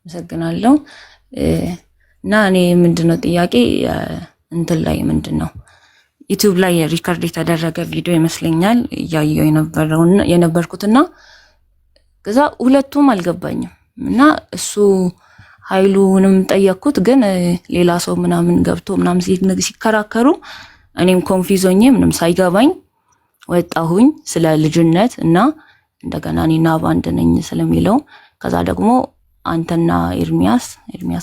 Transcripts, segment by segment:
አመሰግናለሁ። እና እኔ ምንድነው ጥያቄ እንትን ላይ ምንድነው ዩቲዩብ ላይ ሪከርድ የተደረገ ቪዲዮ ይመስለኛል እያየሁ የነበርኩትና ከዛ ሁለቱም አልገባኝም እና እሱ ኃይሉንም ጠየቅኩት ግን ሌላ ሰው ምናምን ገብቶ ምናምን ሲከራከሩ እኔም ኮንፊውዝ ሆኜ ምንም ሳይገባኝ ወጣሁኝ ስለ ልጅነት እና እንደገና እኔና ባንድ ነኝ ስለሚለው ከዛ ደግሞ አንተና ኤርሚያስ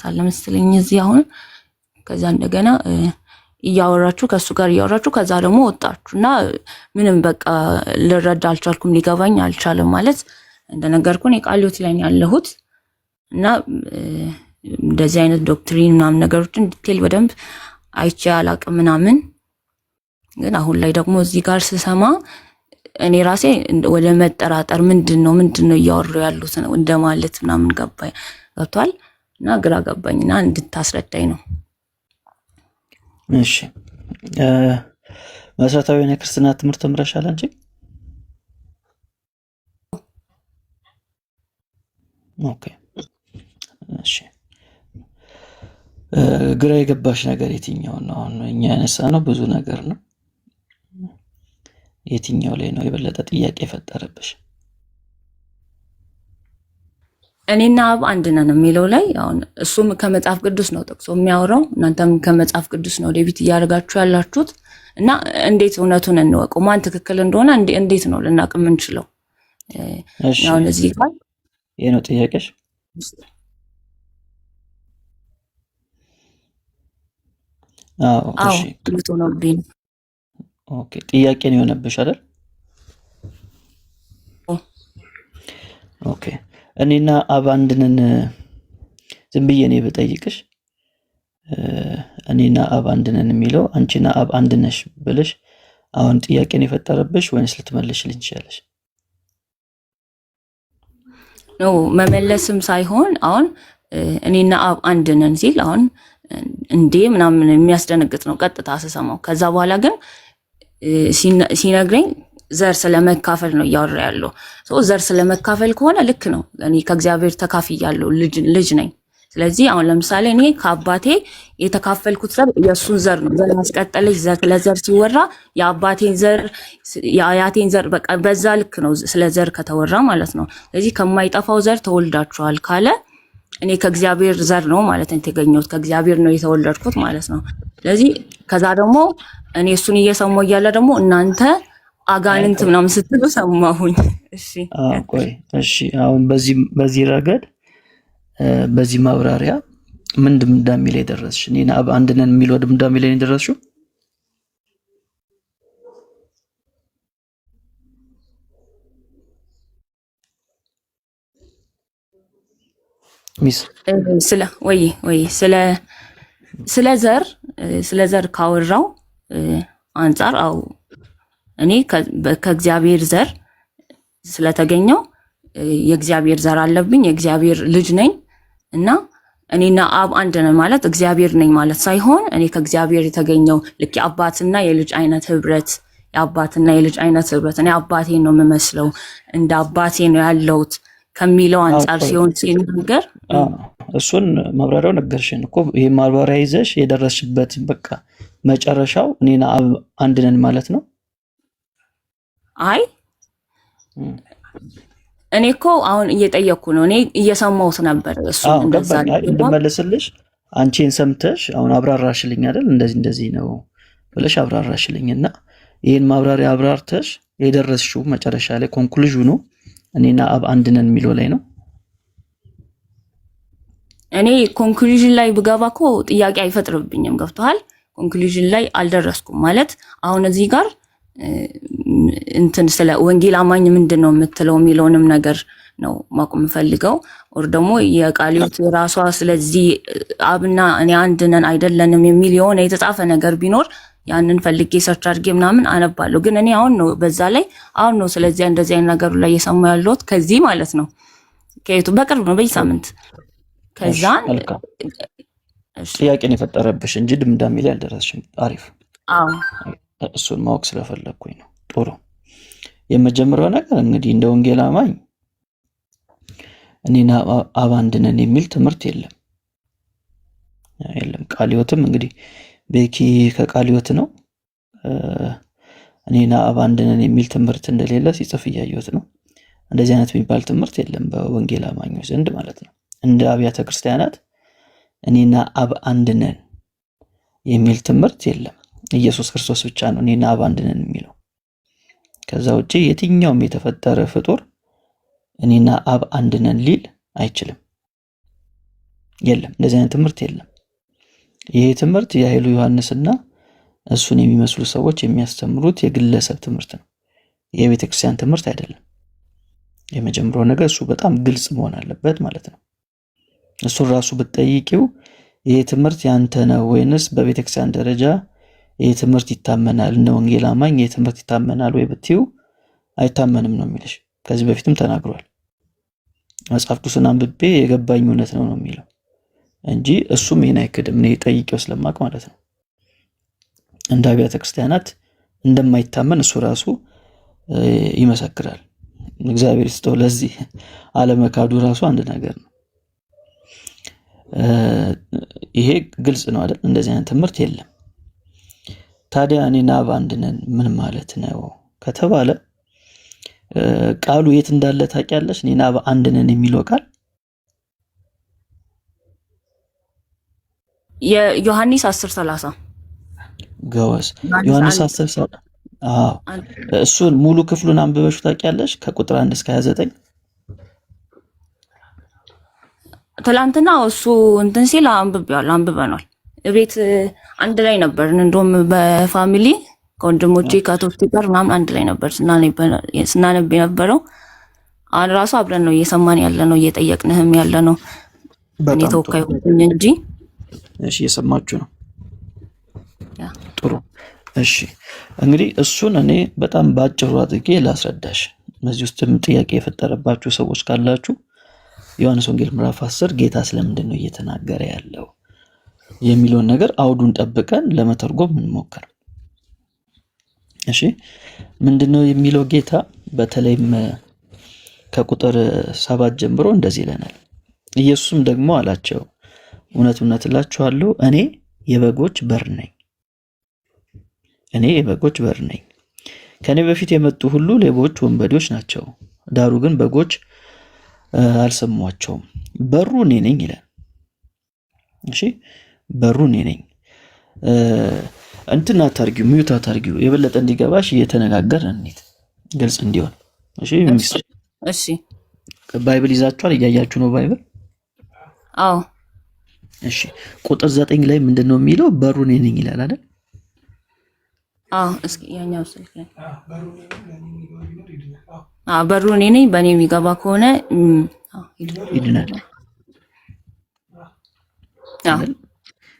አለ መሰለኝ እዚህ አሁን ከዛ እንደገና እያወራችሁ ከሱ ጋር እያወራችሁ ከዛ ደግሞ ወጣችሁና ምንም በቃ ልረዳ አልቻልኩም ሊገባኝ አልቻለም ማለት እንደነገርኩኝ ቃልዮት ላይ ያለሁት እና እንደዚህ አይነት ዶክትሪን ምናምን ነገሮችን ዲቴል በደንብ አይቼ አላቅም ምናምን ግን አሁን ላይ ደግሞ እዚህ ጋር ስሰማ እኔ ራሴ ወደ መጠራጠር ምንድነው እያወሩ ያሉት ነው እንደማለት ምናምን ገብቷል እና ግራ ገባኝና እንድታስረዳኝ ነው። እሺ መሰረታዊ የክርስትና ትምህርት ተምረሻል እንጂ? ኦኬ እሺ ግራ የገባሽ ነገር የትኛው ነው? አሁን እኛ ያነሳነው ብዙ ነገር ነው። የትኛው ላይ ነው የበለጠ ጥያቄ የፈጠረብሽ? እኔና አብ አንድ ነን የሚለው ላይ አሁን እሱም ከመጽሐፍ ቅዱስ ነው ጠቅሶ የሚያወራው እናንተም ከመጽሐፍ ቅዱስ ነው ዴቪት እያደረጋችሁ ያላችሁት እና እንዴት እውነቱን እንወቀው ማን ትክክል እንደሆነ እንዴት ነው ልናቅ የምንችለው? አሁን እዚህ ጋር ይሄ ነው ጥያቄሽ? እሺ ጥልቶ ነው ቢን ኦኬ ጥያቄ ነው የሆነብሽ አይደል? ኦኬ እኔና አብ አንድ ነን ዝም ብዬ እኔ ብጠይቅሽ እኔና አብ አንድ ነን የሚለው አንቺና አብ አንድ ነሽ ብለሽ አሁን ጥያቄ ነው የፈጠረብሽ ወይስ ልትመልሽልኝ ትችያለሽ? ነው መመለስም ሳይሆን አሁን እኔና አብ አንድ ነን ሲል አሁን እንዴ ምናምን የሚያስደነግጥ ነው ቀጥታ ስሰማው ከዛ በኋላ ግን ሲነግረኝ ዘር ስለመካፈል ነው እያወራ ያለው ዘር ስለመካፈል ከሆነ ልክ ነው እኔ ከእግዚአብሔር ተካፍያለሁ ልጅ ነኝ ስለዚህ አሁን ለምሳሌ እኔ ከአባቴ የተካፈልኩት ዘር የሱን ዘር ነው ለማስቀጠልሽ ለዘር ሲወራ የአባቴን ዘር የአያቴን ዘር በቃ በዛ ልክ ነው ስለ ዘር ከተወራ ማለት ነው ስለዚህ ከማይጠፋው ዘር ተወልዳችኋል ካለ እኔ ከእግዚአብሔር ዘር ነው ማለት ነው የተገኘሁት ከእግዚአብሔር ነው የተወለድኩት ማለት ነው ስለዚህ ከዛ ደግሞ እኔ እሱን እየሰማሁ እያለ ደግሞ እናንተ አጋንንት ምናምን ስትሉ ሰማሁኝ። እሺ አሁን በዚህ ረገድ በዚህ ማብራሪያ ምን ድምዳሜ ላይ ደረስሽ? እኔና አብ አንድ ነን የሚለው ድምዳሜ ላይ ደረስሽው? ሚስ ስለ ዘር ካወራው አንፃር አው እኔ ከእግዚአብሔር ዘር ስለተገኘው የእግዚአብሔር ዘር አለብኝ የእግዚአብሔር ልጅ ነኝ እና እኔና አብ አንድ ነን ማለት እግዚአብሔር ነኝ ማለት ሳይሆን እኔ ከእግዚአብሔር የተገኘው ልክ የአባትና የልጅ አይነት ህብረት እኔ አባቴን ነው የምመስለው እንደ አባቴ ነው ያለውት ከሚለው አንፃር ሲሆን ሲነገር እሱን ማብራሪያው ነገርሽን እኮ ይሄ ማብራሪያ ይዘሽ የደረስሽበት በቃ መጨረሻው እኔና አብ አንድ ነን ማለት ነው። አይ እኔ እኮ አሁን እየጠየቅኩ ነው እኔ እየሰማሁት ነበር እሱ እንደዛ እንደመለስልሽ አንቺን ሰምተሽ አሁን አብራራሽልኝ አይደል እንደዚህ ነው ብለሽ አብራራሽልኝና ይሄን ማብራሪያ አብራርተሽ የደረስሽው መጨረሻ ላይ ኮንክሉዥኑ እኔና አብ አንድ ነን የሚለው ላይ ነው። እኔ ኮንክሉዥን ላይ ብገባኮ ጥያቄ አይፈጥርብኝም ገብቷል ኮንክሉዥን ላይ አልደረስኩም ማለት አሁን እዚህ ጋር እንትን ስለ ወንጌል አማኝ ምንድነው የምትለው የሚለውንም ነገር ነው ማቆም ፈልገው ወር ደግሞ የቃልዮት ራሷ ስለዚህ አብና እኔ አንድ ነን አይደለንም የሚል የሆነ የተጻፈ ነገር ቢኖር ያንን ፈልጌ ሰርች አድርጌ ምናምን አነባለሁ ግን እኔ አሁን ነው ስለዚህ እንደዚህ አይነት ነገር ላይ የሰማው ያለሁት ከዚህ ማለት ነው ከየቱ በቅርብ ነው በየሳምንት ከዛን ጥያቄን የፈጠረብሽ እንጂ ድምዳሜ ላይ አልደረስሽም። አሪፍ እሱን ማወቅ ስለፈለኩኝ ነው። ጥሩ የመጀመሪያው ነገር እንግዲህ እንደ ወንጌል አማኝ እኔና አብ አንድ ነን የሚል ትምህርት የለም። ቃለ ሕይወትም እንግዲህ ቤኪ ከቃለ ሕይወት ነው። እኔና አብ አንድ ነን የሚል ትምህርት እንደሌለ ሲጽፍ እያየሁት ነው። እንደዚህ አይነት የሚባል ትምህርት የለም በወንጌል አማኞች ዘንድ ማለት ነው። እንደ አብያተ ክርስቲያናት እኔና አብ አንድ ነን የሚል ትምህርት የለም። ኢየሱስ ክርስቶስ ብቻ ነው እኔና አብ አንድ ነን የሚለው። ከዛ ውጪ የትኛውም የተፈጠረ ፍጡር እኔና አብ አንድ ነን ሊል አይችልም። የለም፣ እንደዚህ አይነት ትምህርት የለም። ይሄ ትምህርት የኃይሉ ዮሐንስና እሱን የሚመስሉ ሰዎች የሚያስተምሩት የግለሰብ ትምህርት ነው። የቤተ ክርስቲያን ትምህርት አይደለም። የመጀመሪያው ነገር እሱ በጣም ግልጽ መሆን አለበት ማለት ነው። እሱን ራሱ ብትጠይቂው ይሄ ትምህርት ያንተ ነው ወይንስ በቤተ ክርስቲያን ደረጃ ይሄ ትምህርት ይታመናል፣ እንደ ወንጌል አማኝ ይሄ ትምህርት ይታመናል ወይ ብትይው አይታመንም ነው የሚልሽ። ከዚህ በፊትም ተናግሯል። መጽሐፍ ቅዱስን አንብቤ የገባኝ እውነት ነው የሚለው እንጂ እሱም ይሄን አይክድም። እኔ ጠይቄው ስለማቅ ማለት ነው። እንደ አብያተ ክርስቲያናት እንደማይታመን እሱ ራሱ ይመሰክራል። እግዚአብሔር ይስጠው። ለዚህ አለመካዱ ራሱ አንድ ነገር ነው። ይሄ ግልጽ ነው አይደል? እንደዚህ አይነት ትምህርት የለም። ታዲያ እኔና አብ አንድ ነን ምን ማለት ነው ከተባለ ቃሉ የት እንዳለ ታውቂያለሽ? እኔና አብ አንድ ነን የሚለው ቃል የዮሐንስ 10:30 ገወስ ዮሐንስ 10:30 እሱን ሙሉ ክፍሉን አንብበሽ ታውቂያለሽ? ከቁጥር 1 እስከ 29 ትላንትና እሱ እንትን ሲል አንብበናል። ቤት አንድ ላይ ነበር። እንደውም በፋሚሊ ከወንድሞቼ ከቶፍቲ ጋር ምናምን አንድ ላይ ነበር ስናነብ የነበረው። አሁን ራሱ አብረን ነው እየሰማን ያለ ነው፣ እየጠየቅንህም ያለ ነው። እኔ ተወካይ ሆኜ እንጂ። እሺ፣ እየሰማችሁ ነው። ጥሩ። እሺ፣ እንግዲህ እሱን እኔ በጣም ባጭሩ አድርጌ ላስረዳሽ። እዚህ ውስጥም ጥያቄ የፈጠረባችሁ ሰዎች ካላችሁ ዮሐንስ ወንጌል ምዕራፍ 10 ጌታ ስለምንድን ነው እየተናገረ ያለው የሚለውን ነገር አውዱን ጠብቀን ለመተርጎም እንሞክር። እሺ፣ ምንድነው የሚለው ጌታ? በተለይም ከቁጥር 7 ጀምሮ እንደዚህ ይለናል። ኢየሱስም ደግሞ አላቸው፣ እውነት እውነት እላችኋለሁ እኔ የበጎች በር ነኝ። እኔ የበጎች በር ነኝ። ከኔ በፊት የመጡ ሁሉ ሌቦች፣ ወንበዴዎች ናቸው። ዳሩ ግን በጎች አልሰሟቸውም። በሩ እኔ ነኝ ይላል። እሺ፣ በሩ እኔ ነኝ። እንትን አታርጊው፣ ሚዩት አታርጊው። የበለጠ እንዲገባሽ እየተነጋገርን እንዴት ግልጽ እንዲሆን። እሺ፣ እሺ። ባይብል ይዛችኋል? እያያችሁ ነው ባይብል? አዎ። እሺ፣ ቁጥር 9 ላይ ምንድነው የሚለው? በሩ እኔ ነኝ ይላል አይደል? አዎ። እስኪ ያኛው ስልክ ላይ በሩ እኔ ነኝ፣ በእኔ የሚገባ ከሆነ ይድናል።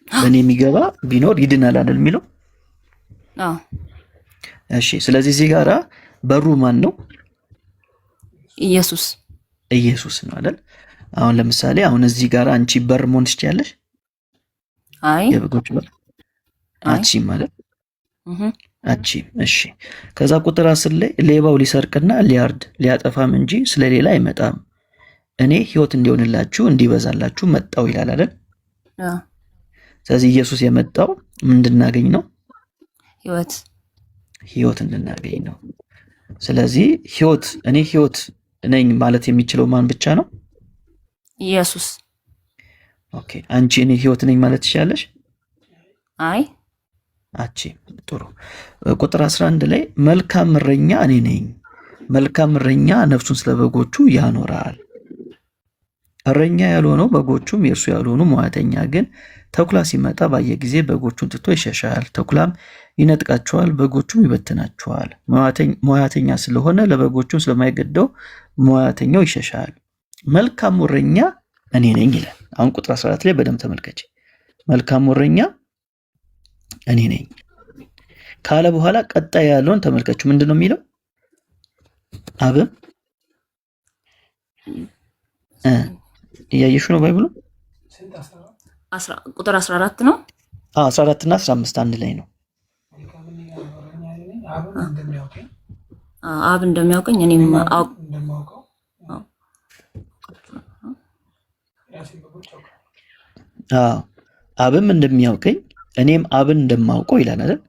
በእኔ የሚገባ ቢኖር ይድናል አይደል የሚለው? አዎ። እሺ፣ ስለዚህ እዚህ ጋራ በሩ ማን ነው? ኢየሱስ። ኢየሱስ ነው አይደል? አሁን ለምሳሌ እዚህ ጋራ አንቺ በር መሆን ትችያለሽ? አይ፣ የበጎች በር አቺም ማለት አቺም። እሺ፣ ከዛ ቁጥር 10 ላይ ሌባው ሊሰርቅና ሊያርድ ሊያጠፋም እንጂ ስለሌላ አይመጣም፣ እኔ ሕይወት እንዲሆንላችሁ እንዲበዛላችሁ መጣው ይላል አይደል? ስለዚህ ኢየሱስ የመጣው እንድናገኝ ነው፣ ሕይወት እንድናገኝ ነው። ስለዚህ እኔ ሕይወት ነኝ ማለት የሚችለው ማን ብቻ ነው? ኢየሱስ። ኦኬ፣ አንቺ እኔ ሕይወት ነኝ ማለት ትችላለሽ? አይ፣ አቺ። ጥሩ። ቁጥር 11 ላይ መልካም እረኛ እኔ ነኝ፣ መልካም እረኛ ነፍሱን ስለ በጎቹ ያኖራል። እረኛ ያልሆነው በጎቹም የእርሱ ያልሆኑ ሙያተኛ ግን ተኩላ ሲመጣ ባየ ጊዜ በጎቹን ትቶ ይሸሻል፣ ተኩላም ይነጥቃቸዋል፣ በጎቹም ይበትናቸዋል። ሙያተኛ ስለሆነ ለበጎቹም ስለማይገደው ሙያተኛው ይሸሻል። መልካም እረኛ እኔ ነኝ ይላል። አሁን ቁጥር 14 ላይ በደንብ ተመልከች። መልካም እረኛ እኔ ነኝ ካለ በኋላ ቀጣይ ያለውን ተመልከቹ። ምንድን ነው የሚለው? አብም እያየሹ ነው ባይብሉ? ቁጥር 14 ነው። 14 እና 15 አንድ ላይ ነው። አብ እንደሚያውቀኝ እኔም አዎ አብም እንደሚያውቀኝ እኔም አብን እንደማውቀው ይላል አይደል?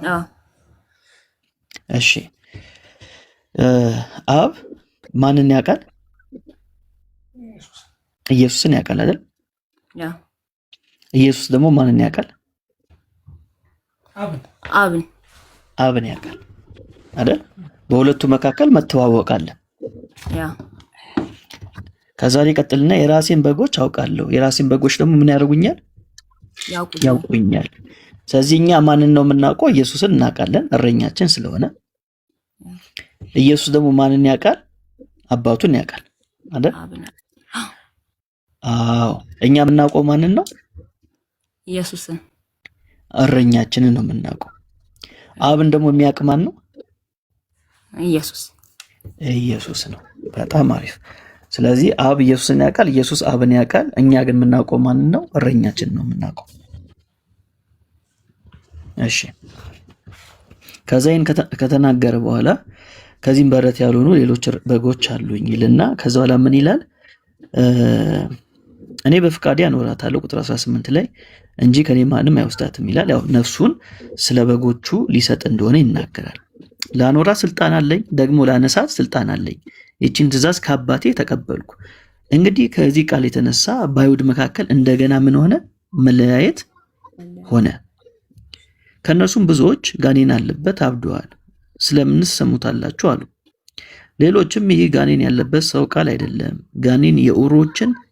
አዎ እሺ አብ ማንን ያውቃል? ኢየሱስን ያውቃል አይደል? ያ ኢየሱስ ደግሞ ማንን ያውቃል? አብን ያውቃል አይደል? በሁለቱ መካከል መተዋወቅ አለ። ያ ከዛ ሊቀጥልና የራሴን በጎች አውቃለሁ፣ የራሴን በጎች ደግሞ ምን ያደርጉኛል? ያውቁኛል። ስለዚህ እኛ ማንን ነው የምናውቀው? ኢየሱስን እናውቃለን፣ እረኛችን ስለሆነ። ኢየሱስ ደግሞ ማንን ያውቃል? አባቱን ያውቃል አይደል? አዎ እኛ የምናውቀው ማንን ነው? ኢየሱስን፣ እረኛችንን ነው የምናውቀው። አብን ደግሞ የሚያውቅ ማን ነው? ኢየሱስ ነው። በጣም አሪፍ። ስለዚህ አብ ኢየሱስን ያውቃል፣ ኢየሱስ አብን ያውቃል። እኛ ግን የምናውቀው ማንን ነው? እረኛችን ነው የምናውቀው። እሺ ከዛ ይህን ከተናገረ በኋላ ከዚህም በረት ያልሆኑ ሌሎች በጎች አሉኝ ይልና ከዛ በኋላ ምን ይላል? እኔ በፍቃዴ አኖራታለሁ ቁጥር 18 ላይ እንጂ ከኔ ማንም አይወስዳትም ይላል። ያው ነፍሱን ስለ በጎቹ ሊሰጥ እንደሆነ ይናገራል። ላኖራ ስልጣን አለኝ፣ ደግሞ ላነሳት ስልጣን አለኝ። ይህችን ትእዛዝ ከአባቴ ተቀበልኩ። እንግዲህ ከዚህ ቃል የተነሳ በአይሁድ መካከል እንደገና ምን ሆነ? መለያየት ሆነ። ከእነርሱም ብዙዎች ጋኔን አለበት አብደዋል፣ ስለምንስ ሰሙታላችሁ አሉ። ሌሎችም ይህ ጋኔን ያለበት ሰው ቃል አይደለም፣ ጋኔን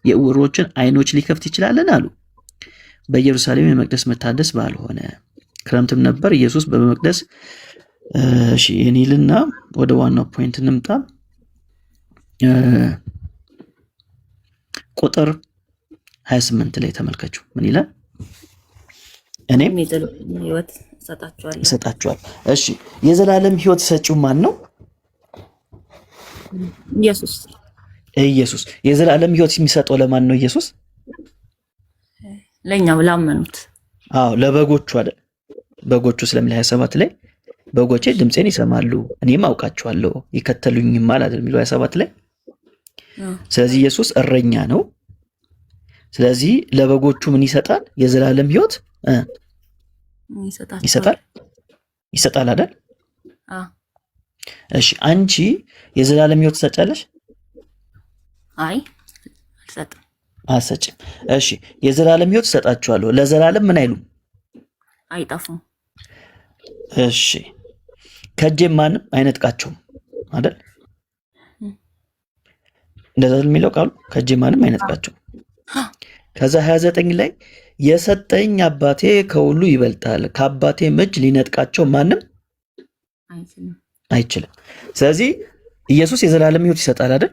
የዕውሮችን አይኖች ሊከፍት ይችላልን አሉ። በኢየሩሳሌም የመቅደስ መታደስ በዓል ሆነ፣ ክረምትም ነበር። ኢየሱስ በመቅደስ ይልና ወደ ዋናው ፖይንት እንምጣ። ቁጥር 28 ላይ ተመልከቹ። ምን ይላል? እኔም ሕይወት እሰጣችኋለሁ። እሺ የዘላለም ሕይወት ሰጪው ማን ነው? ኢየሱስ። የዘላለም ሕይወት የሚሰጠው ለማን ነው? ኢየሱስ ለኛው ላመኑት። አዎ ለበጎቹ አይደል? በጎቹ ስለሚል 27 ላይ በጎቼ ድምፄን ይሰማሉ እኔም አውቃቸዋለሁ ይከተሉኝማል አይደል የሚለው 27 ላይ። ስለዚህ ኢየሱስ እረኛ ነው። ስለዚህ ለበጎቹ ምን ይሰጣል? የዘላለም ሕይወት ይሰጣል አይደል? እሺ አንቺ የዘላለም ሕይወት ትሰጫለሽ? አይ አልሰጥም። አትሰጭም። እሺ የዘላለም ሕይወት ትሰጣችኋለሁ። ለዘላለም ምን አይሉም? አይጠፉም። እሺ ከእጄም ማንም አይነጥቃቸውም አይደል? እንደዛ የሚለው ቃሉ ከእጄም ማንም አይነጥቃቸውም። ከዛ 29 ላይ የሰጠኝ አባቴ ከሁሉ ይበልጣል፣ ከአባቴም እጅ ሊነጥቃቸው ማንም አይችልም። ስለዚህ ኢየሱስ የዘላለም ሕይወት ይሰጣል አይደል?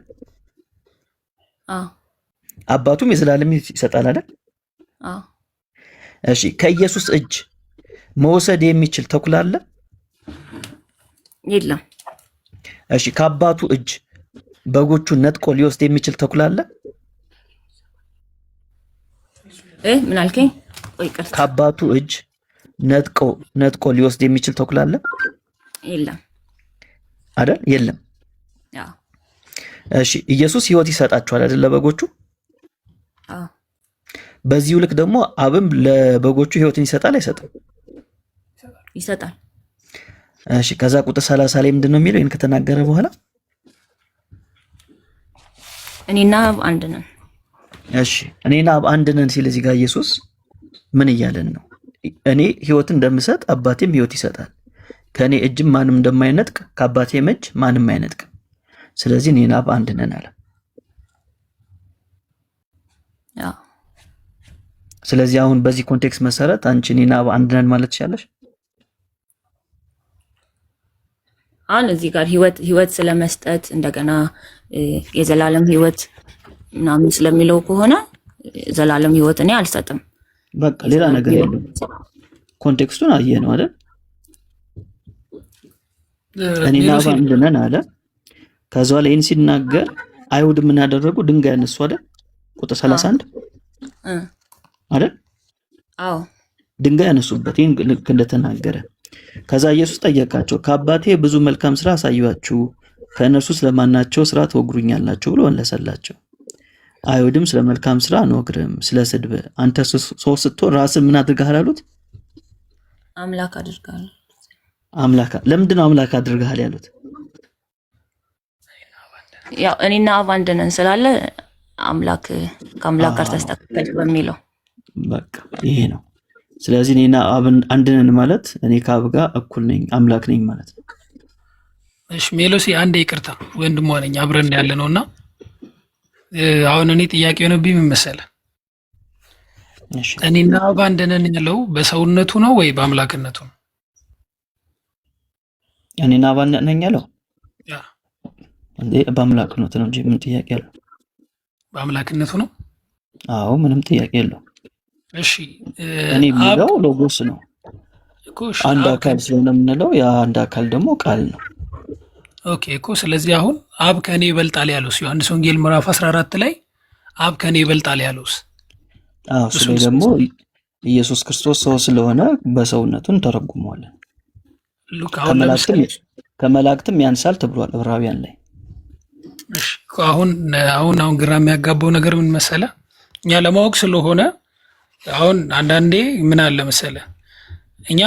አባቱም የዘላለም ሕይወት ይሰጣል አይደል? እሺ ከኢየሱስ እጅ መውሰድ የሚችል ተኩላ አለ? የለም። እሺ ከአባቱ እጅ በጎቹን ነጥቆ ሊወስድ የሚችል ተኩላ አለ? ምን አልከኝ? ከአባቱ እጅ ነጥቆ ሊወስድ የሚችል ተኩላ አለ? የለም አይደል? የለም። እሺ ኢየሱስ ሕይወት ይሰጣቸዋል አይደል ለበጎቹ? በዚሁ ልክ ደግሞ አብም ለበጎቹ ሕይወትን ይሰጣል አይሰጥም? ይሰጣል። እሺ ከዛ ቁጥር 30 ላይ ምንድን ነው የሚለው? ይህን ከተናገረ በኋላ እኔና አብ አንድ ነን። እሺ እኔና አብ አንድ ነን ሲል እዚህ ጋር ኢየሱስ ምን እያለን ነው? እኔ ሕይወትን እንደምሰጥ አባቴም ሕይወት ይሰጣል፣ ከእኔ እጅም ማንም እንደማይነጥቅ ከአባቴም እጅ ማንም አይነጥቅም። ስለዚህ እኔና አብ አንድ ነን አለ። ስለዚህ አሁን በዚህ ኮንቴክስት መሰረት አንቺ እኔና አብ አንድ ነን ማለት ትችላለሽ? አሁን እዚህ ጋር ህይወት ስለመስጠት እንደገና የዘላለም ህይወት ምናምን ስለሚለው ከሆነ ዘላለም ህይወት እኔ አልሰጥም። በቃ ሌላ ነገር የለም። ኮንቴክስቱን አየ ነው አይደል? እኔና አብ አንድ ነን አለ። ከዛ ላይ ይህን ሲናገር አይሁድ ምን ያደረጉ? ድንጋይ ያነሱ አይደል? ቁጥር 31 አይደል? አዎ ድንጋይ ያነሱበት ይህን ልክ እንደተናገረ። ከዛ ኢየሱስ ጠየቃቸው፣ ከአባቴ ብዙ መልካም ስራ አሳያችሁ፣ ከእነርሱ ስለማናቸው ስራ ትወግሩኛላችሁ ብሎ መለሰላቸው። አይሁድም ስለ መልካም ስራ አንወግርም፣ ስለ ስድብ አንተ ሰው ስትሆን ራስን ምን አድርገሃል አሉት? አምላክ አድርጋለሁ። አምላክ ለምንድን ነው አምላክ አድርገሃል ያሉት? ያው እኔና አብ አንድ ነን ስላለ አምላክ ከአምላክ ጋር ተስተካከል በሚለው በቃ ይሄ ነው። ስለዚህ እኔና አብ አንድ ነን ማለት እኔ ከአብ ጋር እኩል ነኝ፣ አምላክ ነኝ ማለት ነው። እሺ ሜሎሲ አንዴ ይቅርታ ወንድሟ ነኝ አብረን ያለ ነውና አሁን እኔ ጥያቄ ሆነብኝ ምን መሰለህ? እሺ እኔና አብ አንድ ነን ያለው በሰውነቱ ነው ወይ በአምላክነቱ ነው? እኔና አብ አንድ ነኝ ያለው ያ እንዴ በአምላክነቱ ነው እንጂ ምን ጥያቄ አለው? በአምላክነቱ ነው። አዎ ምንም ጥያቄ የለው። እሺ እኔ የምለው ሎጎስ ነው እኮ እሺ አንድ አካል ስለሆነ የምንለው ያ አንድ አካል ደግሞ ቃል ነው። ኦኬ እኮ ስለዚህ አሁን አብ ከኔ ይበልጣል ያለውስ ዮሐንስ ወንጌል ምዕራፍ 14 ላይ አብ ከኔ ይበልጣል ያለውስ? አዎ እሱ ደግሞ ኢየሱስ ክርስቶስ ሰው ስለሆነ በሰውነቱን ተረጉመዋለን። ከመላእክትም ያንሳል ተብሏል ዕብራውያን ላይ። እሺ አሁን ግራ የሚያጋባው ነገር ምን መሰለ? እኛ ለማወቅ ስለሆነ አሁን አንዳንዴ ምን አለ መሰለ እኛ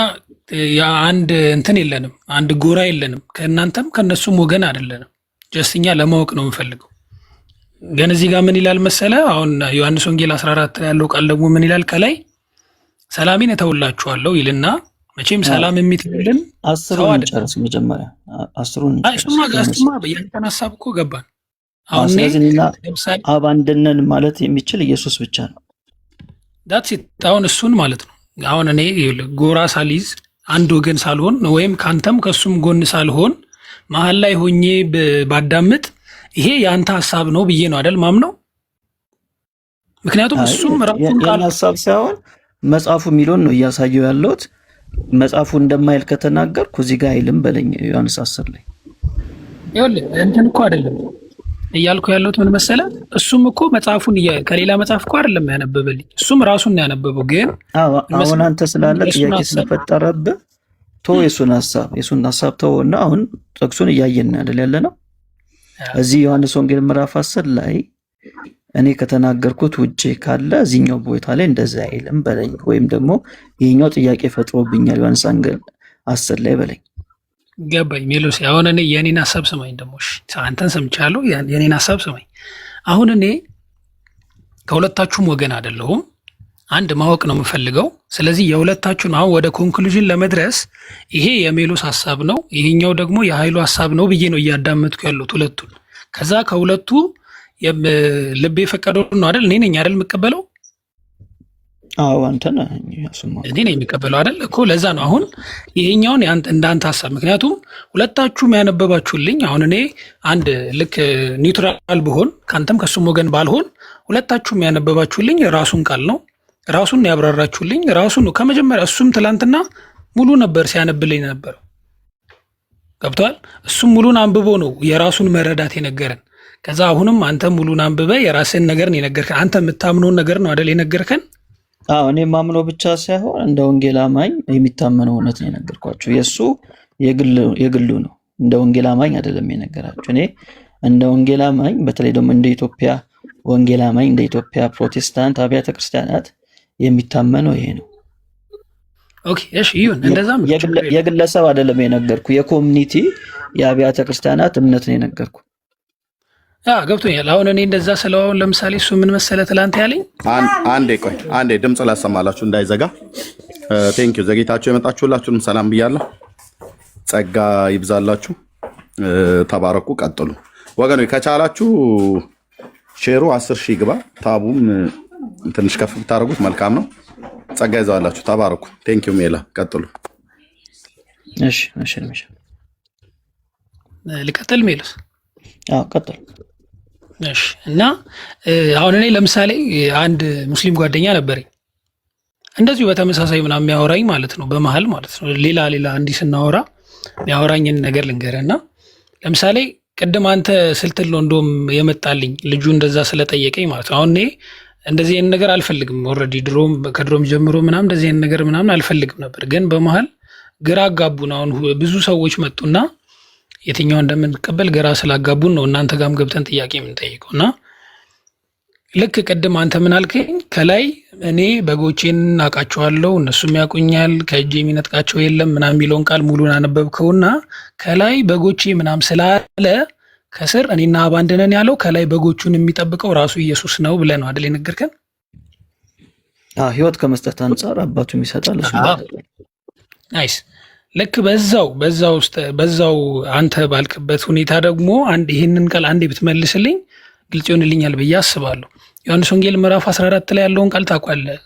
አንድ እንትን የለንም፣ አንድ ጎራ የለንም፣ ከእናንተም ከነሱም ወገን አይደለንም። ጀስት እኛ ለማወቅ ነው የምፈልገው። ግን እዚህ ጋር ምን ይላል መሰለ አሁን ዮሐንስ ወንጌል 14 ላይ ያለው ቃል ደግሞ ምን ይላል? ከላይ ሰላሜን እተውላችኋለሁ ይልና መቼም ሰላም የሚትልን አስሩን ጨርስ መጀመሪያ አስሩን አስማ በያንተን ሐሳብ እኮ ገባን። አሁን ስለዚህ አብ አንድ ነን ማለት የሚችል ኢየሱስ ብቻ ነው። ዳትስ ኢት። አሁን እሱን ማለት ነው። አሁን እኔ ጎራ ሳልይዝ አንድ ወገን ሳልሆን ወይም ካንተም ከሱም ጎን ሳልሆን መሀል ላይ ሆኜ ባዳምጥ ይሄ የአንተ ሐሳብ ነው ብዬ ነው አይደል ማምነው? ምክንያቱም እሱም ራሱን ቃል ሐሳብ ሳይሆን መጽሐፉ የሚለውን ነው እያሳየው ያለሁት። መጽሐፉ እንደማይል ከተናገርኩ እዚህ ጋር አይልም በለኝ ዮሐንስ 10 ላይ ይኸውልህ እንትን እኮ አይደለም እያልኩ ያለሁት ምን መሰለ፣ እሱም እኮ መጽሐፉን ከሌላ መጽሐፍ እኮ አይደለም ያነበበልኝ፣ እሱም ራሱን ያነበበው። ግን አሁን አንተ ስላለ ጥያቄ ስለፈጠረብህ የሱን ሐሳብ ተወውና አሁን ጥቅሱን እያየን አይደል ያለ ነው። እዚህ ዮሐንስ ወንጌል ምዕራፍ 10 ላይ እኔ ከተናገርኩት ውጪ ካለ እዚህኛው ቦታ ላይ እንደዛ አይልም በለኝ፣ ወይም ደግሞ ይሄኛው ጥያቄ ፈጥሮብኛል ዮሐንስ ወንጌል 10 ላይ በለኝ። ገባኝ ሜሎስ። አሁን እኔ የኔን ሐሳብ ስማኝ ደግሞ እሺ፣ አንተን ሰምቻለሁ፣ የኔን ሐሳብ ስማኝ። አሁን እኔ ከሁለታችሁም ወገን አይደለሁም፣ አንድ ማወቅ ነው የምፈልገው። ስለዚህ የሁለታችሁን አሁን ወደ ኮንክሉዥን ለመድረስ ይሄ የሜሎስ ሐሳብ ነው፣ ይሄኛው ደግሞ የኃይሉ ሐሳብ ነው ብዬ ነው እያዳመጥኩ ያሉት ሁለቱን። ከዛ ከሁለቱ ልቤ የፈቀደው ነው አይደል? እኔ ነኝ አይደል የምቀበለው? አዎ አንተ ነህ። እኔ ነኝ የሚቀበለው አይደል እኮ። ለዛ ነው አሁን ይሄኛውን እንዳንተ ሐሳብ፣ ምክንያቱም ሁለታችሁም ያነበባችሁልኝ። አሁን እኔ አንድ ልክ ኒውትራል ብሆን ካንተም ከሱም ወገን ባልሆን፣ ሁለታችሁም ያነበባችሁልኝ ራሱን ቃል ነው፣ ራሱን ያብራራችሁልኝ ራሱ ነው ከመጀመሪያ። እሱም ትላንትና ሙሉ ነበር ሲያነብልኝ ነበር። ገብቷል? እሱም ሙሉን አንብቦ ነው የራሱን መረዳት የነገረን። ከዛ አሁንም አንተ ሙሉን አንብበ የራስን ነገር ነው የነገርከን። አንተ የምታምነውን ነገር ነው አይደል የነገርከን? አዎ እኔ ማምነው ብቻ ሳይሆን እንደ ወንጌል አማኝ የሚታመነው እውነት ነው የነገርኳችሁ። የእሱ የግሉ ነው፣ እንደ ወንጌል አማኝ አይደለም የነገራችሁ። እኔ እንደ ወንጌል አማኝ፣ በተለይ ደግሞ እንደ ኢትዮጵያ ወንጌል አማኝ፣ እንደ ኢትዮጵያ ፕሮቴስታንት አብያተ ክርስቲያናት የሚታመነው ይሄ ነው። ኦኬ እሺ ይሁን። እንደዛም የግለሰብ አይደለም የነገርኩ፣ የኮሚኒቲ የአብያተ ክርስቲያናት እምነት ነው የነገርኩ። ገብቶኛል። አሁን እኔ እንደዛ ስለዋውን ለምሳሌ እሱ ምን መሰለ ትላንት ያለኝ አንዴ ድምፅ ላሰማላችሁ እንዳይዘጋ። ቴንኪው ዘግይታችሁ የመጣችሁላችሁንም ሰላም ብያለሁ። ጸጋ ይብዛላችሁ፣ ተባረኩ፣ ቀጥሉ ወገኖች። ከቻላችሁ ሼሩ 10,000 ግባ፣ ታቡም ትንሽ ከፍ ብታደርጉት መልካም ነው። ጸጋ ይብዛላችሁ፣ ተባረኩ። ቴንኪው ሜላ፣ ቀጥሉ። እሺ ልቀጥል ሜሎስ? ቀጥል። እሺ እና አሁን እኔ ለምሳሌ አንድ ሙስሊም ጓደኛ ነበረኝ፣ እንደዚሁ በተመሳሳይ ምናምን የሚያወራኝ ማለት ነው፣ በመሀል ማለት ነው። ሌላ እንዲህ ስናወራ የሚያወራኝን ነገር ልንገርና፣ ለምሳሌ ቅድም አንተ ስልትል ነው እንደውም የመጣልኝ ልጁ እንደዛ ስለጠየቀኝ ማለት ነው። አሁን እኔ እንደዚህ አይነት ነገር አልፈልግም። ኦልሬዲ ከድሮም ጀምሮ ምናምን እንደዚህ አይነት ነገር ምናምን አልፈልግም ነበር፣ ግን በመሀል ግራ አጋቡን። አሁን ብዙ ሰዎች መጡና የትኛው እንደምንቀበል ግራ ስላጋቡን ነው እናንተ ጋርም ገብተን ጥያቄ የምንጠይቀው። እና ልክ ቅድም አንተ ምን አልከኝ? ከላይ እኔ በጎቼን አውቃቸዋለሁ እነሱም ያውቁኛል ከእጄ የሚነጥቃቸው የለም ምናምን የሚለውን ቃል ሙሉን አነበብከውና ከላይ በጎቼ ምናምን ስላለ ከስር እኔና አብ አንድ ነን ያለው ከላይ በጎቹን የሚጠብቀው ራሱ ኢየሱስ ነው ብለህ ነው አይደል የነገርከን? ህይወት ከመስጠት አንጻር አባቱም ይሰጣል እሱ። ናይስ። ልክ በዛው አንተ ባልክበት ሁኔታ ደግሞ አንድ ይህንን ቃል አንዴ ብትመልስልኝ ግልጽ ይሆንልኛል ብዬ አስባለሁ። ዮሐንስ ወንጌል ምዕራፍ 14 ላይ ያለውን ቃል ታውቃለህ?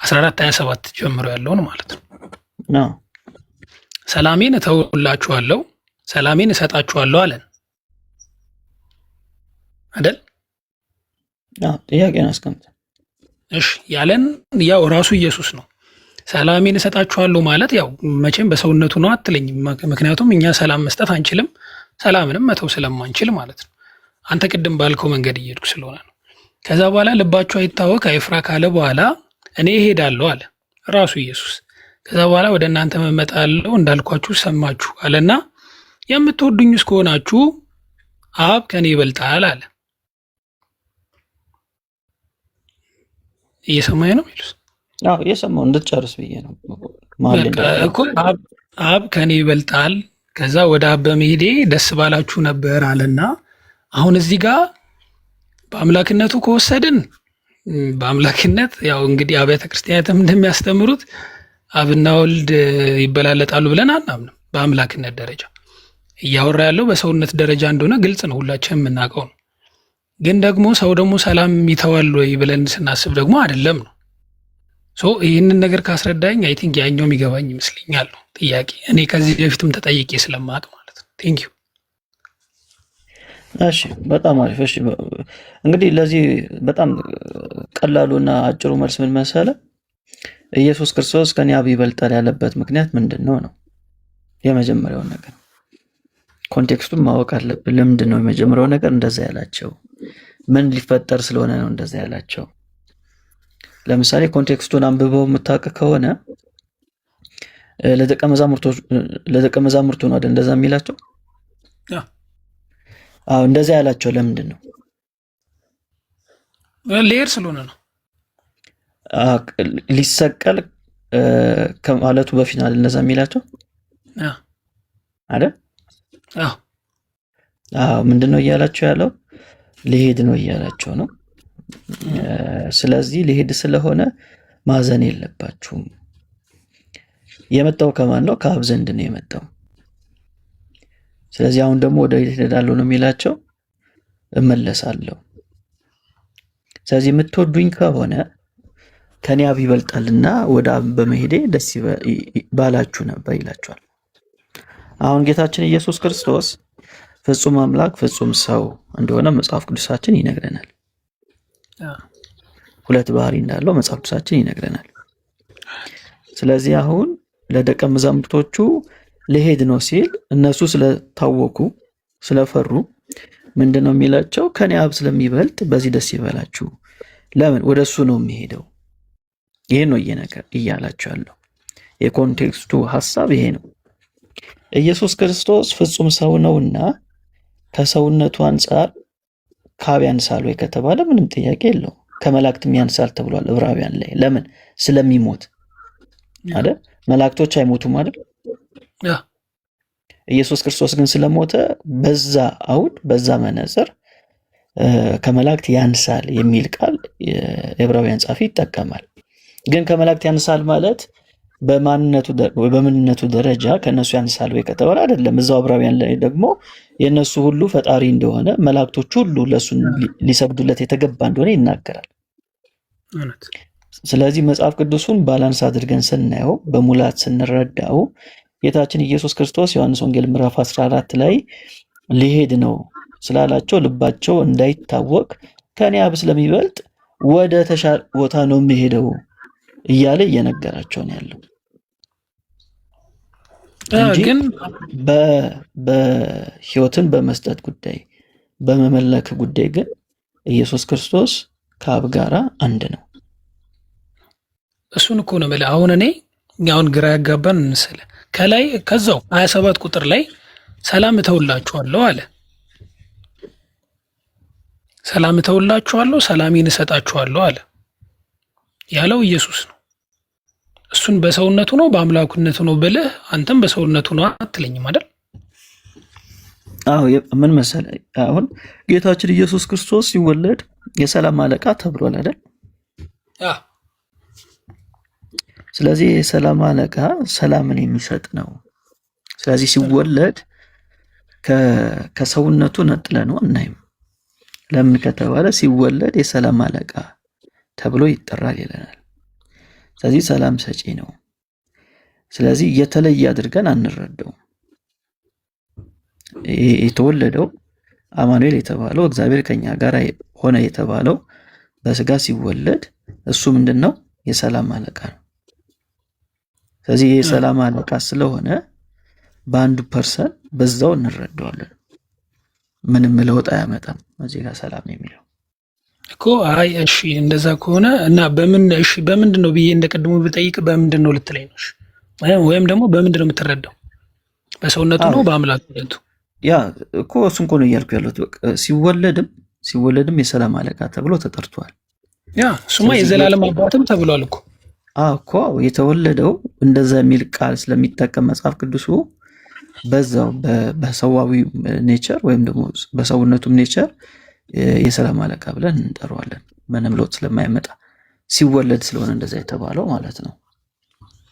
14:27 ጀምሮ ያለውን ማለት ነው። ሰላሜን እተውላችኋለሁ ሰላሜን እሰጣችኋለሁ አለን አይደል? ጥያቄን አስቀምጥ። እሺ ያለን ያው ራሱ ኢየሱስ ነው። ሰላሜን እሰጣችኋለሁ ማለት ያው መቼም በሰውነቱ ነው አትለኝም። ምክንያቱም እኛ ሰላም መስጠት አንችልም፣ ሰላምንም መተው ስለማንችል ማለት ነው። አንተ ቅድም ባልከው መንገድ እየሄድኩ ስለሆነ ነው። ከዛ በኋላ ልባችሁ አይታወክ አይፍራ ካለ በኋላ እኔ እሄዳለሁ አለ ራሱ ኢየሱስ። ከዛ በኋላ ወደ እናንተ እመጣለሁ እንዳልኳችሁ ሰማችሁ አለና የምትወዱኝ እስከሆናችሁ አብ ከኔ ይበልጣል አለ። እየሰማኝ ነው ሚሉስ? አዎ እየሰማሁ እንድትጨርስ ብዬ ነው። እኮ አብ ከኔ ይበልጣል። ከዛ ወደ አብ በመሄዴ ደስ ባላችሁ ነበር አለና አሁን እዚህ ጋር በአምላክነቱ ከወሰድን በአምላክነት ያው እንግዲህ አብያተ ክርስቲያናትም እንደሚያስተምሩት አብና ወልድ ይበላለጣሉ ብለን አናምንም። በአምላክነት ደረጃ እያወራ ያለው በሰውነት ደረጃ እንደሆነ ግልጽ ነው፣ ሁላችንም የምናውቀው ነው። ግን ደግሞ ሰው ደግሞ ሰላም ይተዋል ወይ ብለን ስናስብ ደግሞ አይደለም ነው። ይህንን ነገር ካስረዳኝ አይ ቲንክ ያኛው የሚገባኝ ይመስለኛል ነው ጥያቄ። እኔ ከዚህ በፊትም ተጠይቄ ስለማውቅ ማለት ነው። ቴንክ ዩ። እሺ በጣም አሪፍ። እሺ እንግዲህ ለዚህ በጣም ቀላሉና አጭሩ መልስ ምን መሰለህ? ኢየሱስ ክርስቶስ ከኔ አብ ይበልጣል ያለበት ምክንያት ምንድን ነው ነው የመጀመሪያው ነገር። ኮንቴክስቱን ማወቅ አለብን። ለምንድን ነው የመጀመሪያው ነገር እንደዛ ያላቸው? ምን ሊፈጠር ስለሆነ ነው እንደዛ ያላቸው? ለምሳሌ ኮንቴክስቱን አንብበው የምታውቅ ከሆነ ለደቀ መዛሙርቱ ነው አይደል እንደዛ የሚላቸው? አዎ እንደዛ ያላቸው ለምንድን ነው? ሌር ስለሆነ ነው። ሊሰቀል ከማለቱ በፊት አይደል እንደዛ የሚላቸው አይደል? አዎ ምንድን ነው እያላቸው ያለው? ሊሄድ ነው እያላቸው ነው። ስለዚህ ሊሄድ ስለሆነ ማዘን የለባችሁም። የመጣው ከማን ነው? ከአብ ዘንድ ነው የመጣው። ስለዚህ አሁን ደግሞ ወደ የት እሄዳለሁ ነው የሚላቸው? እመለሳለሁ። ስለዚህ የምትወዱኝ ከሆነ ከኔ አብ ይበልጣልና ወደ አብ በመሄዴ ደስ ባላችሁ ነበር ይላቸዋል። አሁን ጌታችን ኢየሱስ ክርስቶስ ፍጹም አምላክ ፍጹም ሰው እንደሆነ መጽሐፍ ቅዱሳችን ይነግረናል። ሁለት ባህሪ እንዳለው መጽሐፍ ቅዱሳችን ይነግረናል። ስለዚህ አሁን ለደቀ መዛሙርቶቹ ሊሄድ ነው ሲል እነሱ ስለታወኩ ስለፈሩ ምንድነው የሚላቸው? ከኔ አብ ስለሚበልጥ በዚህ ደስ ይበላችሁ። ለምን? ወደሱ ነው የሚሄደው። ይሄ ነው እያላቸው ያለው። የኮንቴክስቱ ሐሳብ ይሄ ነው። ኢየሱስ ክርስቶስ ፍጹም ሰው ነውና ከሰውነቱ አንጻር ከአብ ያንሳል ወይ ከተባለ ምንም ጥያቄ የለው። ከመላእክትም ያንሳል ተብሏል ዕብራውያን ላይ። ለምን? ስለሚሞት አይደል? መላእክቶች አይሞቱም አይደል? ኢየሱስ ክርስቶስ ግን ስለሞተ በዛ አውድ በዛ መነጽር ከመላእክት ያንሳል የሚል ቃል የዕብራውያን ጻፊ ይጠቀማል። ግን ከመላእክት ያንሳል ማለት በምንነቱ ደረጃ ከነሱ ያንሳል ወይ ከተባለ አይደለም። እዛው ዕብራውያን ላይ ደግሞ የነሱ ሁሉ ፈጣሪ እንደሆነ መላእክቶች ሁሉ ለሱ ሊሰግዱለት የተገባ እንደሆነ ይናገራል። ስለዚህ መጽሐፍ ቅዱሱን ባላንስ አድርገን ስናየው በሙላት ስንረዳው ጌታችን ኢየሱስ ክርስቶስ ዮሐንስ ወንጌል ምዕራፍ 14 ላይ ሊሄድ ነው ስላላቸው ልባቸው እንዳይታወቅ ከኔ አብ ስለሚበልጥ ወደ ተሻለ ቦታ ነው የሚሄደው እያለ እየነገራቸው ነው ያለው እንጂ በህይወትን በመስጠት ጉዳይ በመመለክ ጉዳይ ግን ኢየሱስ ክርስቶስ ከአብ ጋራ አንድ ነው። እሱን እኮ ነው ማለት አሁን እኔ አሁን ግራ ያጋባን እንስለ ከላይ ከዛው 27 ቁጥር ላይ ሰላም እተውላችኋለሁ አለ። ሰላም እተውላችኋለሁ፣ ሰላሜን እሰጣችኋለሁ አለ ያለው ኢየሱስ ነው። እሱን በሰውነቱ ነው በአምላክነቱ ነው ብለህ አንተም በሰውነቱ ነው አትለኝም አይደል? አዎ ምን መሰለህ፣ አሁን ጌታችን ኢየሱስ ክርስቶስ ሲወለድ የሰላም አለቃ ተብሏል አይደል? ስለዚህ የሰላም አለቃ ሰላምን የሚሰጥ ነው። ስለዚህ ሲወለድ ከሰውነቱ ነጥለ ነው እናይም። ለምን ከተባለ ሲወለድ የሰላም አለቃ ተብሎ ይጠራል ይለናል። ስለዚህ ሰላም ሰጪ ነው። ስለዚህ የተለየ አድርገን አንረዳው። የተወለደው አማኑኤል የተባለው እግዚአብሔር ከኛ ጋር ሆነ የተባለው በስጋ ሲወለድ እሱ ምንድነው? የሰላም አለቃ ነው። ስለዚህ የሰላም አለቃ ስለሆነ በአንዱ ፐርሰን በዛው እንረዳዋለን። ምንም ለውጥ አያመጣም እዚህ ጋር ሰላም የሚለው እኮ። አይ እሺ እንደዛ ከሆነ እና በምንድን ነው ብዬ እንደቀድሞ ብጠይቅ በምንድን ነው ልትለኝ ነው? ወይም ደግሞ በምንድን ነው የምትረዳው? በሰውነቱ ነው በአምላክነቱ? ያ እኮ እሱን እኮ ነው እያልኩ ያለሁት። ሲወለድም የሰላም አለቃ ተብሎ ተጠርቷል። ያ እሱማ የዘላለም አባትም ተብሏል እኮ። እኮ የተወለደው እንደዛ የሚል ቃል ስለሚጠቀም መጽሐፍ ቅዱሱ በዛው በሰዋዊ ኔቸር ወይም ደግሞ በሰውነቱም ኔቸር የሰላም አለቃ ብለን እንጠራዋለን። ምንም ለውጥ ስለማይመጣ ሲወለድ ስለሆነ እንደዛ የተባለው ማለት ነው።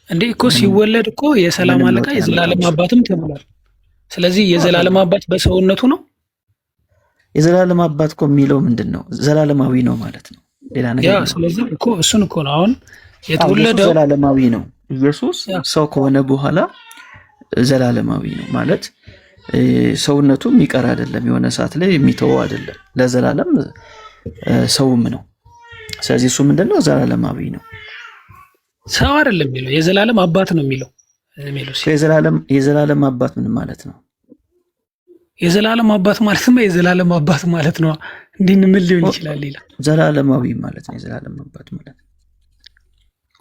እንዴ እኮ ሲወለድ እኮ የሰላም አለቃ የዘላለም አባትም ተብሏል። ስለዚህ የዘላለም አባት በሰውነቱ ነው። የዘላለም አባት እኮ የሚለው ምንድን ነው? ዘላለማዊ ነው ማለት ነው። ሌላ ነገር ነው። ስለዚህ እኮ እሱን እኮ ነው አሁን የተወለደው ዘላለማዊ ነው። ኢየሱስ ሰው ከሆነ በኋላ ዘላለማዊ ነው ማለት ሰውነቱ የሚቀር አይደለም፣ የሆነ ሰዓት ላይ የሚተወው አይደለም፣ ለዘላለም ሰውም ነው። ስለዚህ እሱ ምንድነው? ዘላለማዊ ነው። ሰው አይደለም የሚለው የዘላለም አባት ነው የሚለው። የዘላለም አባት ምን ማለት ነው? የዘላለም አባት ማለትማ የዘላለም አባት ማለት ነው። እንዲህ ምን ሊሆን ይችላል? ሌላ ዘላለማዊ ማለት ነው። የዘላለም አባት ማለት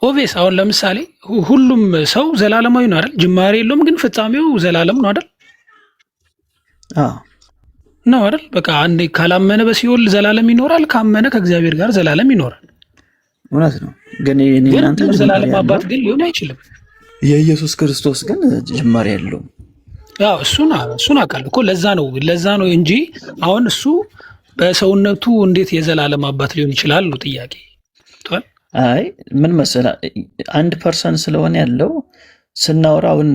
ኦቬስ አሁን ለምሳሌ ሁሉም ሰው ዘላለማዊ ነው አይደል? ጅማሬ የለውም ግን ፍጻሜው ዘላለም ነው አይደል? ነው አይደል? በቃ አንዴ ካላመነ በሲኦል ዘላለም ይኖራል፣ ካመነ ከእግዚአብሔር ጋር ዘላለም ይኖራል። እውነት ነው። ግን እናንተ ዘላለም አባት ግን ሊሆን አይችልም። የኢየሱስ ክርስቶስ ግን ጅማሬ የለውም። ያው እሱን አውቃለሁ እኮ ለዛ ነው እንጂ አሁን እሱ በሰውነቱ እንዴት የዘላለም አባት ሊሆን ይችላል ነው ጥያቄ። አይ ምን መሰለህ፣ አንድ ፐርሰን ስለሆነ ያለው ስናወራ አሁን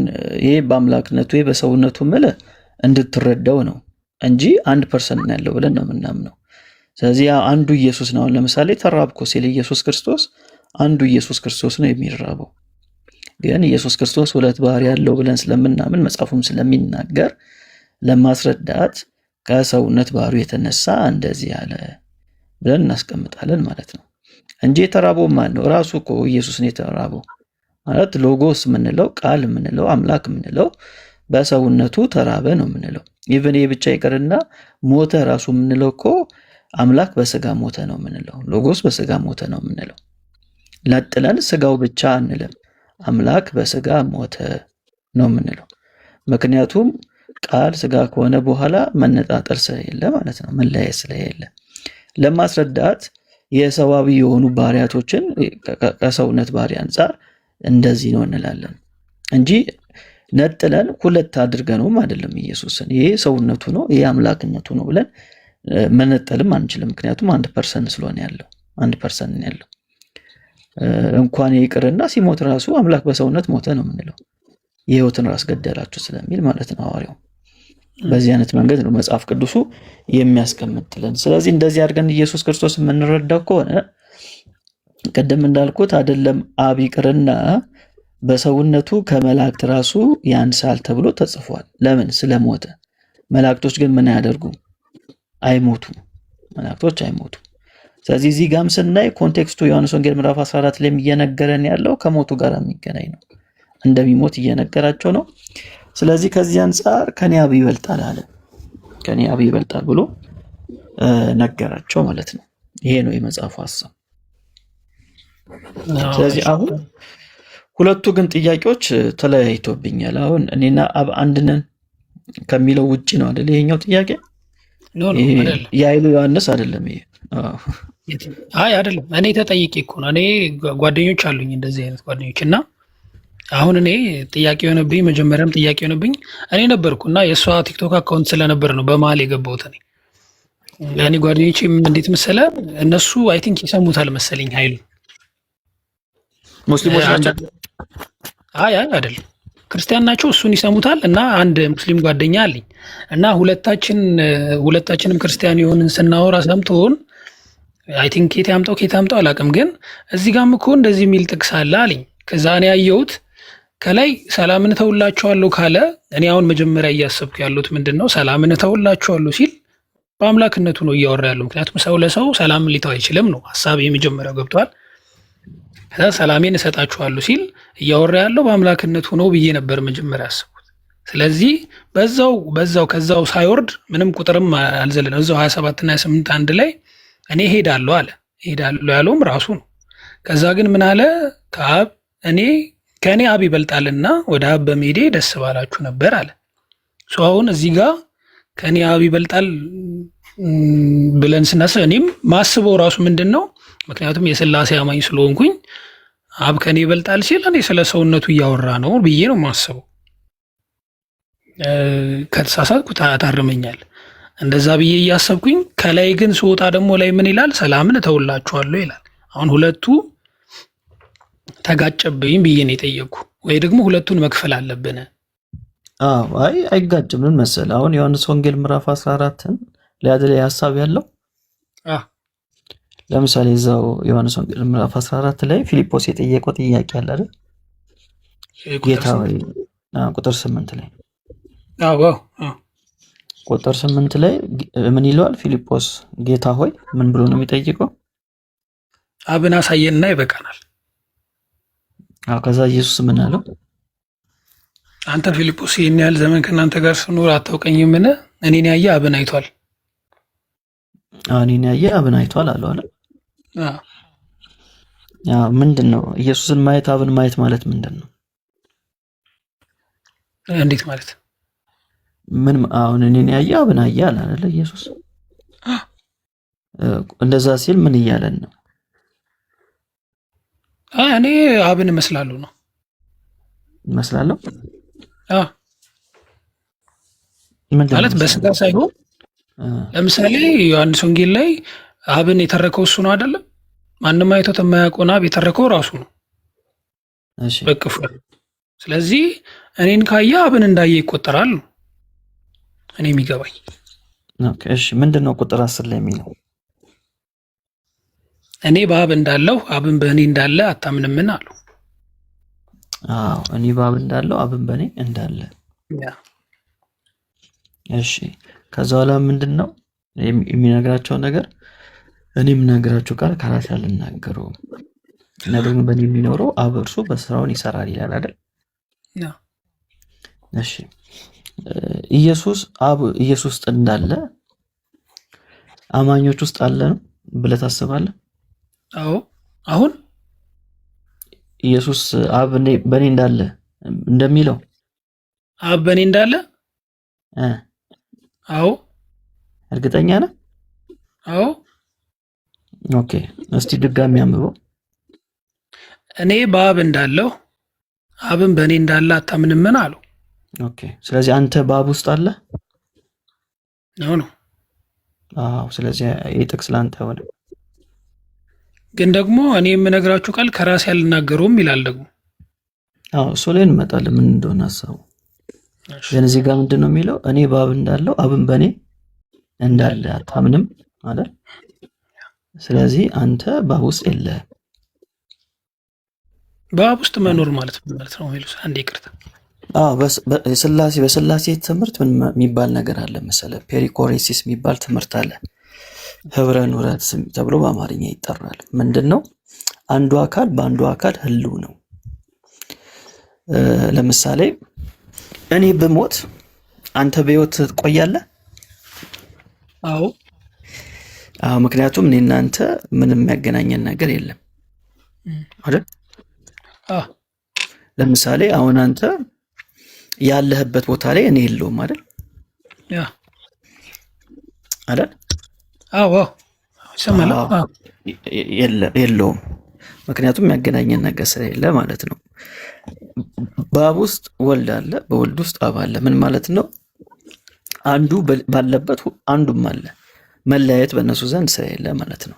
ይሄ በአምላክነቱ ይሄ በሰውነቱ ምልህ እንድትረዳው ነው እንጂ አንድ ፐርሰን ያለው ብለን ነው የምናምነው። ስለዚህ አንዱ ኢየሱስ ነው። ለምሳሌ ተራብኮ ሲል ኢየሱስ ክርስቶስ አንዱ ኢየሱስ ክርስቶስ ነው የሚራበው። ግን ኢየሱስ ክርስቶስ ሁለት ባህሪ ያለው ብለን ስለምናምን መጽሐፉም ስለሚናገር ለማስረዳት ከሰውነት ባህሪው የተነሳ እንደዚህ ያለ ብለን እናስቀምጣለን ማለት ነው እንጂ የተራበው ማን ነው? ራሱ እኮ ኢየሱስ ነው የተራበው ማለት ሎጎስ የምንለው ቃል የምንለው አምላክ የምንለው በሰውነቱ ተራበ ነው የምንለው። ኢቭን ይህ ብቻ ይቅርና ሞተ ራሱ የምንለው እኮ አምላክ በስጋ ሞተ ነው የምንለው። ሎጎስ በስጋ ሞተ ነው የምንለው። ለጥለን ስጋው ብቻ አንልም፣ አምላክ በስጋ ሞተ ነው የምንለው። ምክንያቱም ቃል ስጋ ከሆነ በኋላ መነጣጠል ስለሌለ ማለት ነው፣ መለያየት ስለሌለ ለማስረዳት የሰዋዊ የሆኑ ባህሪያቶችን ከሰውነት ባህሪ አንጻር እንደዚህ ነው እንላለን እንጂ ነጥለን ሁለት አድርገነውም አይደለም። ኢየሱስን ይሄ ሰውነቱ ነው ይሄ አምላክነቱ ነው ብለን መነጠልም አንችልም። ምክንያቱም አንድ ፐርሰን ስለሆነ ያለው አንድ ፐርሰን ያለው እንኳን ይቅርና ሲሞት ራሱ አምላክ በሰውነት ሞተ ነው የምንለው። የህይወትን ራስ ገደላችሁ ስለሚል ማለት ነው ሐዋርያው። በዚህ አይነት መንገድ ነው መጽሐፍ ቅዱሱ የሚያስቀምጥልን። ስለዚህ እንደዚህ አድርገን ኢየሱስ ክርስቶስ የምንረዳው ከሆነ ቀደም እንዳልኩት አይደለም አብ ይቅርና በሰውነቱ ከመላእክት ራሱ ያንሳል ተብሎ ተጽፏል። ለምን? ስለሞተ። መላእክቶች ግን ምን አያደርጉም? አይሞቱም። መላእክቶች አይሞቱም። ስለዚህ እዚህ ጋም ስናይ ኮንቴክስቱ ዮሐንስ ወንጌል ምዕራፍ 14 ላይ እየነገረን ያለው ከሞቱ ጋር የሚገናኝ ነው። እንደሚሞት እየነገራቸው ነው። ስለዚህ ከዚህ አንጻር ከኔ አብ ይበልጣል አለ። ከኔ አብ ይበልጣል ብሎ ነገራቸው ማለት ነው። ይሄ ነው የመጽሐፉ ሐሳብ። ስለዚህ አሁን ሁለቱ ግን ጥያቄዎች ተለያይቶብኛል። አሁን እኔና አብ አንድ ነን ከሚለው ውጪ ነው አይደል ይሄኛው ጥያቄ? ኖ ኖ አይደለም። የኃይሉ ዮሐንስ አይደለም ይሄ። አይ አይደለም። እኔ ተጠይቄ እኮ ነው። እኔ ጓደኞች አሉኝ እንደዚህ አይነት ጓደኞች እና አሁን እኔ ጥያቄ የሆነብኝ መጀመሪያም ጥያቄ የሆነብኝ እኔ ነበርኩ እና የእሷ ቲክቶክ አካውንት ስለነበር ነው በመሀል የገባሁት እኔ ጓደኞቼም እንዴት መሰለ እነሱ አይ ቲንክ ይሰሙታል መሰለኝ ኃይሉ ሙስሊሞች ናቸው። አይ አይደለም ክርስቲያን ናቸው። እሱን ይሰሙታል እና አንድ ሙስሊም ጓደኛ አለኝ እና ሁለታችንም ክርስቲያን የሆንን ስናወራ ሰምቶን አይ ቲንክ ኬት ያምጣው አላውቅም፣ ግን እዚህ ጋርም እኮ እንደዚህ የሚል ጥቅስ አለ አለኝ። ከዛ እኔ ያየሁት ከላይ ሰላምን እተውላችኋለሁ ካለ እኔ አሁን መጀመሪያ እያሰብኩ ያሉት ምንድን ነው ሰላምን እተውላችኋለሁ ሲል በአምላክነቱ ነው እያወራ ያለው። ምክንያቱም ሰው ለሰው ሰላምን ሊተው አይችልም ነው ሀሳብ የመጀመሪያው ገብቷል። ከዛ ሰላሜን እሰጣችኋለሁ ሲል እያወራ ያለው በአምላክነቱ ነው ብዬ ነበር መጀመሪያ ያሰብኩት። ስለዚህ በዛው ከዛው ሳይወርድ ምንም ቁጥርም አልዘለለም። እዛው 27 እና 28 አንድ ላይ እኔ ሄዳለሁ አለ። ሄዳለሁ ያለውም ራሱ ነው። ከዛ ግን ምን አለ ከአብ ከእኔ አብ ይበልጣልና ወደ አብ በመሄዴ ደስ ባላችሁ ነበር አለ። አሁን እዚህ ጋር ከእኔ አብ ይበልጣል ብለን ስናስብ እኔም ማስበው ራሱ ምንድን ነው ምክንያቱም የሥላሴ አማኝ ስለሆንኩኝ አብ ከእኔ ይበልጣል ሲል እኔ ስለ ሰውነቱ እያወራ ነው ብዬ ነው ማስበው። ከተሳሳትኩ ታርመኛል። እንደዛ ብዬ እያሰብኩኝ ከላይ ግን ስወጣ ደግሞ ላይ ምን ይላል ሰላምን እተውላችኋለሁ ይላል። አሁን ሁለቱ ተጋጨብኝ ብዬ ነው የጠየቅኩ ወይ ደግሞ ሁለቱን መክፈል አለብን? አይ አይጋጭም። ምን መሰለህ አሁን ዮሐንስ ወንጌል ምዕራፍ 14ን ላይ ሀሳብ ያለው ለምሳሌ እዛው ዮሐንስ ወንጌል ምዕራፍ 14 ላይ ፊልጶስ የጠየቀው ጥያቄ አለ አይደል? ጌታ ሆይ ቁጥር 8 ላይ ቁጥር 8 ላይ ምን ይለዋል ፊልጶስ? ጌታ ሆይ ምን ብሎ ነው የሚጠይቀው? አብን አሳየንና ይበቃናል። ከዛ ኢየሱስ ምን አለው? አንተ ፊልጶስ ይህን ያህል ዘመን ከእናንተ ጋር ስኖር አታውቀኝምን? እኔን ያየ አብን አይቷል። እኔን ያየ አብን አይቷል አለው አለ። ምንድን ነው ኢየሱስን ማየት አብን ማየት ማለት ምንድን ነው? እንዴት ማለት ምን? አሁን እኔን ያየ አብን አየ አለ አይደል ኢየሱስ። እንደዛ ሲል ምን እያለን ነው? እኔ አብን እመስላለሁ ነው። እመስላለሁ ማለት በስጋ ሳይሆን ለምሳሌ ዮሐንስ ወንጌል ላይ አብን የተረከው እሱ ነው አይደለም? ማንም አይቶት የማያውቀውን አብ የተረከው ራሱ ነው በቅፉ። ስለዚህ እኔን ካየ አብን እንዳየ ይቆጠራል ነው እኔ የሚገባኝ። እሺ ምንድን ነው ቁጥር 10 ላይ የሚለው? እኔ በአብ እንዳለሁ አብን በእኔ እንዳለ አታምንምን አሉ። እኔ በአብ እንዳለሁ አብን በእኔ እንዳለ። እሺ ከዛ በኋላ ምንድን ነው የሚነግራቸው ነገር? እኔ የምናገራቸው ቃል ከራሴ አልናገረውም፣ ነገር ግን በእኔ የሚኖረው አብ እርሱ በስራውን ይሰራል ይላል አይደል? እሺ ኢየሱስ አብ ኢየሱስ ውስጥ እንዳለ አማኞች ውስጥ አለ ነው ብለህ ታስባለህ? አሁን ኢየሱስ አብ በእኔ እንዳለ እንደሚለው አብ በእኔ እንዳለ እርግጠኛ ነህ? ኦኬ እስቲ ድጋሚ አንብበው። እኔ በአብ እንዳለሁ አብን በእኔ እንዳለ አታምንምን አሉ። ኦኬ ስለዚህ አንተ በአብ ውስጥ አለ ነው። ስለዚህ ይህ ጥቅስ ለአንተ ሆነ። ግን ደግሞ እኔ የምነግራችሁ ቃል ከራሴ አልናገረውም ይላል ደግሞ። እሱ ላይ እንመጣለን ምን እንደሆነ ሀሳቡ። ግን እዚህ ጋር ምንድን ነው የሚለው? እኔ በአብ እንዳለሁ አብን በእኔ እንዳለ አታምንም አይደል? ስለዚህ አንተ በአብ ውስጥ የለህም። በአብ ውስጥ መኖር ማለት ነው ሄሉስ አንዴ ይቅርታ። በስላሴ ትምህርት ምን የሚባል ነገር አለ መሰለህ? ፔሪኮሬሲስ የሚባል ትምህርት አለ። ህብረ ኑረት ተብሎ በአማርኛ ይጠራል። ምንድን ነው? አንዱ አካል በአንዱ አካል ህልው ነው። ለምሳሌ እኔ ብሞት አንተ በህይወት ትቆያለህ? ምክንያቱም እኔ እናንተ ምንም የሚያገናኘን ነገር የለም አይደል? ለምሳሌ አሁን አንተ ያለህበት ቦታ ላይ እኔ የለውም አይደል? አይደል? አዎ ይሰማል። የለውም። ምክንያቱም ያገናኘን ነገር ስለሌለ ማለት ነው። በአብ ውስጥ ወልድ አለ፣ በወልድ ውስጥ አብ አለ። ምን ማለት ነው? አንዱ ባለበት አንዱም አለ። መለያየት በእነሱ ዘንድ ስለሌለ ማለት ነው።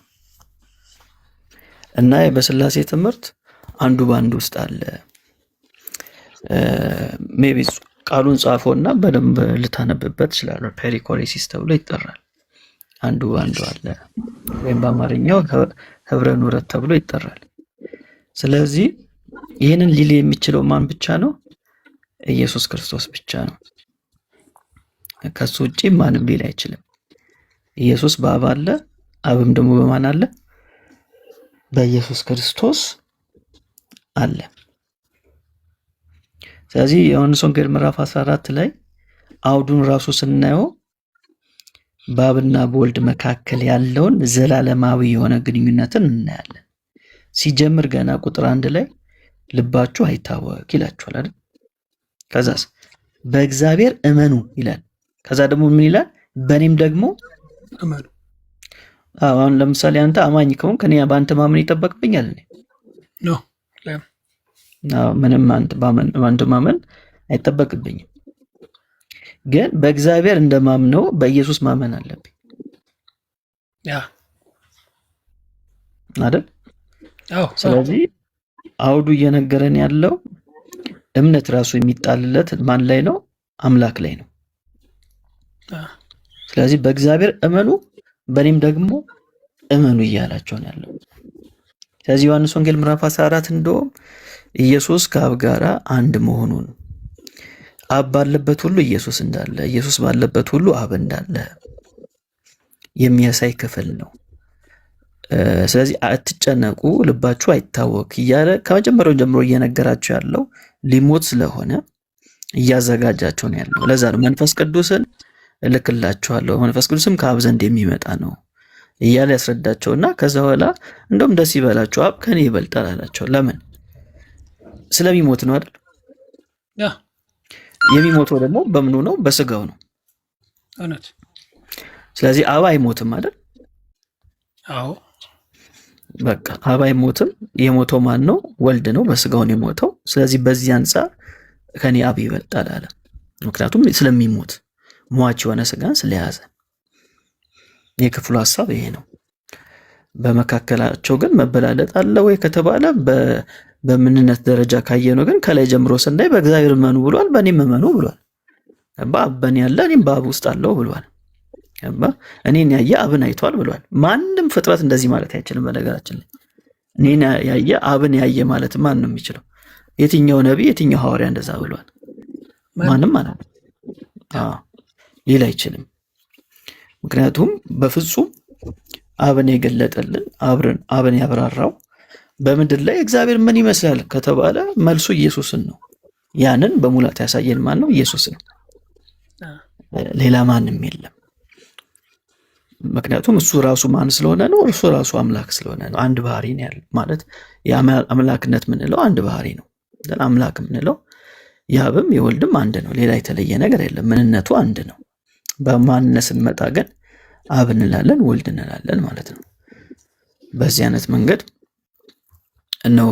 እና በስላሴ ትምህርት አንዱ በአንዱ ውስጥ አለ። ሜቢ ቃሉን ጻፎና በደንብ ልታነብበት ይችላል። ፔሪኮሬሲስ ተብሎ ይጠራል። አንዱ በአንዱ አለ፣ ወይም በአማርኛው ህብረ ኑረት ተብሎ ይጠራል። ስለዚህ ይህንን ሊል የሚችለው ማን ብቻ ነው? ኢየሱስ ክርስቶስ ብቻ ነው። ከሱ ውጪ ማንም ሊል አይችልም። ኢየሱስ በአብ አለ፣ አብም ደግሞ በማን አለ? በኢየሱስ ክርስቶስ አለ። ስለዚህ ዮሐንስ ወንጌል ምዕራፍ 14 ላይ አውዱን ራሱ ስናየው በአብና በወልድ መካከል ያለውን ዘላለማዊ የሆነ ግንኙነትን እናያለን። ሲጀምር ገና ቁጥር 1 ላይ ልባችሁ አይታወክ ይላችኋል አይደል? ከዛስ በእግዚአብሔር እመኑ ይላል። ከዛ ደግሞ ምን ይላል? በእኔም ደግሞ እመኑ። አሁን ለምሳሌ አንተ አማኝ ከሆንክ እኔ በአንተ ማመን ይጠበቅብኛል? ምንም አንተ ማመን አይጠበቅብኝም። ግን በእግዚአብሔር እንደማምነው በኢየሱስ ማመን አለብኝ አይደል? ስለዚህ አውዱ እየነገረን ያለው እምነት ራሱ የሚጣልለት ማን ላይ ነው? አምላክ ላይ ነው። ስለዚህ በእግዚአብሔር እመኑ በእኔም ደግሞ እመኑ እያላቸው ነው ያለው። ስለዚህ ዮሐንስ ወንጌል ምዕራፍ 14 እንደውም ኢየሱስ ከአብ ጋራ አንድ መሆኑን፣ አብ ባለበት ሁሉ ኢየሱስ እንዳለ፣ ኢየሱስ ባለበት ሁሉ አብ እንዳለ የሚያሳይ ክፍል ነው። ስለዚህ አትጨነቁ፣ ልባችሁ አይታወክ እያለ ከመጀመሪያው ጀምሮ እየነገራቸው ያለው ሊሞት ስለሆነ እያዘጋጃቸው ነው ያለው። ለዛ ነው መንፈስ ቅዱስን እልክላችኋለሁ፣ መንፈስ ቅዱስም ከአብ ዘንድ የሚመጣ ነው እያለ ያስረዳቸውና ከዛ በኋላ እንደውም ደስ ይበላቸው አብ ከኔ ይበልጣል አላቸው። ለምን? ስለሚሞት ነው አይደል? የሚሞተው ደግሞ በምኑ ነው? በስጋው ነው። ስለዚህ አብ አይሞትም አይደል? አዎ በቃ አብ አይሞትም። የሞተው ማን ነው? ወልድ ነው፣ በስጋው ነው የሞተው። ስለዚህ በዚህ አንጻር ከኔ አብ ይበልጣል አለ። ምክንያቱም ስለሚሞት ሟች የሆነ ስጋን ስለያዘ። የክፍሉ ሐሳብ ይሄ ነው። በመካከላቸው ግን መበላለጥ አለ ወይ ከተባለ በምንነት ደረጃ ካየነው ግን ከላይ ጀምሮ ስናይ በእግዚአብሔር እመኑ ብሏል፣ በእኔም እመኑ ብሏል። በአብ በእኔ ያለ እኔም በአብ ውስጥ አለው ብሏል። እኔን ያየ አብን አይቷል ብሏል። ማንም ፍጥረት እንደዚህ ማለት አይችልም። በነገራችን ላይ እኔን ያየ አብን ያየ ማለት ማን ነው የሚችለው? የትኛው ነቢይ የትኛው ሐዋርያ እንደዛ ብሏል? ማንም ማለት ሊል አይችልም። ምክንያቱም በፍጹም አብን የገለጠልን አብን ያብራራው በምድር ላይ እግዚአብሔር ምን ይመስላል ከተባለ መልሱ ኢየሱስን ነው። ያንን በሙላት ያሳየን ማን ነው? ኢየሱስ ነው። ሌላ ማንም የለም። ምክንያቱም እሱ ራሱ ማን ስለሆነ ነው? እርሱ ራሱ አምላክ ስለሆነ ነው። አንድ ባህሪ ነው ያለው ማለት የአምላክነት ምንለው አንድ ባህሪ ነው። አምላክ ምንለው የአብም የወልድም አንድ ነው። ሌላ የተለየ ነገር የለም። ምንነቱ አንድ ነው። በማንነት ስንመጣ ግን አብ እንላለን፣ ወልድ እንላለን ማለት ነው። በዚህ አይነት መንገድ ነው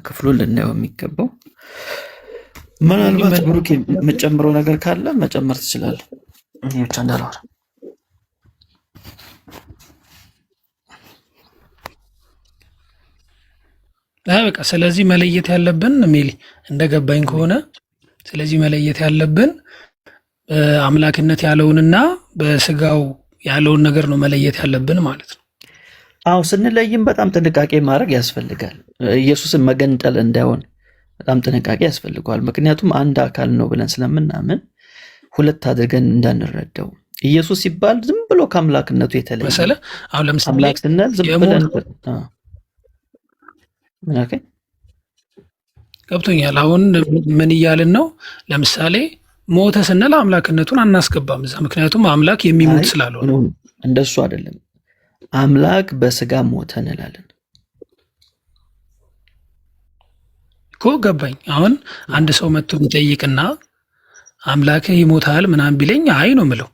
ክፍሉን ልናየው የሚገባው። ምናልባት ብሩክ የምጨምረው ነገር ካለ መጨመር ትችላለህ። እኔ ብቻ እንዳልሆነ በቃ ስለዚህ መለየት ያለብን ሜሊ እንደገባኝ ከሆነ ስለዚህ መለየት ያለብን አምላክነት ያለውንና በስጋው ያለውን ነገር ነው መለየት ያለብን ማለት ነው። አዎ ስንለይም በጣም ጥንቃቄ ማድረግ ያስፈልጋል። ኢየሱስን መገንጠል እንዳይሆን በጣም ጥንቃቄ ያስፈልገዋል። ምክንያቱም አንድ አካል ነው ብለን ስለምናምን ሁለት አድርገን እንዳንረዳው። ኢየሱስ ሲባል ዝም ብሎ ከአምላክነቱ የተለየ መሰለ። አሁን ለምሳሌ አምላክ ስንል ዝም ብለን ገብቶኛል። አሁን ምን እያልን ነው? ለምሳሌ ሞተ ስንል አምላክነቱን አናስገባም እዛ፣ ምክንያቱም አምላክ የሚሞት ስላልሆነ። እንደሱ አይደለም። አምላክ በስጋ ሞተ እንላለን እኮ። ገባኝ። አሁን አንድ ሰው መጥቶ ቢጠይቅና አምላክህ ይሞታል ምናምን ቢለኝ አይ ነው ምለው።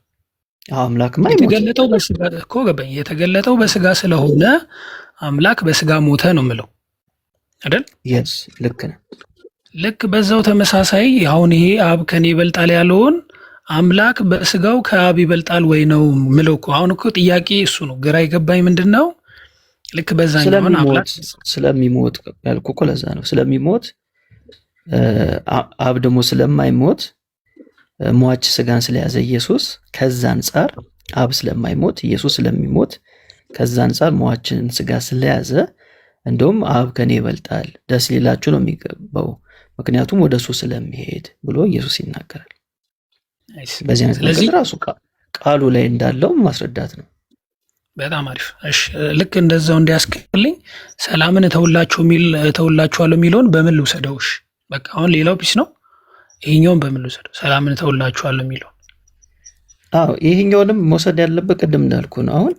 አምላክማ የተገለጠው በስጋ እኮ ገባኝ። የተገለጠው በስጋ ስለሆነ አምላክ በስጋ ሞተ ነው የምለው አይደል? የስ ልክ ነው። ልክ በዛው ተመሳሳይ አሁን ይሄ አብ ከኔ ይበልጣል ያለውን አምላክ በስጋው ከአብ ይበልጣል ወይ ነው ምለው እኮ። አሁን እኮ ጥያቄ እሱ ነው ግራ የገባኝ። ምንድን ነው ልክ በዛኛው አምላክ ስለሚሞት ያልኩ እኮ ለዛ ነው ስለሚሞት፣ አብ ደግሞ ስለማይሞት ሟች ስጋን ስለያዘ ኢየሱስ ከዛ አንጻር አብ ስለማይሞት ኢየሱስ ስለሚሞት ከዛ አንጻር ሟችን ስጋ ስለያዘ እንደውም አብ ከኔ ይበልጣል ደስ ሊላችሁ ነው የሚገባው ምክንያቱም ወደሱ ስለሚሄድ ብሎ ኢየሱስ ይናገራል። በዚህ አይነት ራሱ ቃሉ ላይ እንዳለው ማስረዳት ነው። በጣም አሪፍ። እሺ ልክ እንደዛው እንዲያስቀልኝ ሰላምን እተውላችኋለሁ የሚለውን በምን ልውሰደው? እሺ በቃ አሁን ሌላው ፒስ ነው። ይሄኛውን በምን ልውሰደው? ሰላምን እተውላችኋለሁ የሚለው ይሄኛውንም መውሰድ ያለበት ቅድም እንዳልኩ ነው። አሁን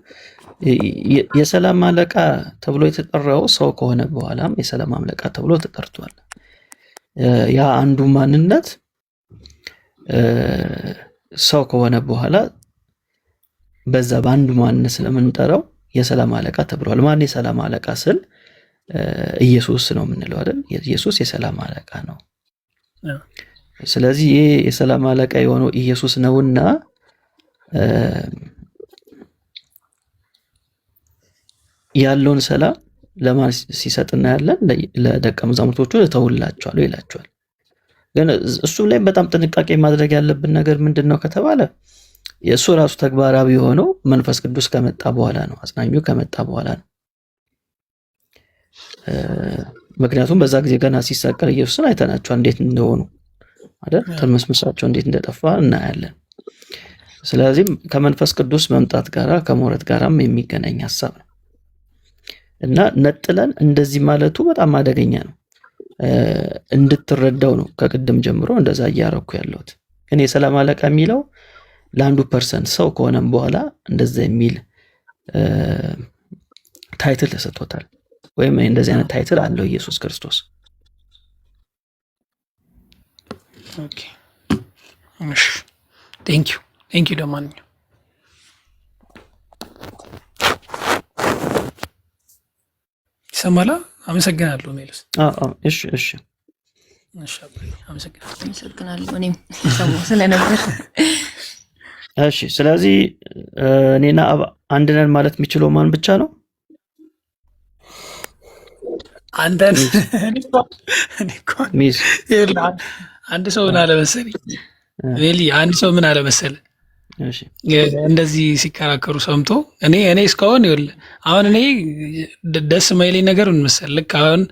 የሰላም አለቃ ተብሎ የተጠራው ሰው ከሆነ በኋላም የሰላም አለቃ ተብሎ ተጠርቷል። ያ አንዱ ማንነት ሰው ከሆነ በኋላ በዛ በአንዱ ማንነት ስለምንጠራው የሰላም አለቃ ተብሏል። ማን የሰላም አለቃ ስል ኢየሱስ ነው የምንለው አይደል? ኢየሱስ የሰላም አለቃ ነው። ስለዚህ ይሄ የሰላም አለቃ የሆነው ኢየሱስ ነውና ያለውን ሰላም ለማን ሲሰጥና ያለን ለደቀ መዛሙርቶቹ እተውላቸዋለሁ ይላቸዋል። ግን እሱ ላይ በጣም ጥንቃቄ ማድረግ ያለብን ነገር ምንድነው ከተባለ የእሱ ራሱ ተግባራዊ የሆነው መንፈስ ቅዱስ ከመጣ በኋላ ነው፣ አጽናኙ ከመጣ በኋላ ነው። ምክንያቱም በዛ ጊዜ ገና ሲሰቀል ኢየሱስን አይተናቸው እንዴት እንደሆኑ አይደል? ተመስመሳቸው እንዴት እንደጠፋ እናያለን። ስለዚህ ከመንፈስ ቅዱስ መምጣት ጋራ ከመውረድ ጋራም የሚገናኝ ሐሳብ ነው እና ነጥለን እንደዚህ ማለቱ በጣም አደገኛ ነው። እንድትረዳው ነው ከቅድም ጀምሮ እንደዛ እያረኩ ያለሁት። ግን የሰላም አለቃ የሚለው ለአንዱ ፐርሰንት ሰው ከሆነም በኋላ እንደዛ የሚል ታይትል ተሰጥቶታል፣ ወይም እንደዚህ አይነት ታይትል አለው ኢየሱስ ክርስቶስ። ኦኬ እሺ፣ ቴንክ ዩ ለማንኛውም ይሰማላ። አመሰግናለሁ ሜልስ። እሺ እሺ እሺ፣ አመሰግናለሁ እኔም ሰማሁ ስለነበር። እሺ፣ ስለዚህ እኔና አብ አንድ ነን ማለት የሚችለው ማን ብቻ ነው? አንተን አንድ ሰው ምን አለ መሰለኝ ሜሊ፣ አንድ ሰው ምን አለ መሰለኝ እንደዚህ ሲከራከሩ ሰምቶ እኔ እስካሁን ይኸውልህ አሁን እኔ ደስ የማይለኝ ነገር ምን መሰለህ፣ ልክ አሁን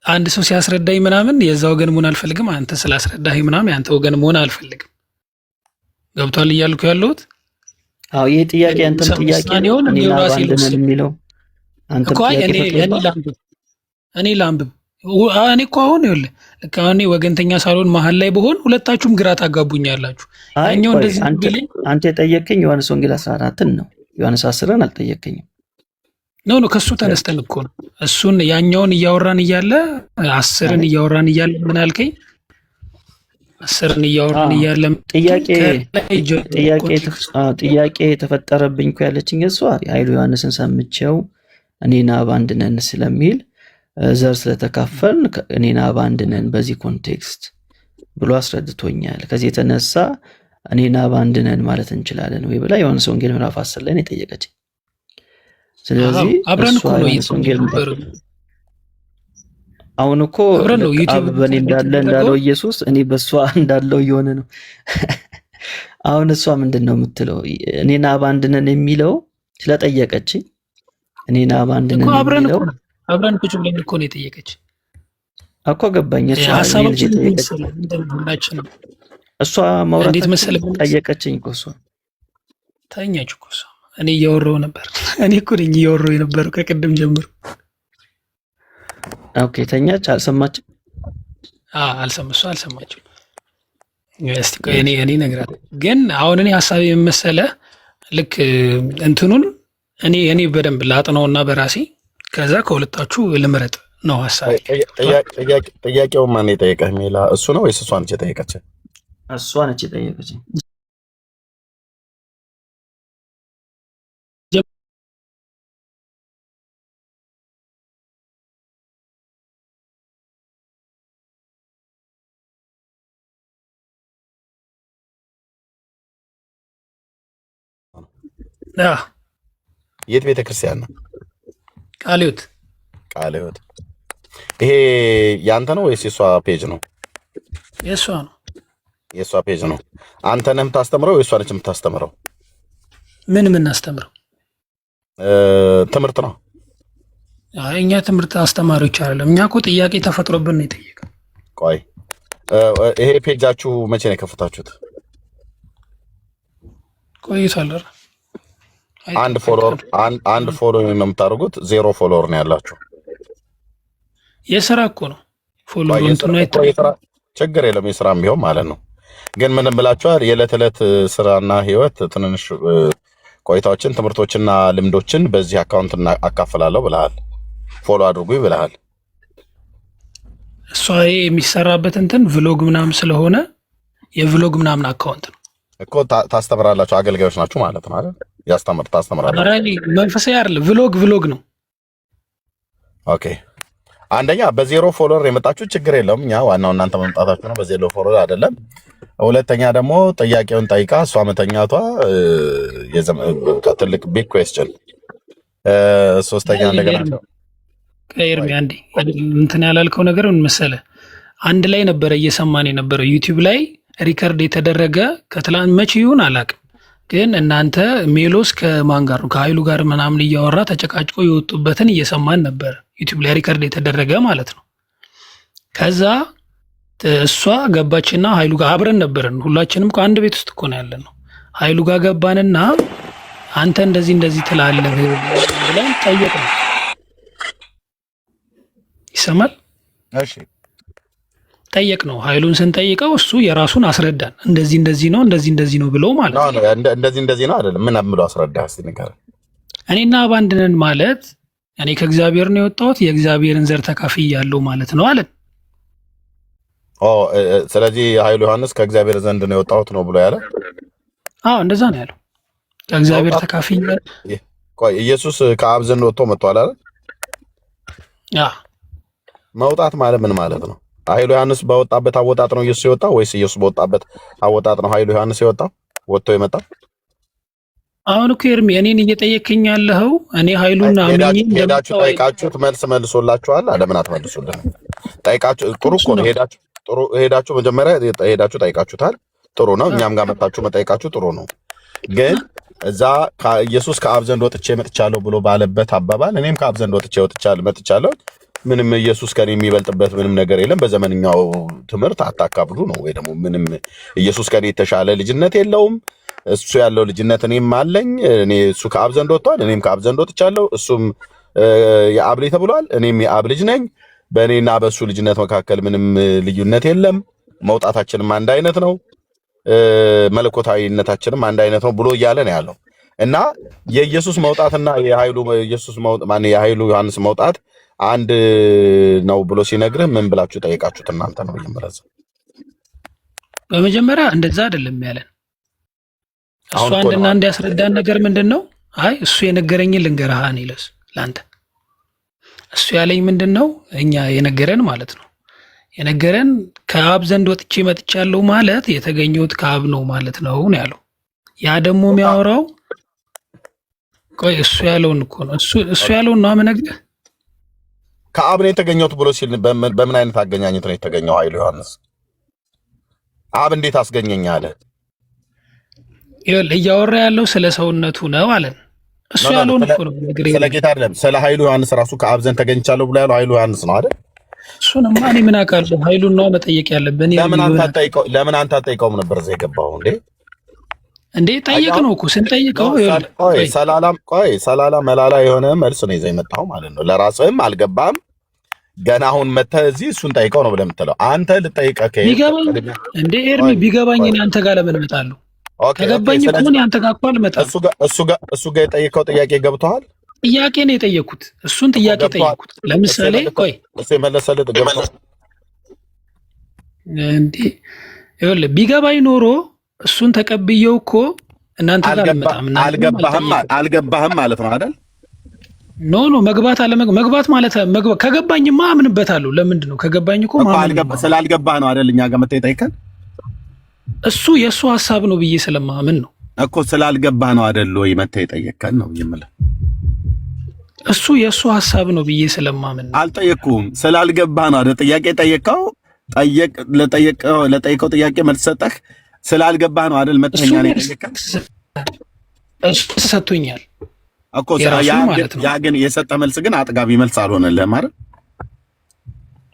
አንድ ሰው ሲያስረዳኝ ምናምን የዛ ወገን መሆን አልፈልግም፣ አንተ ስላስረዳኸኝ ምናምን ያንተ ወገን መሆን አልፈልግም። ገብቷል እያልኩ ያለሁት? አዎ ይሄ ጥያቄ አንተም ጥያቄ ነው የሚለው አንተም ጥያቄ እኔ ላንብብ። እኔ እኮ አሁን ይኸውልህ ልክ አሁን ወገንተኛ ሳልሆን መሀል ላይ በሆን ሁለታችሁም ግራ ታጋቡኛላችሁ። ያኛው እንደዚህ አንተ የጠየቀኝ ዮሐንስ ወንጌል 14ን ነው፣ ዮሐንስ 10ን አልጠየቀኝም። ኖ ከሱ ተነስተን እኮ ነው እሱን ያኛውን እያወራን እያለ 10ን እያወራን እያለ ምን አልከኝ? 10ን እያወራን እያለ ጥያቄ የተፈጠረብኝ እኮ ያለችኝ እሷ ኃይሉ ዮሐንስን ሰምቼው እኔና አብ አንድ ነን ስለሚል ዘር ስለተካፈል እኔና አብ አንድ ነን በዚህ ኮንቴክስት ብሎ አስረድቶኛል። ከዚህ የተነሳ እኔና አብ አንድ ነን ማለት እንችላለን ወይ ብላ ዮሐንስ ወንጌል ምዕራፍ 10 ላይ ጠየቀችኝ። ስለዚህ አብረን እኮ ነው አሁን እኮ አብ በእኔ እንዳለው ኢየሱስ እኔ በሷ እንዳለው እየሆነ ነው። አሁን እሷ ምንድን ነው የምትለው? እኔና አብ አንድ ነን የሚለው ስለጠየቀችኝ እኔና አብ አንድ ነን የሚለው አብረን ቁጭ ብለን እኮ ነው የጠየቀች እኮ ገባኝ። እሷ ማውራት እንዴት መሰለህ ጠየቀችኝ እኮ እሷ ተኛች እኮ እሷ። እኔ እያወራሁ ነበር። እኔ እኮ ነኝ እያወራሁ የነበረው ከቅድም ጀምሮ። ኦኬ ተኛች። አልሰማችም? አልሰማችም። እስቲ ቆይ እኔ ነግራለሁ። ግን አሁን እኔ ሐሳቤ የመሰለህ ልክ እንትኑን እኔ በደንብ ላጥነውና በራሴ ከዛ ከሁለታችሁ ልምረጥ ነው ሐሳቤ። ጥያቄው ማን የጠየቀህ ሜላ? እሱ ነው ወይስ እሷ ነች የጠየቀችህ? እሷ ነች የጠየቀችኝ። የት ቤተክርስቲያን ነው? ቃለ ሕይወት። ቃለ ሕይወት። ይሄ ያንተ ነው ወይስ የሷ ፔጅ ነው? የሷ ነው። የሷ ፔጅ ነው። አንተ ነህ የምታስተምረው ወይ እሷ ነች የምታስተምረው? ምን የምናስተምረው ትምህርት ነው። እኛ ትምህርት አስተማሪዎች አይደለም። እኛ እኮ ጥያቄ ተፈጥሮብን ነው የጠየቀው። ቆይ ይሄ ፔጃችሁ መቼ ነው የከፈታችሁት? ቆይቷል። አንድ ፎሎወር ነው የምታደርጉት፣ 0 ፎሎወር ነው ያላችሁ። የስራ እኮ ነው ፎሎወር እንትኑ ችግር የለም የስራም ቢሆን ማለት ነው። ግን ምንም ብላችኋል፣ የዕለት ዕለት ስራና ህይወት ትንንሽ ቆይታዎችን ትምህርቶችና ልምዶችን በዚህ አካውንት አካፍላለሁ ብለሃል። ፎሎ አድርጉኝ ብለሃል። እሷ የሚሰራበት እንትን ቭሎግ ምናምን ስለሆነ የቭሎግ ምናምን አካውንት ነው እኮ። ታስተምራላችሁ፣ አገልጋዮች ናችሁ ማለት ነው አይደል? ታስተምራላችሁ። መንፈሳዊ አይደለም፣ ቭሎግ ነው። ኦኬ። አንደኛ በ0 ፎሎወር የመጣችሁ ችግር የለውም። እኛ ዋናው እናንተ መምጣታችሁ ነው። በ0 ፎሎወር አይደለም። ሁለተኛ ደግሞ ጥያቄውን ጠይቃ እሷ መተኛቷ ትልቅ ቢግ ኩዌስችን። ሶስተኛ እንደገና ኤርሚ አንዴ እንትን ያላልከው ነገር ምን መሰለህ፣ አንድ ላይ ነበረ እየሰማን የነበረው ዩቲዩብ ላይ ሪከርድ የተደረገ ከትላንት መቼ ይሁን አላውቅም፣ ግን እናንተ ሜሎስ ከማን ጋር ነው ከኃይሉ ጋር ምናምን እያወራ ተጨቃጭቆ የወጡበትን እየሰማን ነበረ። ዩቲዩብ ላይ ሪከርድ የተደረገ ማለት ነው። ከዛ እሷ ገባችና ኃይሉ ጋር አብረን ነበረን። ሁላችንም አንድ ቤት ውስጥ እኮ ነው ያለን ነው። ኃይሉ ጋር ገባንና አንተ እንደዚህ ትላለህ ብለን ጠየቅነው። ይሰማል? እሺ። ጠየቅነው። ኃይሉን ስንጠይቀው እሱ የራሱን አስረዳን። እንደዚህ ነው ብሎ ማለት ነው። እንደዚህ ነው አይደለም። ምን ብሎ አስረዳ? እስቲ ንገረን። እኔና ባንድ ነን ማለት እኔ ከእግዚአብሔር ነው የወጣሁት የእግዚአብሔርን ዘር ተካፍያለሁ ማለት ነው አለን። ስለዚህ ኃይሉ ዮሐንስ ከእግዚአብሔር ዘንድ ነው የወጣሁት ነው ብሎ ያለ? እንደዛ ነው ያለው። ከእግዚአብሔር ተካፍያለሁ። ቆይ ኢየሱስ ከአብ ዘንድ ወጥቶ መጥቷል አይደል? መውጣት ማለት ምን ማለት ነው? ኃይሉ ዮሐንስ በወጣበት አወጣጥ ነው ኢየሱስ የወጣው ወይስ ኢየሱስ በወጣበት አወጣጥ ነው ኃይሉ ዮሐንስ የወጣው ወጥቶ የመጣው? አሁን እኮ ኤርሚ እኔን እየጠየቅኝ ያለኸው እኔ ኃይሉና ሄዳችሁ ጠይቃችሁት መልስ መልሶላችኋል? ለምን አትመልሱልን? ጠይቃችሁ ጥሩ እኮ ነው። ሄዳችሁ መጀመሪያ ሄዳችሁ ጠይቃችሁታል። ጥሩ ነው። እኛም ጋር መጣችሁ መጠየቃችሁ ጥሩ ነው። ግን እዛ ኢየሱስ ከአብ ዘንድ ወጥቼ መጥቻለሁ ብሎ ባለበት አባባል እኔም ከአብ ዘንድ ወጥቼ መጥቻለሁ፣ ምንም ኢየሱስ ከኔ የሚበልጥበት ምንም ነገር የለም፣ በዘመንኛው ትምህርት አታካብዱ ነው። ወይ ደግሞ ምንም ኢየሱስ ከኔ የተሻለ ልጅነት የለውም፣ እሱ ያለው ልጅነት እኔም አለኝ። እሱ ከአብ ዘንድ ወጥቷል፣ እኔም ከአብ ዘንድ ወጥቻለሁ። እሱም የአብ ልጅ ተብሏል፣ እኔም የአብ ልጅ ነኝ። በእኔና በእሱ ልጅነት መካከል ምንም ልዩነት የለም። መውጣታችንም አንድ አይነት ነው፣ መለኮታዊነታችንም አንድ አይነት ነው ብሎ እያለ ነው ያለው። እና የኢየሱስ መውጣትና የኃይሉ ዮሐንስ መውጣት አንድ ነው ብሎ ሲነግርህ ምን ብላችሁ ጠይቃችሁት እናንተ ነው? በመጀመሪያ እንደዛ አይደለም ያለን። እሱ አንድና አንድ ያስረዳን ነገር ምንድን ነው? እሱ የነገረኝን ልንገርህ አኔለስ ለአንተ እሱ ያለኝ ምንድን ነው? እኛ የነገረን ማለት ነው የነገረን ከአብ ዘንድ ወጥቼ መጥቻለሁ ማለት የተገኘሁት ከአብ ነው ማለት ነው ያለው። ያ ደግሞ የሚያወራው ቆይ እሱ ያለውን እኮ ነው። እሱ ያለውን ነው የምነግርህ። ከአብ ነው የተገኘሁት ብሎ ሲል በምን አይነት አገኛኘት ነው የተገኘው? ኃይሉ ዮሐንስ አብ እንዴት አስገኘኝ አለ? እያወራ ያለው ስለ ሰውነቱ ነው አለን። እሱ ያለውን እኮ ነው። ስለ ጌታ አይደለም። ስለ ኃይሉ ዮሐንስ ራሱ ከአብ ዘንድ ተገኝቻለሁ ብሎ ያለው ኃይሉ ዮሐንስ ነው አይደል? እሱንማ እኔ ምን አውቃለሁ? ኃይሉን ነው መጠየቅ ያለብን። ለምን አንተ አትጠይቀውም ነበር እዛ የገባው እንዴ? ጠይቅ ነው እኮ ስንጠይቀው ሰላላ መላላ የሆነ መልስ ነው ይዘህ የመጣው ማለት ነው። ለራስህም አልገባም ገና አሁን መተህ እዚህ እሱን ጠይቀው ነው ብለህ የምትለው አንተ ልጠይቀህ እንዴ? ኤርሚ ቢገባኝ እኔ አንተ ጋር ለምን እመጣለሁ? ከገባኝ እኮ እኔ አንተ ጋር እኮ አልመጣም። እሱ ጋር የጠየቀው ጥያቄ ገብቶሃል? ጥያቄ ነው የጠየኩት። እሱን ጥያቄ ጠየኩት። ለምሳሌ ቆይ እሱ የመለሰልህ ገብቶሃል እንዴ? ይኸውልህ ቢገባኝ ኖሮ እሱን ተቀብዬው እኮ እናንተ ጋር አልመጣም። አልገባህም ማለት ነው አይደል? ኖ መግባት መግባት ማለት ከገባኝማ አምንበታለሁ። ለምንድን ነው ከገባኝ እኮ ስላልገባህ ነው አይደል? እኛ ጋር መተህ ጠይቀን እሱ የእሱ ሀሳብ ነው ብዬ ስለማምን ነው። እኮ ስላልገባህ ነው አይደል ወይ መተህ የጠየቅከን ነው የምልህ። እሱ የእሱ ሀሳብ ነው ብዬ ስለማምን አልጠየቅኩም። ስላልገባህ ነው አይደል ጥያቄ ጠየቅከው። ለጠየቀው ጥያቄ መልስ ሰጠህ። ስላልገባህ ነው አይደል መተኛ ነው የጠየቅከን። እሱ ተሰጥቶኛል እኮ ያ ግን የሰጠ መልስ ግን አጥጋቢ መልስ አልሆነልህም አይደል?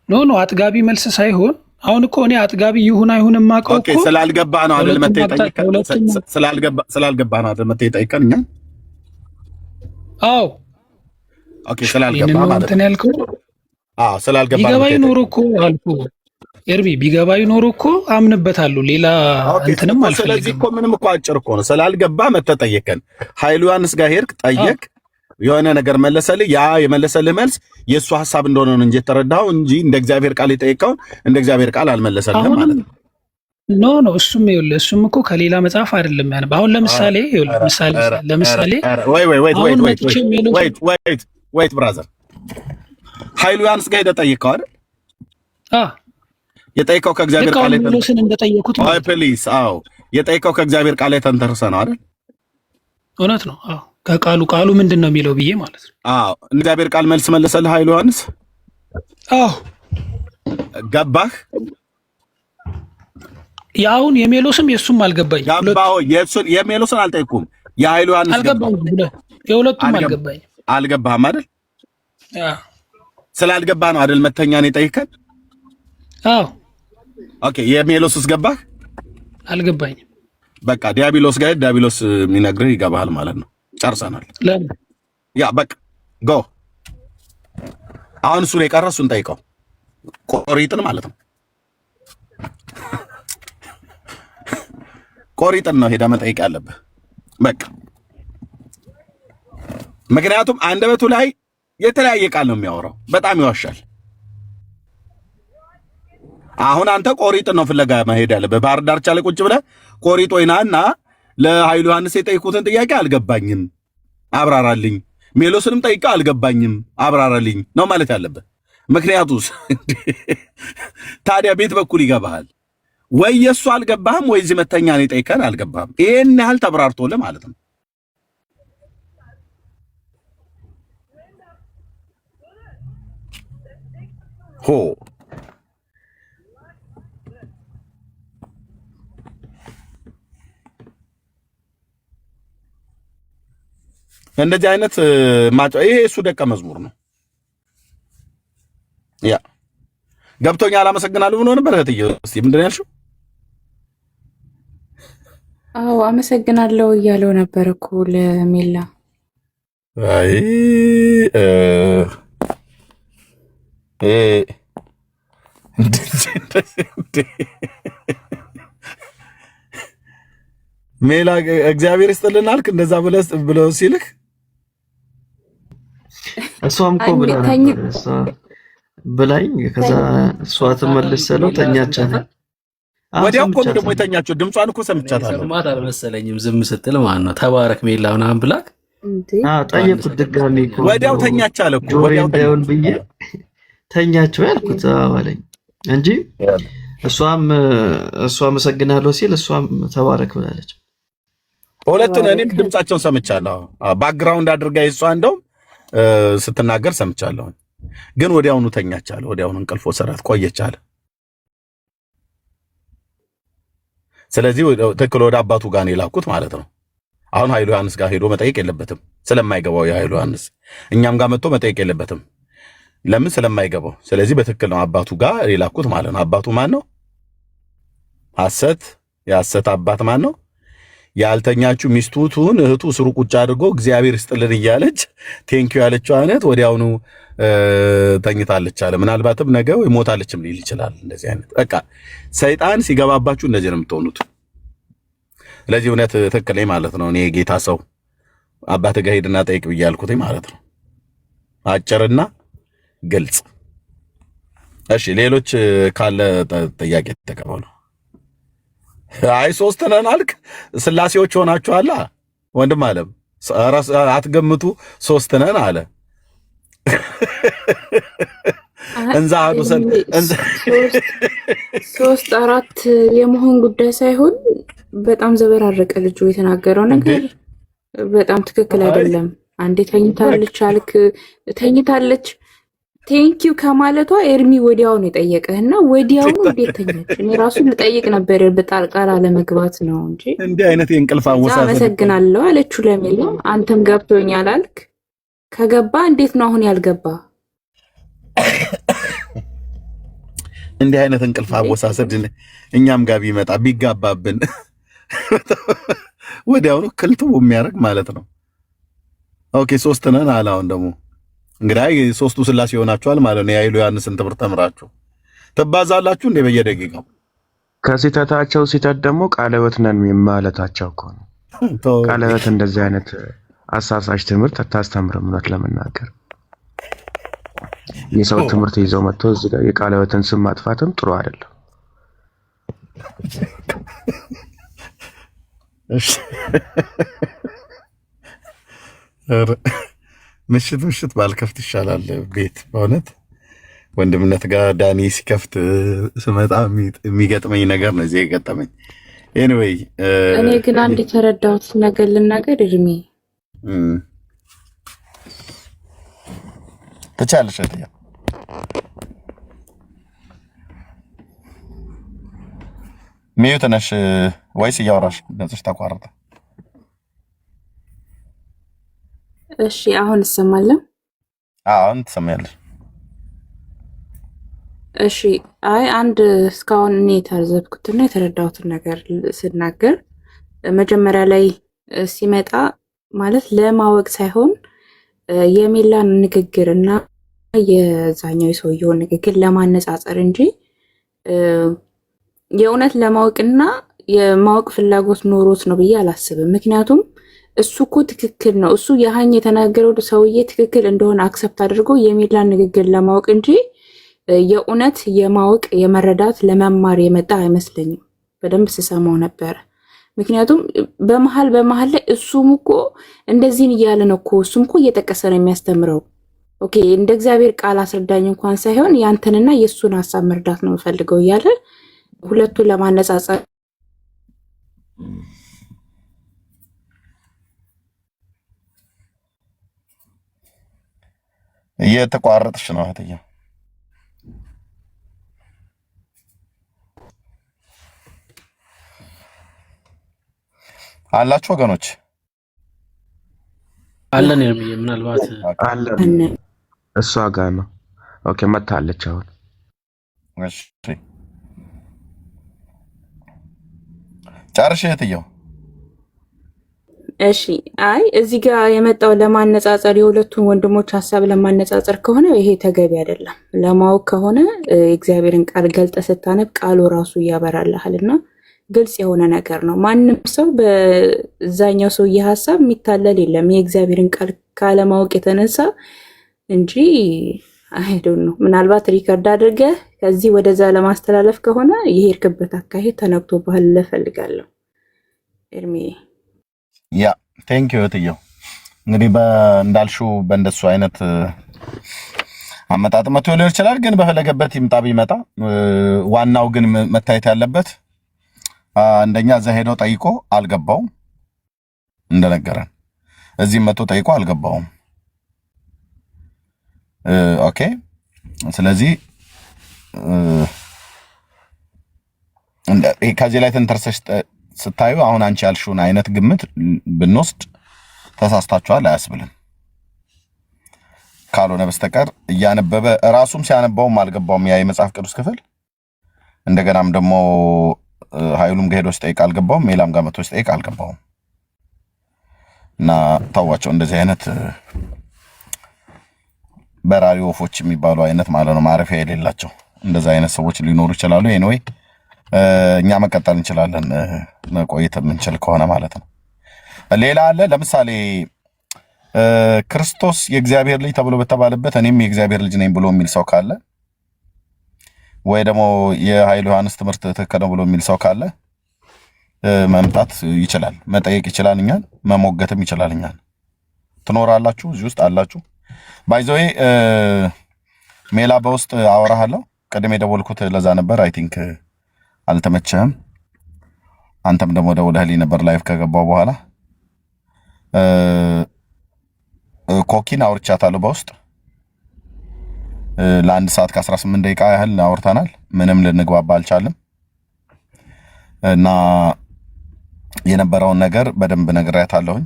ኖ አጥጋቢ መልስ ሳይሆን አሁን እኮ እኔ አጥጋቢ ይሁን አይሁን ማቀው እኮ ስላልገባህ ነው አይደል መተህ የጠየቅከን። ስላልገባህ ነው አይደል መተህ የጠየቅከን እኛ። አዎ ኦኬ ስላልገባህ ማለት ነው ያልከው። አዎ ስላልገባህ ቢገባኝ ኖሮ እኮ አልኩ ኤርሚ ቢገባኝ ኖሮ እኮ አምንበታለሁ። ሌላ እንትንም አልፈልግም። ስለዚህ እኮ ምንም እኮ አጭር እኮ ነው። ስላልገባህ መተህ ጠየቅከን። ኃይሉ ዮሐንስ ጋር ሄድክ፣ ጠየቅ፣ የሆነ ነገር መለሰልህ። ያ የመለሰልህ መልስ የእሱ ሀሳብ እንደሆነ ነው እንጂ የተረዳኸው እንጂ እንደ እግዚአብሔር ቃል የጠየቀውን እንደ እግዚአብሔር ቃል አልመለሰልህም ማለት ነው። ኖ እሱም እኮ ከሌላ መጽሐፍ አይደለም ያን። አሁን ለምሳሌ ወይት ብራዘር ኃይሉ ዮሐንስ ጋር ሄደህ ጠይቀው አይደል? የጠይቀው ከእግዚአብሔር ቃል የተንተርሰን እንደጠየቁት አይ ፕሊስ የጠይቀው ከእግዚአብሔር ቃል የተንተርሰ ነው አይደል? እውነት ነው። ከቃሉ ምንድን ነው የሚለው ብዬ ማለት ነው። እግዚአብሔር ቃል መልስ መለሰልህ ኃይሉ ዮሐንስ? ገባህ? ያውን የሜሎስም የሱም አልገባኝ። የሜሎስን አልጠይኩም፣ የኃይሉ ዮሐንስ አልገባኝ። የሁለቱም አልገባኝ። አልገባህም አይደል? ስላልገባህ ነው አይደል መተኛን የጠይከን? ኦኬ የሜሎስስ ገባህ? አልገባኝም። በቃ ዲያብሎስ ጋር ዲያብሎስ የሚነግርህ ይገባሃል ማለት ነው። ጨርሰናል። ያ በቃ ጎ አሁን እሱን የቀረ እሱን ጠይቀው ቆሪጥን ማለት ነው። ቆሪጥን ነው ሄዳ መጠየቅ ያለብህ በቃ። ምክንያቱም አንደበቱ ላይ የተለያየ ቃል ነው የሚያወራው፣ በጣም ይዋሻል። አሁን አንተ ቆሪጥን ነው ፍለጋ መሄድ ያለብህ። ባህር ዳርቻ ላይ ቁጭ ብለህ ቆሪጥ ወይናና ለኃይሉ ዮሐንስ የጠይቁትን ጥያቄ አልገባኝም አብራራልኝ፣ ሜሎስንም ጠይቀህ አልገባኝም አብራራልኝ ነው ማለት ያለብህ። ምክንያቱስ ታዲያ ቤት በኩል ይገባሃል ወይ? የእሱ አልገባህም ወይ እዚህ መተኛ ነው የጠይቀን አልገባህም። ይሄን ያህል ተብራርቶልህ ማለት ነው። ሆ እንደዚህ አይነት ይሄ እሱ ደቀ መዝሙር ነው። ያ ገብቶኛል። አመሰግናለሁ ብሎ ነበር እህትዬ። እስቲ ምንድን ነው ያልሽው? አዎ አመሰግናለሁ እያለው ነበር እኮ ለሜላ። አይ ሜላ እግዚአብሔር ይስጥልን አልክ እንደዛ ብለው ሲልክ እሷም እኮ ብላኝ ከዛ እሷ ትመልሰለው ተኛቻት። ወዲያው እኮ ደግሞ የተኛቸው ድምጿን እኮ ሰምቻታለሁ። ሰማት አልመሰለኝም ዝም ስትል ማለት ነው። ተባረክ ሜላ ምናምን ብላክ ጠየቁት ድጋሚ እኮ ወዲያው ተኛች አለ እኮ ወዲያው እንዳይሆን ብዬ ተኛቸው ያልኩት አለኝ እንጂ እሷም አመሰግናለሁ ሲል እሷም ተባረክ ብላለች። ሁለቱን እኔም ድምጻቸውን ሰምቻለሁ። ባክግራውንድ አድርጋ እሷ እንደውም ስትናገር ሰምቻለሁ። ግን ወዲያውኑ ተኛች አለ። ወዲያውኑ እንቅልፍ ወሰዳት ቆየች አለ። ስለዚህ ትክክል ወደ አባቱ ጋር ነው የላኩት ማለት ነው። አሁን ኃይሉ ዮሐንስ ጋር ሄዶ መጠየቅ የለበትም ስለማይገባው። የኃይሉ ዮሐንስ እኛም ጋር መጥቶ መጠየቅ የለበትም ለምን? ስለማይገባው። ስለዚህ በትክክል ነው አባቱ ጋር የላኩት ማለት ነው። አባቱ ማን ነው? የሐሰት አባት ማን ነው? ያልተኛችሁ ሚስቱቱን እህቱ ስሩ ቁጭ አድርጎ እግዚአብሔር ይስጥልን እያለች ቴንኪው ያለችው አይነት ወዲያውኑ ተኝታለች አለ። ምናልባትም ነገ ወይ ሞታለችም ሊል ይችላል። እንደዚህ አይነት በቃ ሰይጣን ሲገባባችሁ እንደዚህ ነው የምትሆኑት። ስለዚህ እውነት ትክክል ማለት ነው። እኔ ጌታ ሰው አባት ጋር ሄድና ጠይቅ ብያልኩት ማለት ነው። አጭርና ግልጽ። እሺ ሌሎች ካለ ጥያቄ ተቀበሉ። አይ ሶስት ነን አልክ፣ ስላሴዎች ሆናችኋላ ወንድም አለም አትገምቱ፣ ሶስት ነን አለ። እንዛ አዱሰን እንዛ 3 4 የመሆን ጉዳይ ሳይሆን በጣም ዘበራረቀ ልጁ የተናገረው ነገር በጣም ትክክል አይደለም። አንዴ ተኝታለች አልክ ተኝታለች ቴንኪው ከማለቷ ኤርሚ ወዲያው ነው የጠየቀህና ወዲያው ነው እንዴት ተኛች? እኔ ራሱ ልጠይቅ ነበር በጣልቃላ ለመግባት ነው እንጂ እንዲህ አይነት የእንቅልፍ አወሳሰድ አመሰግናለሁ አለችው ለሚል ነው። አንተም ገብቶኛል አልክ። ከገባ እንዴት ነው አሁን ያልገባ? እንዲህ አይነት እንቅልፍ አወሳሰድ እኛም ጋር ቢመጣ ቢጋባብን ወዲያውኑ ክልቱ የሚያደርግ ማለት ነው። ኦኬ 3 ነን አለ። አሁን ደግሞ እንግዲህ 3ቱ ስላሴ ይሆናችኋል ማለት ነው። የኃይሉ ዮሐንስን ትምህርት ተምራችሁ ትባዛላችሁ እንደ በየደቂቃው ከስህተታቸው ሲተት ደግሞ ቃለወት ነን ማለታቸው እኮ ነው። ቃለወት እንደዚህ አይነት አሳሳች ትምህርት አታስተምርም። እውነት ለመናገር የሰው ትምህርት ይዘው መጥቶ እዚህ ጋር የቃለወትን ስም ማጥፋትም ጥሩ አይደለም። እሺ ምሽት ባልከፍት ይሻላል ቤት በእውነት ወንድምነት ጋር ዳኒ ሲከፍት ስመጣ የሚገጥመኝ ነገር ነው እዚህ የገጠመኝ። ኤኒዌይ እኔ ግን አንድ የተረዳሁት ነገር ልናገር እድሜ ትቻለሽ እትዬ ሚዩት ነሽ ወይስ እያወራሽ ድምፅሽ ተቋረጠ? እሺ አሁን እሰማለሁ። አሁን ትሰማያለሽ። እሺ አይ አንድ እስካሁን እኔ የታዘብኩትና የተረዳሁትን ነገር ስናገር መጀመሪያ ላይ ሲመጣ ማለት ለማወቅ ሳይሆን የሜላን ንግግር እና የዛኛው የሰውየውን ንግግር ለማነጻጸር እንጂ የእውነት ለማወቅና የማወቅ ፍላጎት ኖሮት ነው ብዬ አላስብም። ምክንያቱም እሱ እኮ ትክክል ነው። እሱ የሀኝ የተናገረው ሰውዬ ትክክል እንደሆነ አክሰፕት አድርጎ የሜላን ንግግር ለማወቅ እንጂ የእውነት የማወቅ የመረዳት ለመማር የመጣ አይመስለኝም። በደንብ ስሰማው ነበረ። ምክንያቱም በመሀል ላይ እሱም እኮ እንደዚህን እያለ ነው እኮ እሱም እኮ እየጠቀሰ ነው የሚያስተምረው። ኦኬ እንደ እግዚአብሔር ቃል አስረዳኝ እንኳን ሳይሆን ያንተንና የእሱን ሀሳብ መርዳት ነው የምፈልገው እያለ ሁለቱን ለማነጻጸር እየተቋረጥሽ ነው እህትዬ። አላችሁ ወገኖች? አለን ምናልባት አለን እሷ ጋር ነው። ኦኬ መታለች አሁን። እሺ ጨርሽ እህትዬው? እሺ አይ እዚህ ጋር የመጣው ለማነጻጸር የሁለቱን ወንድሞች ሀሳብ ለማነጻጸር ከሆነ ይሄ ተገቢ አይደለም። ለማወቅ ከሆነ እግዚአብሔርን ቃል ገልጠ ስታነብ ቃሉ ራሱ ያበራልሃልና ግልጽ የሆነ ነገር ነው። ማንም ሰው በዛኛው ሰውዬ ሀሳብ የሚታለል የለም የእግዚአብሔርን ቃል ካለማወቅ የተነሳ እንጂ አይዶን ነው። ምናልባት ሪከርድ አድርገህ ከዚህ ወደዛ ለማስተላለፍ ከሆነ የሄድክበት አካሄድ ተነክቶብሃል እፈልጋለሁ። ኤርሚ ያ ቴንክ ዩ እህትዬው። እንግዲህ እንዳልሽው በእንደሱ አይነት አመጣጥ መቶ ሊሆን ይችላል፣ ግን በፈለገበት ይምጣ ቢመጣ ዋናው ግን መታየት ያለበት አንደኛ እዛ ሄደው ጠይቆ አልገባውም እንደነገረን፣ እዚህም መቶ ጠይቆ አልገባውም። ኦኬ ስለዚህ ከዚህ ላይ ተንተርሰሽ ስታዩ አሁን አንቺ ያልሽውን አይነት ግምት ብንወስድ ተሳስታችኋል አያስብልም። ካልሆነ በስተቀር እያነበበ ራሱም ሲያነባውም አልገባውም ያ የመጽሐፍ ቅዱስ ክፍል። እንደገናም ደግሞ ኃይሉም ጋር ሄዶ ሲጠይቅ አልገባውም፣ ሜላም ጋር መጥቶ ሲጠይቅ አልገባውም። እና ታዋቸው እንደዚህ አይነት በራሪ ወፎች የሚባሉ አይነት ማለት ነው፣ ማረፊያ የሌላቸው እንደዚህ አይነት ሰዎች ሊኖሩ ይችላሉ። ኤኒዌይ እኛ መቀጠል እንችላለን መቆየት የምንችል ከሆነ ማለት ነው። ሌላ አለ ለምሳሌ ክርስቶስ የእግዚአብሔር ልጅ ተብሎ በተባለበት እኔም የእግዚአብሔር ልጅ ነኝ ብሎ የሚል ሰው ካለ ወይ ደግሞ የኃይሉ ዮሐንስ ትምህርት ትክክል ነው ብሎ የሚል ሰው ካለ መምጣት ይችላል፣ መጠየቅ ይችላል፣ እኛን መሞገትም ይችላል። እኛን ትኖራላችሁ፣ እዚህ ውስጥ አላችሁ። ባይዘዌ ሜላ በውስጥ አወራሃለሁ። ቅድም የደወልኩት ለዛ ነበር። አይ ቲንክ አልተመቸህም። አንተም ደግሞ ደውለህልኝ ነበር ላይፍ ከገባው በኋላ። ኮኪን አውርቻታለሁ በውስጥ ለ1 ሰዓት ከ18 ደቂቃ ያህል አውርተናል። ምንም ልንግባባ አልቻልም እና የነበረውን ነገር በደንብ ነግሬያታለሁኝ።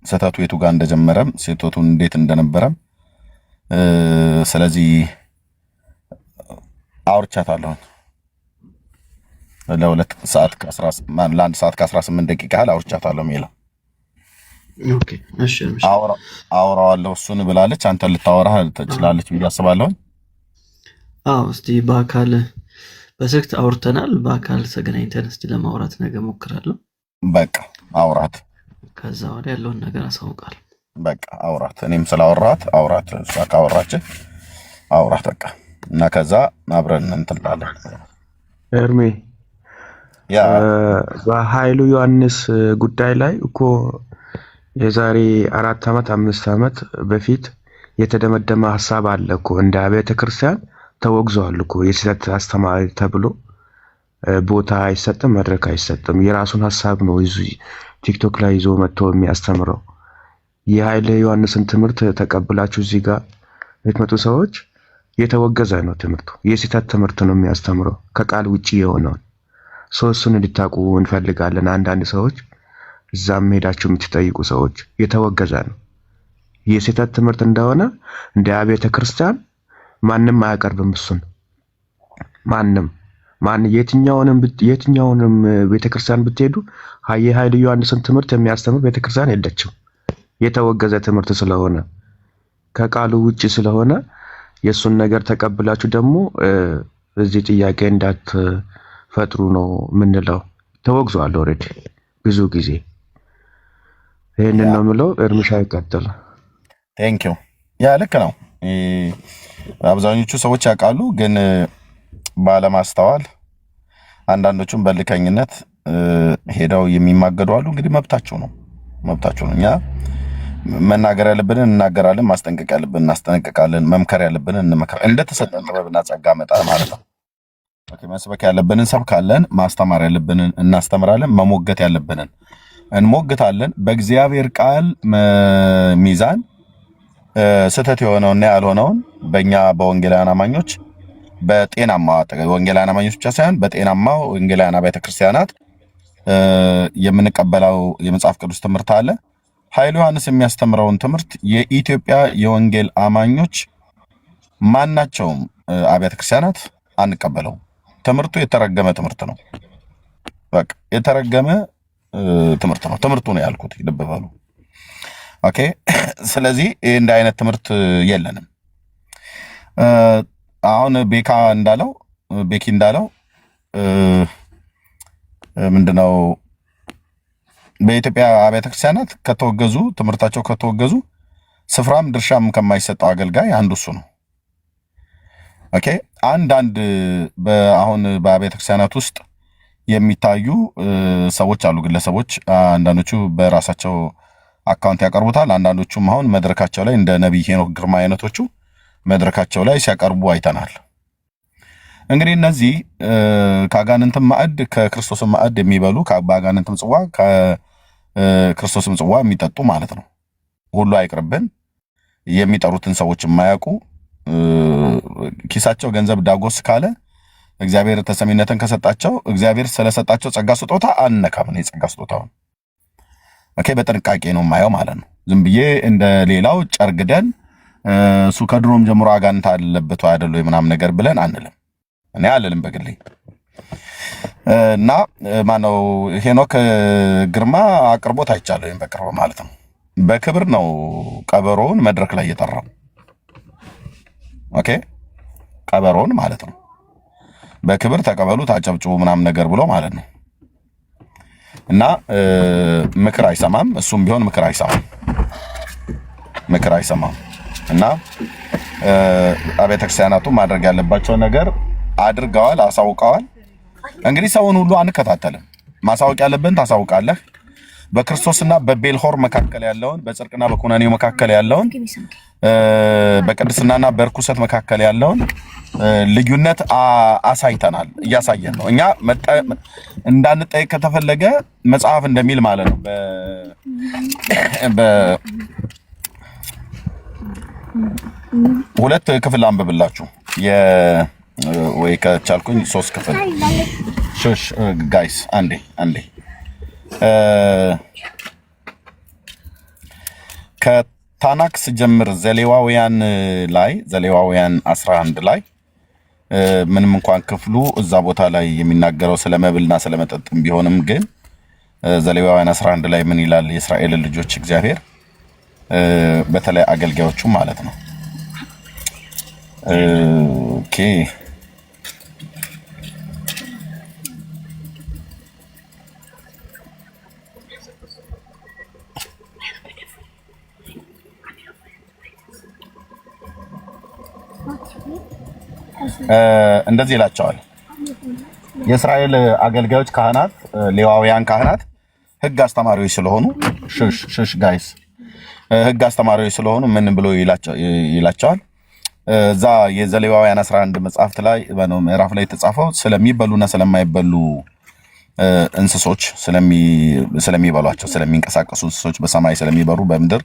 ስህተቱ የቱ ጋር እንደጀመረም ስህተቱን እንዴት እንደነበረም ስለዚህ አውርቻታለሁኝ። ለ1 ሰዓት ከ18 ደቂቃ ያህል አውርቻታለሁ። ሜላ ኦኬ እሺ አውራዋለሁ እሱን ብላለች። አንተ ልታወራ ትችላለች ብዬ አስባለሁ። እስቲ በአካል በስልክ አውርተናል። በአካል ተገናኝተን እስቲ ለማውራት ነገ ሞክራለሁ። በቃ አውራት፣ ከዛ ወዲያ ያለውን ነገር አሳውቃለሁ። በቃ አውራት፣ እኔም ስላወራት አውራት፣ እሷ ካወራች አውራት በቃ እና ከዛ አብረን እንትላለን። እርሜ ያ በኃይሉ ዮሐንስ ጉዳይ ላይ እኮ የዛሬ 4 ዓመት 5 ዓመት በፊት የተደመደመ ሐሳብ አለ እኮ እንደ አብያተ ክርስቲያን ተወግዘዋል እኮ። የስህተት አስተማሪ ተብሎ ቦታ አይሰጥም፣ መድረክ አይሰጥም። የራሱን ሐሳብ ነው ቲክቶክ ላይ ይዞ መጥቶ የሚያስተምረው። የኃይለ ዮሐንስን ትምህርት ተቀብላችሁ እዚህ ጋር የምትመጡ ሰዎች የተወገዘ ነው ትምህርቱ። የስህተት ትምህርት ነው የሚያስተምረው ከቃል ውጪ የሆነውን። እሱን እንድታውቁ እንፈልጋለን። አንዳንድ ሰዎች እዛም ሄዳችሁ የምትጠይቁ ሰዎች የተወገዘ ነው። የስህተት ትምህርት እንደሆነ እንደ አብያተ ክርስቲያን ማንም አያቀርብም። እሱን የትኛውንም ቤተክርስቲያን ብትሄዱ የኃይለ ዮሐንስን ትምህርት የሚያስተምር ቤተክርስቲያን የለችም። የተወገዘ ትምህርት ስለሆነ ከቃሉ ውጪ ስለሆነ የእሱን ነገር ተቀብላችሁ ደግሞ እዚህ ጥያቄ እንዳትፈጥሩ ነው የምንለው። ተወግዟል ኦልሬዲ ብዙ ጊዜ። ይህንን ነው የምለው። እርምሻ ይቀጥል። ቴንኪው። ያ ልክ ነው። አብዛኞቹ ሰዎች ያውቃሉ፣ ግን ባለማስተዋል አንዳንዶቹም በልከኝነት ሄደው የሚማገዱ አሉ። እንግዲህ መብታቸው ነው። እኛ መናገር ያለብንን እናገራለን፣ ማስጠንቀቅ ያለብንን እናስጠነቅቃለን፣ መምከር ያለብንን እንመክራለን። እንደተሰጠን ጥበብና ጸጋ መጣ ማለት ነው። መስበክ ያለብንን ሰብካለን፣ ማስተማር ያለብንን እናስተምራለን፣ መሞገት ያለብንን እንሞግታለን። በእግዚአብሔር ቃል ሚዛን ስህተት የሆነውና ያልሆነውን በእኛ በወንጌላውያን አማኞች በጤናማ ወንጌላውያን አማኞች ብቻ ሳይሆን በጤናማ ወንጌላውያን አብያተ ክርስቲያናት የምንቀበለው የመጽሐፍ ቅዱስ ትምህርት አለ። ኃይለ ዮሐንስ የሚያስተምረውን ትምህርት የኢትዮጵያ የወንጌል አማኞች ማናቸውም አብያተ ክርስቲያናት አንቀበለው። ትምህርቱ የተረገመ ትምህርት ነው። በቃ የተረገመ ትምህርት ነው። ትምህርቱ ነው ያልኩት፣ ልብ በሉ። ኦኬ። ስለዚህ እንደ አይነት ትምህርት የለንም። አሁን ቤኪ እንዳለው ምንድነው በኢትዮጵያ አብያተ ክርስቲያናት ትምህርታቸው ከተወገዙ ስፍራም ድርሻም ከማይሰጠው አገልጋይ አንዱ እሱ ነው። ኦኬ። አንዳንድ አሁን በአብያተ ክርስቲያናት ውስጥ የሚታዩ ሰዎች አሉ፣ ግለሰቦች። አንዳንዶቹ በራሳቸው አካውንት ያቀርቡታል። አንዳንዶቹም አሁን መድረካቸው ላይ እንደ ነቢይ ሄኖክ ግርማ አይነቶቹ መድረካቸው ላይ ሲያቀርቡ አይተናል። እንግዲህ እነዚህ ከአጋንንትም ማዕድ ከክርስቶስም ማዕድ የሚበሉ በአጋንንትም ጽዋ ከክርስቶስም ጽዋ የሚጠጡ ማለት ነው። ሁሉ አይቅርብን። የሚጠሩትን ሰዎች የማያውቁ ኪሳቸው ገንዘብ ዳጎስ ካለ እግዚአብሔር ተሰሚነትን ከሰጣቸው እግዚአብሔር ስለሰጣቸው ጸጋ ስጦታ አነካም ነው የጸጋ ስጦታውን። ኦኬ። በጥንቃቄ ነው የማየው ማለት ነው። ዝም ብዬ እንደ ሌላው ጨርግደን እሱ ከድሮም ጀምሮ አጋንንት አለበት አይደል ምናምን ነገር ብለን አንልም። እኔ አልልም በግሌ። እና ማነው ሄኖክ ግርማ አቅርቦት አይቻለሁ በቅርብ ማለት ነው። በክብር ነው ቀበሮውን መድረክ ላይ የጠራው። ኦኬ። ቀበሮውን ማለት ነው በክብር ተቀበሉ ታጨብጭቡ ምናምን ነገር ብሎ ማለት ነው። እና ምክር አይሰማም። እሱም ቢሆን ምክር አይሰማም። እና አብያተ ክርስቲያናቱ ማድረግ ያለባቸው ነገር አድርገዋል፣ አሳውቀዋል። እንግዲህ ሰውን ሁሉ አንከታተልም። ማሳወቅ ያለብን ታሳውቃለህ፣ በክርስቶስና በቤልሆር መካከል ያለውን በጽድቅና በኩነኔው መካከል ያለውን በቅድስናና በርኩሰት መካከል ያለውን ልዩነት አሳይተናል እያሳየን ነው። እኛ እንዳንጠይቅ ከተፈለገ መጽሐፍ እንደሚል ማለት ነው ሁለት ክፍል አንብብላችሁ ወይ ከቻልኩኝ 3 ክፍል ሹሽ ጋይስ አንዴ ከታናክስ ጀምር ዘሌዋውያን 11 ላይ ምንም እንኳን ክፍሉ እዛ ቦታ ላይ የሚናገረው ስለ መብልና ስለ መጠጥም ቢሆንም ግን ዘሌዋውያን 11 ላይ ምን ይላል? የእስራኤል ልጆች እግዚአብሔር በተለይ አገልጋዮቹ ማለት ነው። ኦኬ እንደዚህ ይላቸዋል። የእስራኤል አገልጋዮች ካህናት፣ ሌዋውያን ካህናት ህግ አስተማሪዎች ስለሆኑ ሹሽ ጋይስ ህግ አስተማሪዎች ስለሆኑ ምን ብሎ ይላቸዋል? እዛ የዘሌዋውያን 11 መጽሐፍት ላይ ምዕራፍ ላይ የተጻፈው ስለሚበሉና ስለማይበሉ እንስሶች ስለሚበሏቸው ስለሚንቀሳቀሱ እንስሶች በሰማይ ስለሚበሩ በምድር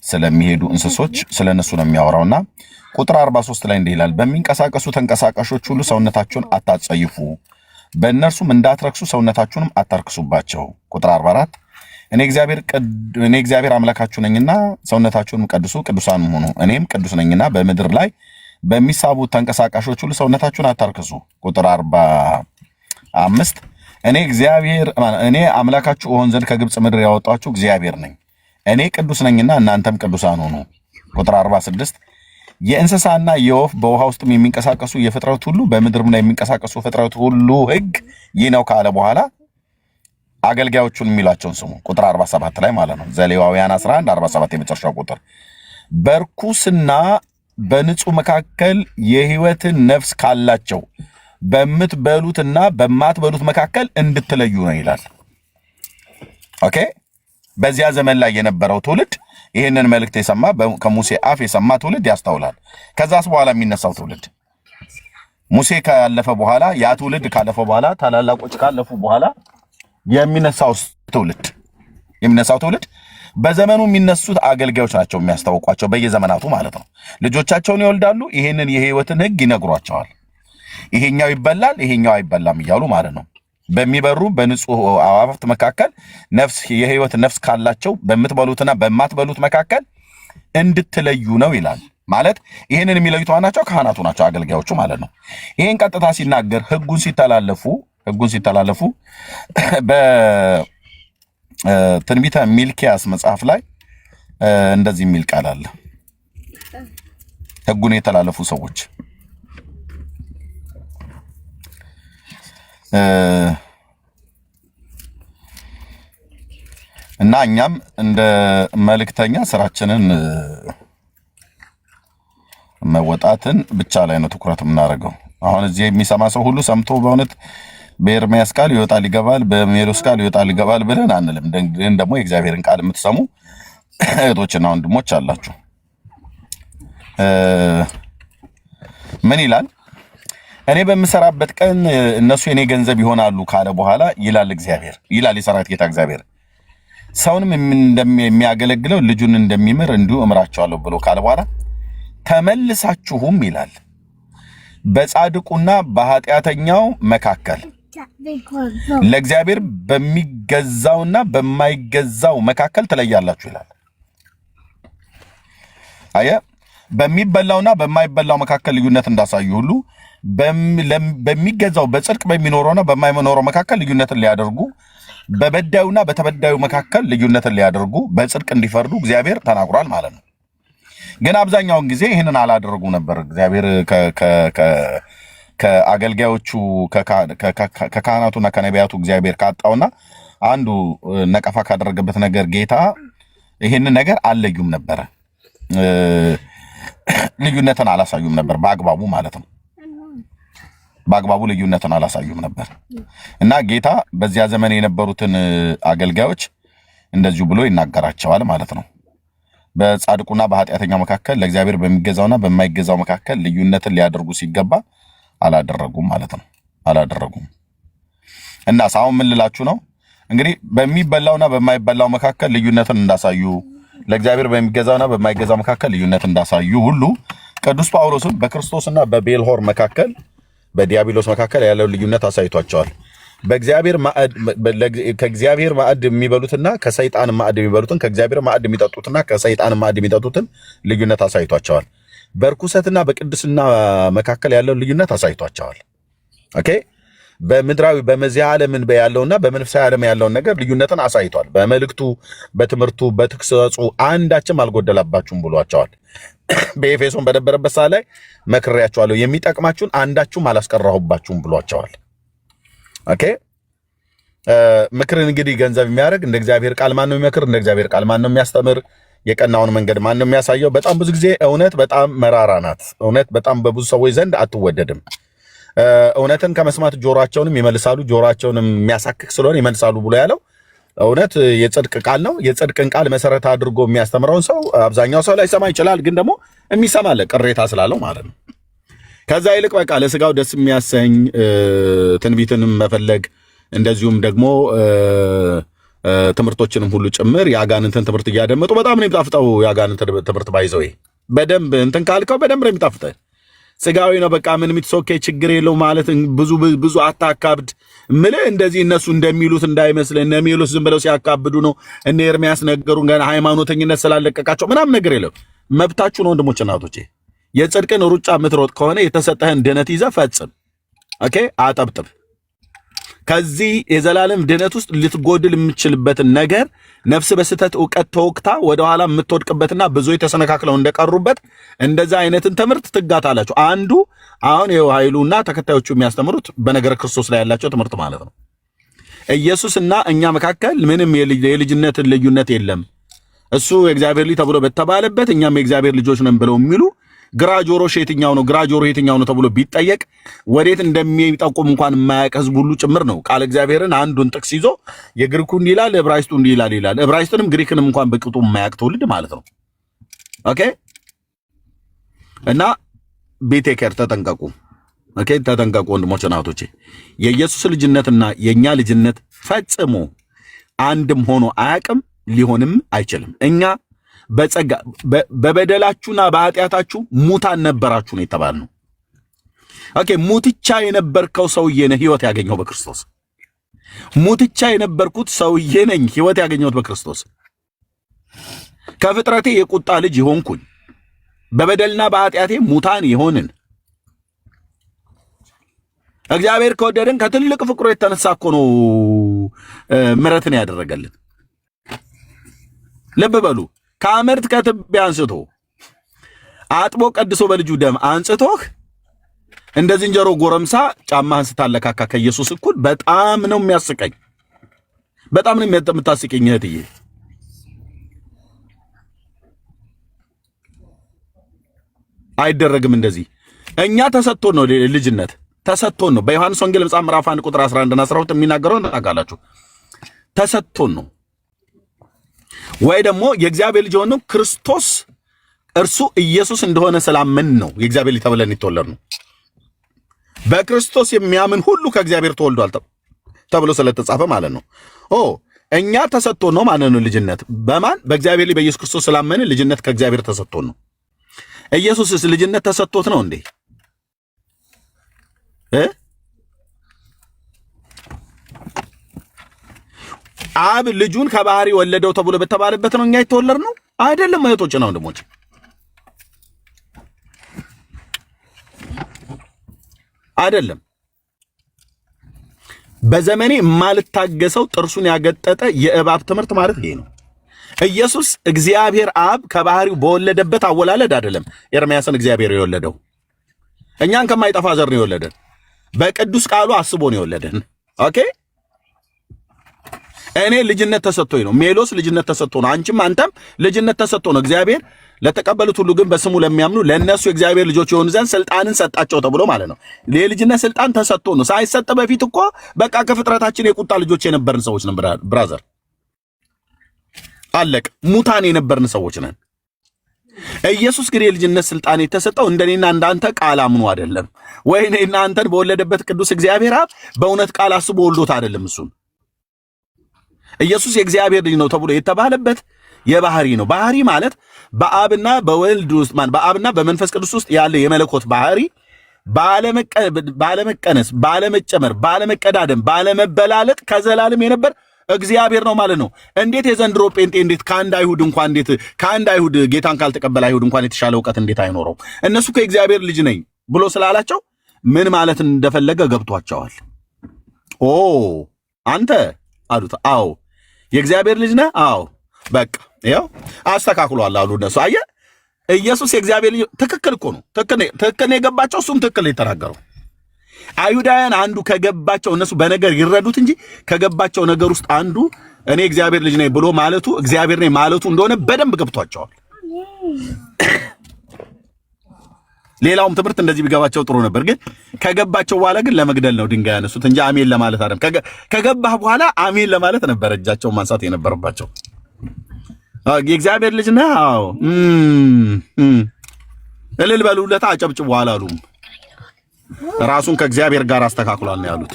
ስለሚሄዱ እንስሶች ስለነሱ ነው የሚያወራውና ቁጥር 43 ላይ እንዲህ ይላል፣ በሚንቀሳቀሱ ተንቀሳቃሾች ሁሉ ሰውነታችሁን አታጸይፉ፣ በእነርሱም እንዳትረክሱ ሰውነታችሁንም አታርክሱባቸው። ቁጥር 44 እኔ እግዚአብሔር አምላካችሁ ነኝና ሰውነታችሁንም ቀድሱ፣ ቅዱሳንም ሁኑ፣ እኔም ቅዱስ ነኝና በምድር ላይ በሚሳቡ ተንቀሳቃሾች ሁሉ ሰውነታችሁን አታርክሱ። ቁጥር 45 እኔ አምላካችሁ እሆን ዘንድ ከግብፅ ምድር ያወጣችሁ እግዚአብሔር ነኝ፣ እኔ ቅዱስ ነኝና እናንተም ቅዱሳን ሁኑ። ቁጥር 46 የእንስሳና የወፍ በውሃ ውስጥም የሚንቀሳቀሱ የፍጥረት ሁሉ በምድርም ላይ የሚንቀሳቀሱ ፍጥረት ሁሉ ሕግ ይህ ነው ካለ በኋላ አገልጋዮቹን የሚሏቸውን ስሙ። ቁጥር 47 ላይ ማለት ነው። ዘሌዋውያን 11 47 የመጨረሻው ቁጥር በርኩስና በንጹህ መካከል የሕይወትን ነፍስ ካላቸው በምትበሉትና በማትበሉት መካከል እንድትለዩ ነው ይላል። ኦኬ። በዚያ ዘመን ላይ የነበረው ትውልድ ይህንን መልእክት የሰማ ከሙሴ አፍ የሰማ ትውልድ ያስተውላል። ከዛስ በኋላ የሚነሳው ትውልድ ሙሴ ካለፈ በኋላ ያ ትውልድ ካለፈ በኋላ ታላላቆች ካለፉ በኋላ የሚነሳው ትውልድ በዘመኑ የሚነሱት አገልጋዮች ናቸው የሚያስታውቋቸው በየዘመናቱ ማለት ነው። ልጆቻቸውን ይወልዳሉ። ይሄንን የሕይወትን ሕግ ይነግሯቸዋል። ይሄኛው ይበላል፣ ይሄኛው አይበላም እያሉ ማለት ነው። በሚበሩ በንጹህ አዋፍት መካከል የሕይወት ነፍስ ካላቸው በምትበሉትና በማትበሉት መካከል እንድትለዩ ነው ይላል። ማለት ይህንን የሚለዩት ናቸው ካህናቱ ናቸው፣ አገልጋዮቹ ማለት ነው። ይህን ቀጥታ ሲናገር ሕጉን ሲተላለፉ በትንቢተ ሚልኪያስ መጽሐፍ ላይ እንደዚህ የሚል ቃል አለ። ሕጉን የተላለፉ ሰዎች እና እኛም እንደ መልእክተኛ ስራችንን መወጣትን ብቻ ላይ ነው ትኩረት የምናደርገው። አሁን እዚህ የሚሰማ ሰው ሁሉ ሰምቶ በእውነት በኤርምያስ ቃል ይወጣል ይገባል፣ በሜሎስ ቃል ይወጣል ይገባል ብለን አንልም። ግን ደግሞ የእግዚአብሔርን ቃል የምትሰሙ እህቶችና ወንድሞች አላችሁ። ምን ይላል? እኔ በምሰራበት ቀን እነሱ የኔ ገንዘብ ይሆናሉ ካለ በኋላ ይላል የሰራዊት ጌታ እግዚአብሔር፣ ሰውንም የሚያገለግለው ልጁን እንደሚምር እንዲሁ እምራቸዋለሁ ብሎ ካለ በኋላ ተመልሳችሁም ይላል በጻድቁና በኃጢአተኛው መካከል ለእግዚአብሔር በሚገዛውና በማይገዛው መካከል ትለያላችሁ ይላል። በሚበላውና በማይበላው መካከል ልዩነት እንዳሳዩ ሁሉ በሚገዛው በጽድቅ በሚኖረውና በማይኖረው መካከል ልዩነትን ሊያደርጉ፣ በበዳዩና በተበዳዩ መካከል ልዩነትን ሊያደርጉ በጽድቅ እንዲፈርዱ እግዚአብሔር ተናግሯል ማለት ነው። ግን አብዛኛውን ጊዜ ይህንን አላደረጉ ነበር። እግዚአብሔር ከአገልጋዮቹ ከካህናቱና ከነቢያቱ እግዚአብሔር ካጣውና አንዱ ነቀፋ ካደረገበት ነገር ጌታ ይህንን ነገር አልለዩም ነበረ፣ ልዩነትን አላሳዩም ነበር በአግባቡ ማለት ነው። በአግባቡ ልዩነትን አላሳዩም ነበር እና ጌታ በዚያ ዘመን የነበሩትን አገልጋዮች እንደዚሁ ብሎ ይናገራቸዋል ማለት ነው። በጻድቁና በኃጢአተኛው መካከል ለእግዚአብሔር በሚገዛውና በማይገዛው መካከል ልዩነትን ሊያደርጉ ሲገባ አላደረጉም ማለት ነው። አላደረጉም። እና ሳሁን ምን ልላችሁ ነው እንግዲህ በሚበላውና በማይበላው መካከል ልዩነትን እንዳሳዩ ለእግዚአብሔር በሚገዛውና በማይገዛው መካከል ልዩነትን እንዳሳዩ ሁሉ ቅዱስ ጳውሎስም በክርስቶስና በቤልሆር መካከል በዲያብሎስ መካከል ያለው ልዩነት አሳይቷቸዋል። ከእግዚአብሔር ማዕድ የሚበሉትና ከሰይጣን ማዕድ የሚበሉትን ከእግዚአብሔር ማዕድ የሚጠጡትና ከሰይጣን ማዕድ የሚጠጡትን ልዩነት አሳይቷቸዋል። በርኩሰትና በቅድስና መካከል ያለው ልዩነት አሳይቷቸዋል። ኦኬ በምድራዊ በመዚያ ዓለምን ያለውና በመንፈሳዊ ዓለም ያለውን ነገር ልዩነትን አሳይቷል። በመልእክቱ በትምህርቱ በትክሰጹ አንዳችም አልጎደላባችሁም ብሏቸዋል። በኤፌሶን በነበረበት ሰዓት ላይ መክሬያችኋለሁ የሚጠቅማችሁን አንዳችሁም አላስቀራሁባችሁም ብሏቸዋል። ኦኬ ምክርን እንግዲህ ገንዘብ የሚያደርግ እንደ እግዚአብሔር ቃል ማን ነው የሚመክር? እንደ እግዚአብሔር ቃል ማን ነው የሚያስተምር? የቀናውን መንገድ ማን ነው የሚያሳየው? በጣም ብዙ ጊዜ እውነት በጣም መራራ ናት። እውነት በጣም በብዙ ሰዎች ዘንድ አትወደድም። እውነትን ከመስማት ጆሮአቸውንም ይመልሳሉ፣ ጆሮአቸውንም የሚያሳክክ ስለሆነ ይመልሳሉ ብሎ ያለው እውነት የጽድቅ ቃል ነው። የጽድቅን ቃል መሰረት አድርጎ የሚያስተምረውን ሰው አብዛኛው ሰው ላይሰማ ይችላል፣ ግን ደግሞ የሚሰማለ ቅሬታ ስላለው ማለት ነው። ከዛ ይልቅ በቃ ለስጋው ደስ የሚያሰኝ ትንቢትንም መፈለግ እንደዚሁም ደግሞ ትምህርቶችንም ሁሉ ጭምር የአጋንንትን ትምህርት እያደመጡ በጣም ነው የሚጣፍጠው። የአጋንንትን ትምህርት ባይዘው በደንብ እንትን ካልከው በደንብ ነው የሚጣፍጠው። ስጋዊ ነው በቃ ምን ምትሶኬ ችግር የለው ማለት ብዙ አታካብድ ምልህ እንደዚህ እነሱ እንደሚሉት እንዳይመስል እነ ሜሎስ ዝም ብለው ሲያካብዱ ነው። እነ ኤርሚያስ ነገሩን ገና ሃይማኖተኝነት ስላለቀቃቸው ምናምን ነገር የለው። መብታችሁ ነው ወንድሞች እናቶቼ። የጽድቅን ሩጫ የምትሮጥ ከሆነ የተሰጠህን ድነት ይዘህ ፈጽም። ኦኬ አጠብጥብ። ከዚህ የዘላለም ድነት ውስጥ ልትጎድል የምትችልበትን ነገር ነፍስ በስተት ዕውቀት ተወቅታ ወደኋላ የምትወድቅበትና ብዙ የተሰነካክለው እንደቀሩበት እንደዛ አይነትን ትምህርት ትጋታላችሁ። አንዱ አሁን ይኸው ኃይሉና ተከታዮቹ የሚያስተምሩት በነገረ ክርስቶስ ላይ ያላቸው ትምህርት ማለት ነው። ኢየሱስና እኛ መካከል ምንም የልጅነት ልዩነት የለም፣ እሱ የእግዚአብሔር ልጅ ተብሎ በተባለበት እኛም የእግዚአብሔር ልጆች ነን ብለው የሚሉ ግራ ጆሮሽ የትኛው ነው ግራ ጆሮ የትኛው ነው ተብሎ ቢጠየቅ ወዴት እንደሚጠቁም እንኳን የማያውቅ ህዝብ ሁሉ ጭምር ነው ቃል እግዚአብሔርን አንዱን ጥቅስ ይዞ የግሪኩ እንዲህ ይላል ዕብራይስጡ እንዲህ ይላል ዕብራይስጥንም ግሪክንም እንኳን በቅጡ የማያውቅ ትውልድ ማለት ነው። ኦኬ እና ቤቴከር ተጠንቀቁ። ኦኬ ተጠንቀቁ ወንድሞች እናቶቼ። የኢየሱስ ልጅነትና የኛ ልጅነት ፈጽሞ አንድም ሆኖ አያውቅም፣ ሊሆንም አይችልም። እኛ በጸጋ በበደላችሁና በኃጢአታችሁ ሙታን ነበራችሁ ነው የተባልነው። ኦኬ ሙትቻ የነበርከው ሰውዬ ነህ ህይወት ያገኘው በክርስቶስ። ሙትቻ የነበርኩት ሰውዬ ነኝ ህይወት ያገኘሁት በክርስቶስ። ከፍጥረቴ የቁጣ ልጅ ይሆንኩኝ በበደልና በኃጢአቴ ሙታን ይሆንን እግዚአብሔር ከወደደን ከትልቅ ፍቅሩ የተነሳ እኮ ነው ምሕረትን ያደረገልን። ልብ በሉ ከአመድ ከትቢያ አንስቶ አጥቦ ቀድሶ በልጁ ደም አንጽቶህ እንደ ዝንጀሮ ጎረምሳ ጫማህን ስታለካካ ከኢየሱስ እኩል በጣም ነው የሚያስቀኝ። በጣም ነው የምታስቀኝ እህትዬ። አይደረግም እንደዚህ። እኛ ተሰጥቶን ነው ልጅነት ተሰጥቶን ነው። በዮሐንስ ወንጌል ምዕራፍ 1 ቁጥር 11 እና 12 የሚናገረው ታውቃላችሁ። ተሰጥቶን ነው ወይ ደግሞ የእግዚአብሔር ልጅ ሆኖ ክርስቶስ እርሱ ኢየሱስ እንደሆነ ስላመን ነው የእግዚአብሔር ልጅ ተብለን የተወለድ ነው። በክርስቶስ የሚያምን ሁሉ ከእግዚአብሔር ተወልዷል ተብሎ ስለተጻፈ ማለት ነው። እኛ ተሰጥቶን ነው ማለት ነው ልጅነት። በማን በእግዚአብሔር ልጅ በኢየሱስ ክርስቶስ ስላመን ልጅነት ከእግዚአብሔር ተሰጥቶን ነው። ኢየሱስስ ልጅነት ተሰጥቶት ነው እንዴ? አብ ልጁን ከባህሪ ወለደው ተብሎ በተባለበት ነው እኛ የተወለድ ነው አይደለም። እህቶች ነው ወንድሞች፣ አይደለም። በዘመኔ የማልታገሰው ጥርሱን ያገጠጠ የእባብ ትምህርት ማለት ይሄ ነው። ኢየሱስ እግዚአብሔር አብ ከባህሪው በወለደበት አወላለድ አይደለም ኤርምያስን እግዚአብሔር የወለደው። እኛን ከማይጠፋ ዘር ነው የወለደን። በቅዱስ ቃሉ አስቦ ነው የወለደን። ኦኬ እኔ ልጅነት ተሰጥቶኝ ነው። ሜሎስ ልጅነት ተሰጥቶ ነው። አንቺም አንተም ልጅነት ተሰጥቶ ነው። እግዚአብሔር ለተቀበሉት ሁሉ ግን በስሙ ለሚያምኑ ለነሱ የእግዚአብሔር ልጆች የሆኑ ዘንድ ስልጣንን ሰጣቸው ተብሎ ማለት ነው። የልጅነት ስልጣን ተሰጥቶ ነው። ሳይሰጥ በፊት እኮ በቃ ከፍጥረታችን የቁጣ ልጆች የነበርን ሰዎች ነን ብራዘር። አለቅ ሙታን የነበርን ሰዎች ነን። ኢየሱስ ግን የልጅነት ስልጣን የተሰጠው እንደኔና እንዳንተ ቃል አምኖ አይደለም ወይ እኔና አንተን በወለደበት ቅዱስ እግዚአብሔር አብ በእውነት ቃል አስቦ ወልዶት አይደለም። እሱን ኢየሱስ የእግዚአብሔር ልጅ ነው ተብሎ የተባለበት የባህሪ ነው። ባህሪ ማለት በአብና በወልድ ውስጥ በአብና በመንፈስ ቅዱስ ውስጥ ያለ የመለኮት ባህሪ ባለመቀነስ፣ ባለመጨመር፣ ባለመቀዳደም፣ ባለመበላለጥ ከዘላለም የነበር እግዚአብሔር ነው ማለት ነው። እንዴት የዘንድሮ ጴንጤ እንዴት ከአንድ አይሁድ ጌታን ካልተቀበለ አይሁድ እንኳን የተሻለ እውቀት እንዴት አይኖረው? እነሱ ከእግዚአብሔር ልጅ ነኝ ብሎ ስላላቸው ምን ማለት እንደፈለገ ገብቷቸዋል። ኦ አንተ አሉት። አዎ የእግዚአብሔር ልጅ ነህ? አዎ በቃ ያው አስተካክሏል አሉ እነሱ። አየህ ኢየሱስ የእግዚአብሔር ልጅ ትክክል እኮ ነው። ትክክል የገባቸው እሱም ትክክል የተናገረው። አይሁዳውያን አንዱ ከገባቸው እነሱ በነገር ይረዱት እንጂ ከገባቸው ነገር ውስጥ አንዱ እኔ እግዚአብሔር ልጅ ነኝ ብሎ ማለቱ እግዚአብሔር ነኝ ማለቱ እንደሆነ በደንብ ገብቷቸዋል። ሌላውም ትምህርት እንደዚህ ቢገባቸው ጥሩ ነበር። ግን ከገባቸው በኋላ ግን ለመግደል ነው ድንጋይ ያነሱት እንጂ አሜን ለማለት አይደለም። ከገባህ በኋላ አሜን ለማለት ነበር እጃቸው ማንሳት የነበረባቸው። የእግዚአብሔር ልጅ ነህ? አዎ እልል በሉለታ አጨብጭቡ አላሉም። ራሱን ከእግዚአብሔር ጋር አስተካክሏል ነው ያሉት።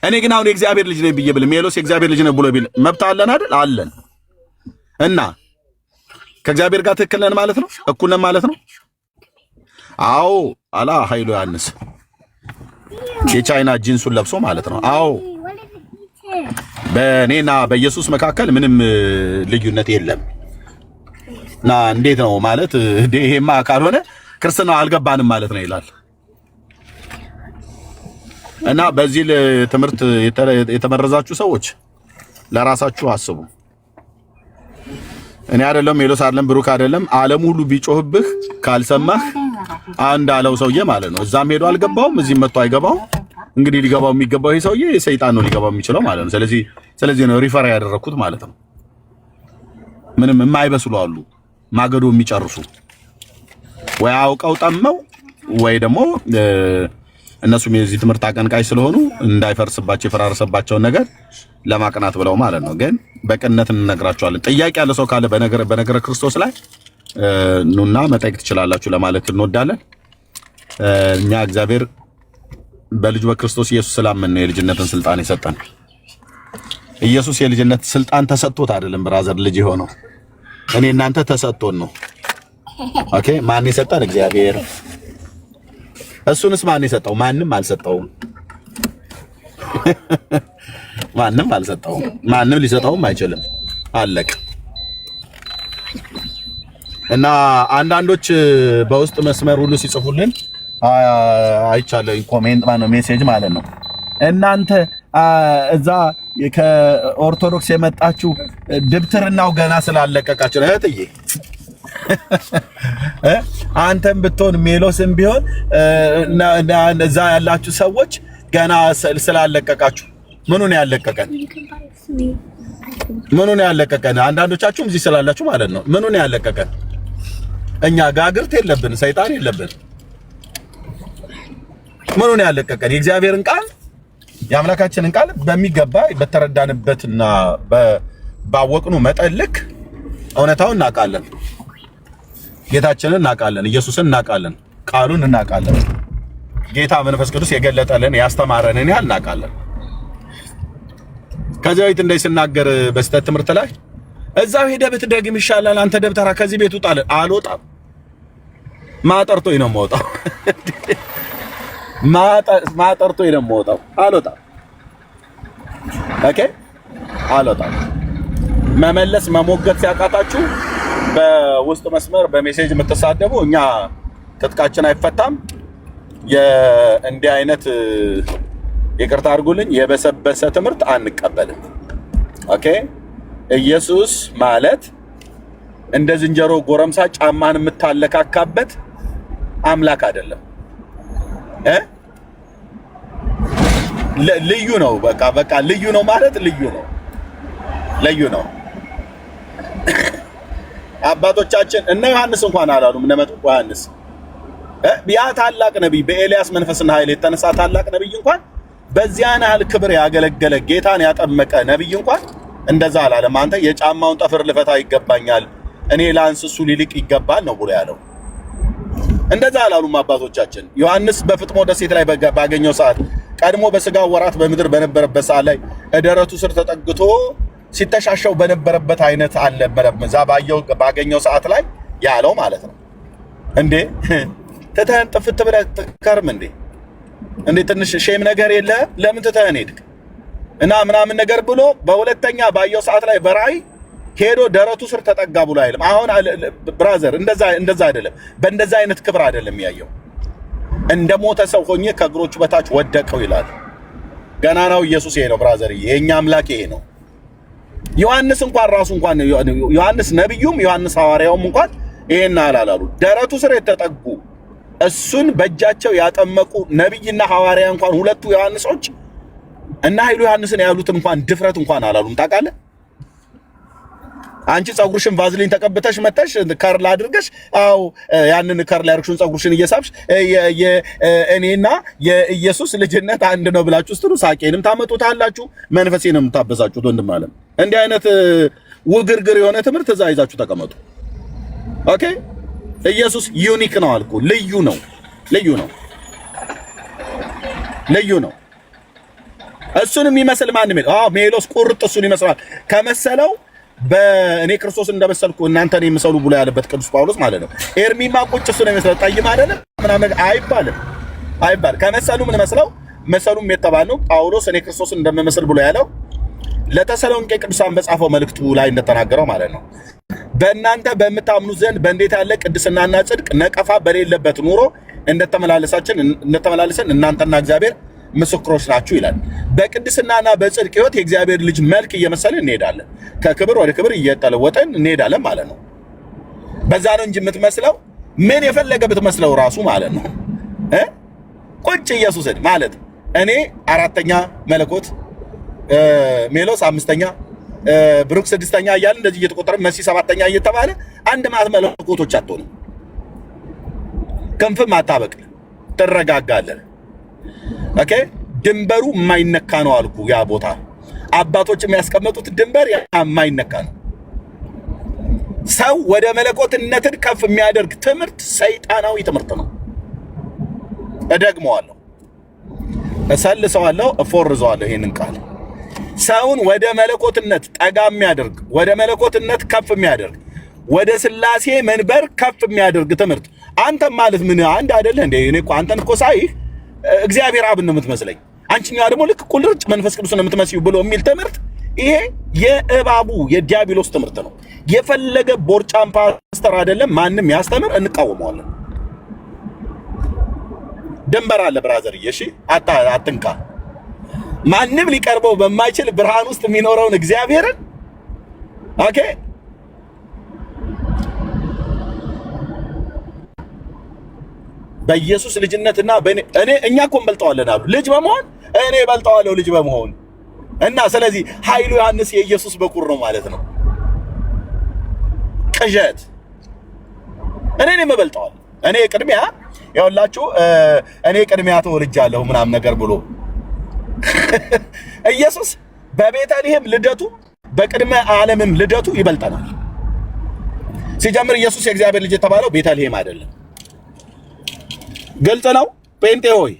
እኔ ግን አሁን የእግዚአብሔር ልጅ ነኝ ብዬ ብል ሜሎስ የእግዚአብሔር ልጅ ነኝ ብሎ ቢል መብት አለን አይደል? አለን። እና ከእግዚአብሔር ጋር ትክክል ነን ማለት ነው? እኩል ነን ማለት ነው? አዎ አላ ኃይሉ ዮሐንስ የቻይና ጂንሱን ለብሶ ማለት ነው። አዎ በእኔና በኢየሱስ መካከል ምንም ልዩነት የለም። እና እንዴት ነው ማለት ይሄማ ካልሆነ ክርስትናው አልገባንም ማለት ነው ይላል። እና በዚህ ትምህርት የተመረዛችሁ ሰዎች ለራሳችሁ አስቡ። እኔ አይደለም ሜሎስ አይደለም ብሩክ አይደለም ዓለም ሁሉ ቢጮህብህ ካልሰማህ አንድ አለው ሰውዬ ማለት ነው። እዛም ሄዶ አልገባውም፣ እዚህም መጥቶ አይገባውም። እንግዲህ ሊገባው የሚገባው ይሄ ሰውዬ ሰይጣን ነው ሊገባው የሚችለው ማለት ነው። ስለዚህ ነው ሪፈር ያደረኩት ማለት ነው። ምንም የማይበስሉ አሉ ማገዶ የሚጨርሱ ወይ አውቀው ጠመው ወይ ደግሞ እነሱም የዚህ ትምህርት አቀንቃይ ስለሆኑ እንዳይፈርስባቸው የፈራረሰባቸውን ነገር ለማቅናት ብለው ማለት ነው። ግን በቅንነት እንነግራቸዋለን። ጥያቄ ያለ ሰው ካለ በነገረ ክርስቶስ ላይ ኑና መጠየቅ ትችላላችሁ ለማለት እንወዳለን። እኛ እግዚአብሔር በልጁ በክርስቶስ ኢየሱስ ስላመን የልጅነትን ስልጣን የሰጠን። ኢየሱስ የልጅነት ስልጣን ተሰጥቶት አይደለም ብራዘር ልጅ የሆነው እኔ እናንተ ተሰጥቶን ነው። ኦኬ ማን የሰጠን? እግዚአብሔር። እሱንስ ማን የሰጠው? ማንም አልሰጠውም። ማንም አልሰጠውም። ማንም ሊሰጠውም አይችልም። አለቅ እና አንዳንዶች በውስጥ መስመር ሁሉ ሲጽፉልን አይቻለሁ። ኮሜንት ማለት ነው ሜሴጅ ማለት ነው። እናንተ እዛ ከኦርቶዶክስ የመጣችሁ ድብትርናው ገና ስላለቀቃችሁ ነው እህትዬ። አንተም ብትሆን ሜሎስም ቢሆን እዛ ያላችሁ ሰዎች ገና ስላለቀቃችሁ ምኑን ያለቀቀን? ምኑን ያለቀቀን? አንዳንዶቻችሁም እዚህ ስላላችሁ ማለት ነው። ምኑን ያለቀቀን? እኛ ጋግርት የለብን፣ ሰይጣን የለብን። ምኑን ያለቀቀን? የእግዚአብሔርን ቃል የአምላካችንን ቃል በሚገባ በተረዳንበትና ባወቅኑ መጠን ልክ እውነታውን እናውቃለን። ጌታችንን እናውቃለን፣ ኢየሱስን እናውቃለን፣ ቃሉን እናውቃለን። ጌታ መንፈስ ቅዱስ የገለጠልን ያስተማረንን ያህል እናውቃለን። ከዚያ ቤት እንደይ ስናገር በስተት ትምህርት ላይ እዛው ሄደህ ብትደግም ይሻላል አንተ ደብተራ ከዚህ ቤት ውጣ። አልወጣም። ማጠርቶኝ ነው የምወጣው። ማጠርቶኝ ነው የምወጣው። አልወጣም። ኦኬ አልወጣም። መመለስ መሞገት ሲያቃታችሁ በውስጥ መስመር በሜሴጅ የምትሳደቡ እኛ ትጥቃችን አይፈታም። እንዲህ አይነት ይቅርታ አድርጉልኝ የበሰበሰ ትምህርት አንቀበልም። ኦኬ ኢየሱስ ማለት እንደ ዝንጀሮ ጎረምሳ ጫማን የምታለካካበት አምላክ አይደለም። ልዩ ነው። በቃ ልዩ ነው ማለት ልዩ ነው። አባቶቻችን እነ ዮሐንስ እንኳን አላሉም። እነ መጥምቁ ዮሐንስ ያ ታላቅ ነብይ በኤልያስ መንፈስና ኃይል የተነሳ ታላቅ ነብይ እንኳን በዚያን ያህል ክብር ያገለገለ ጌታን ያጠመቀ ነብይ እንኳን እንደዛ አላለም። አንተ የጫማውን ጠፍር ልፈታ ይገባኛል፣ እኔ ላንስ እሱ ሊልቅ ይገባል ነው ብሎ ያለው። እንደዛ አላሉም አባቶቻችን። ዮሐንስ በፍጥሞ ደሴት ላይ ባገኘው ሰዓት ቀድሞ በስጋ ወራት በምድር በነበረበት ሰዓት ላይ ደረቱ ስር ተጠግቶ ሲተሻሸው በነበረበት አይነት አልነበረም። እዛ ባገኘው ሰዓት ላይ ያለው ማለት ነው። እንዴ ትተህን ጥፍት ብለህ ትከርም እንዴ? እንዴ ትንሽ ሼም ነገር የለ? ለምን ትተህን ሄድክ እና ምናምን ነገር ብሎ በሁለተኛ ባየው ሰዓት ላይ በራእይ ሄዶ ደረቱ ስር ተጠጋ ብሎ አይልም። አሁን ብራዘር እንደዛ አይደለም። በእንደዛ አይነት ክብር አይደለም ያየው። እንደ ሞተ ሰው ሆኜ ከእግሮቹ በታች ወደቀው ይላል። ገናናው ኢየሱስ ይሄ ነው ብራዘር፣ የኛ አምላክ ይሄ ነው። ዮሐንስ እንኳን ራሱ እንኳን ዮሐንስ ነብዩም ዮሐንስ ሐዋርያውም እንኳን ይሄን አላላሉ። ደረቱ ስር የተጠጉ እሱን በእጃቸው ያጠመቁ ነብይና ሐዋርያ እንኳን ሁለቱ ዮሐንሶች እና ኃይሉ ዮሐንስን ያሉት እንኳን ድፍረት እንኳን አላሉም። ታውቃለህ? አንቺ ጸጉርሽን ቫዝሊን ተቀብተሽ መተሽ ከርል አድርገሽ አው ያንን ከርል ያርክሽን ጸጉርሽን እየሳብሽ እኔና የኢየሱስ ልጅነት አንድ ነው ብላችሁ ስትሉ ሳቄንም ታመጡታላችሁ፣ መንፈሴንም ታበሳጩት። ወንድም አለም እንዲህ አይነት ውግርግር የሆነ ትምህርት እዛ ይዛችሁ ተቀመጡ። ኦኬ ኢየሱስ ዩኒክ ነው አልኩ። ልዩ ነው፣ ልዩ ነው፣ ልዩ ነው። እሱን የሚመስል ማንም የለም። ሜሎስ ቁርጥ እሱን ይመስላል ከመሰለው በእኔ ክርስቶስ እንደመሰልኩ እናንተን የምሰሉ ብሎ ያለበት ቅዱስ ጳውሎስ ማለት ነው። ኤርሚማ ቁጭ እሱ ነው የሚመስለው ጠይም አይደለም ምናምን አይባልም፣ አይባል ከመሰሉ ምን መስለው መሰሉም የተባለው ጳውሎስ እኔ ክርስቶስን እንደምመስል ብሎ ያለው ለተሰሎንቄ ቅዱሳን በጻፈው መልእክቱ ላይ እንደተናገረው ማለት ነው። በእናንተ በምታምኑት ዘንድ በእንዴት ያለ ቅድስናና ጽድቅ ነቀፋ በሌለበት ኑሮ እንደተመላለሰን እናንተና እግዚአብሔር ምስክሮች ናችሁ ይላል። በቅድስናና በጽድቅ ሕይወት የእግዚአብሔር ልጅ መልክ እየመሰልን እንሄዳለን፣ ከክብር ወደ ክብር እየተለወጠን እንሄዳለን ማለት ነው። በዛ ነው እንጂ የምትመስለው ምን የፈለገ ብትመስለው ራሱ ማለት ነው ቁጭ ኢየሱስን ማለት እኔ አራተኛ መለኮት ሜሎስ አምስተኛ ብሩክ ስድስተኛ እያልን እንደዚህ እየተቆጠረ መሲ ሰባተኛ እየተባለ አንድ ማት መለኮቶች አትሆንም። ክንፍም አታበቅል፣ ትረጋጋለህ። ኦኬ ድንበሩ የማይነካ ነው አልኩ። ያ ቦታ አባቶች የሚያስቀምጡት ድንበር የማይነካ ነው። ሰው ወደ መለኮትነትን ከፍ የሚያደርግ ትምህርት ሰይጣናዊ ትምህርት ነው። እደግመዋለሁ፣ እሰልሰዋለሁ፣ እፎርዘዋለሁ ይሄንን ቃል። ሰውን ወደ መለኮትነት ጠጋ የሚያደርግ ወደ መለኮትነት ከፍ የሚያደርግ ወደ ስላሴ መንበር ከፍ የሚያደርግ ትምህርት አንተ ማለት ምን አንድ አይደለ እንዴ? እኔ እኮ አንተን እኮ ሳይህ እግዚአብሔር አብን ነው የምትመስለኝ፣ አንቺኛው ደግሞ ልክ ቁልርጭ መንፈስ ቅዱስ ነው የምትመስዩ ብሎ የሚል ትምህርት ይሄ የእባቡ የዲያብሎስ ትምህርት ነው። የፈለገ ቦርጫም ፓስተር አይደለም ማንም ያስተምር እንቃወመዋለን። ድንበር አለ ብራዘር። እሺ አትንካ። ማንም ሊቀርበው በማይችል ብርሃን ውስጥ የሚኖረውን እግዚአብሔርን ኦኬ በኢየሱስ ልጅነትና እኛ እኮ እንበልጠዋለን አሉ ልጅ በመሆን እኔ እበልጠዋለሁ ልጅ በመሆን እና ስለዚህ ኃይሉ ዮሐንስ የኢየሱስ በኩር ነው ማለት ነው። ቅዠት እኔ የምበልጠዋለሁ እኔ ቅድሚያ ያውላችሁ እኔ ቅድሚያ ተወልጃለሁ ምናምን ነገር ብሎ ኢየሱስ በቤተልሔም ልደቱ በቅድመ ዓለምም ልደቱ ይበልጠናል። ሲጀምር ኢየሱስ የእግዚአብሔር ልጅ የተባለው ቤተልሔም አይደለም። ግልጽ ነው። ጴንጤ ሆይ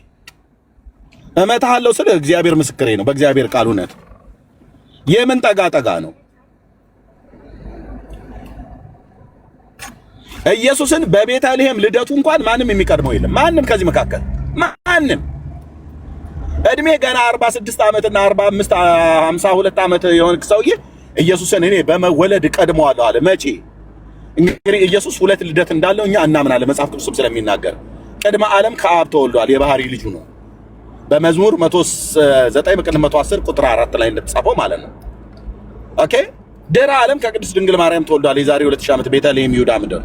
እመታለሁ ስለ እግዚአብሔር ምስክሬ ነው። በእግዚአብሔር ቃል እውነት የምን ጠጋ ነው? ኢየሱስን በቤተልሔም ልደቱ እንኳን ማንም የሚቀድመው የለም። ማንም ከዚህ መካከል ማንም እድሜ ገና 46 ዓመትና 45 52 ዓመት የሆነ ሰውዬ ኢየሱስን እኔ በመወለድ ቀድመዋለሁ አለ። መቼ? እንግዲህ ኢየሱስ ሁለት ልደት እንዳለው እኛ እናምናለን፣ መጽሐፍ ቅዱስም ስለሚናገር ቅድመ ዓለም ከአብ ተወልዷል፣ የባህሪ ልጁ ነው። በመዝሙር 109 በቅንፍ 110 ቁጥር 4 ላይ እንደተጻፈው ማለት ነው። ኦኬ ድህረ ዓለም ከቅድስት ድንግል ማርያም ተወልዷል፣ የዛሬ 2000 ዓመት ቤተልሔም ይሁዳ ምድር።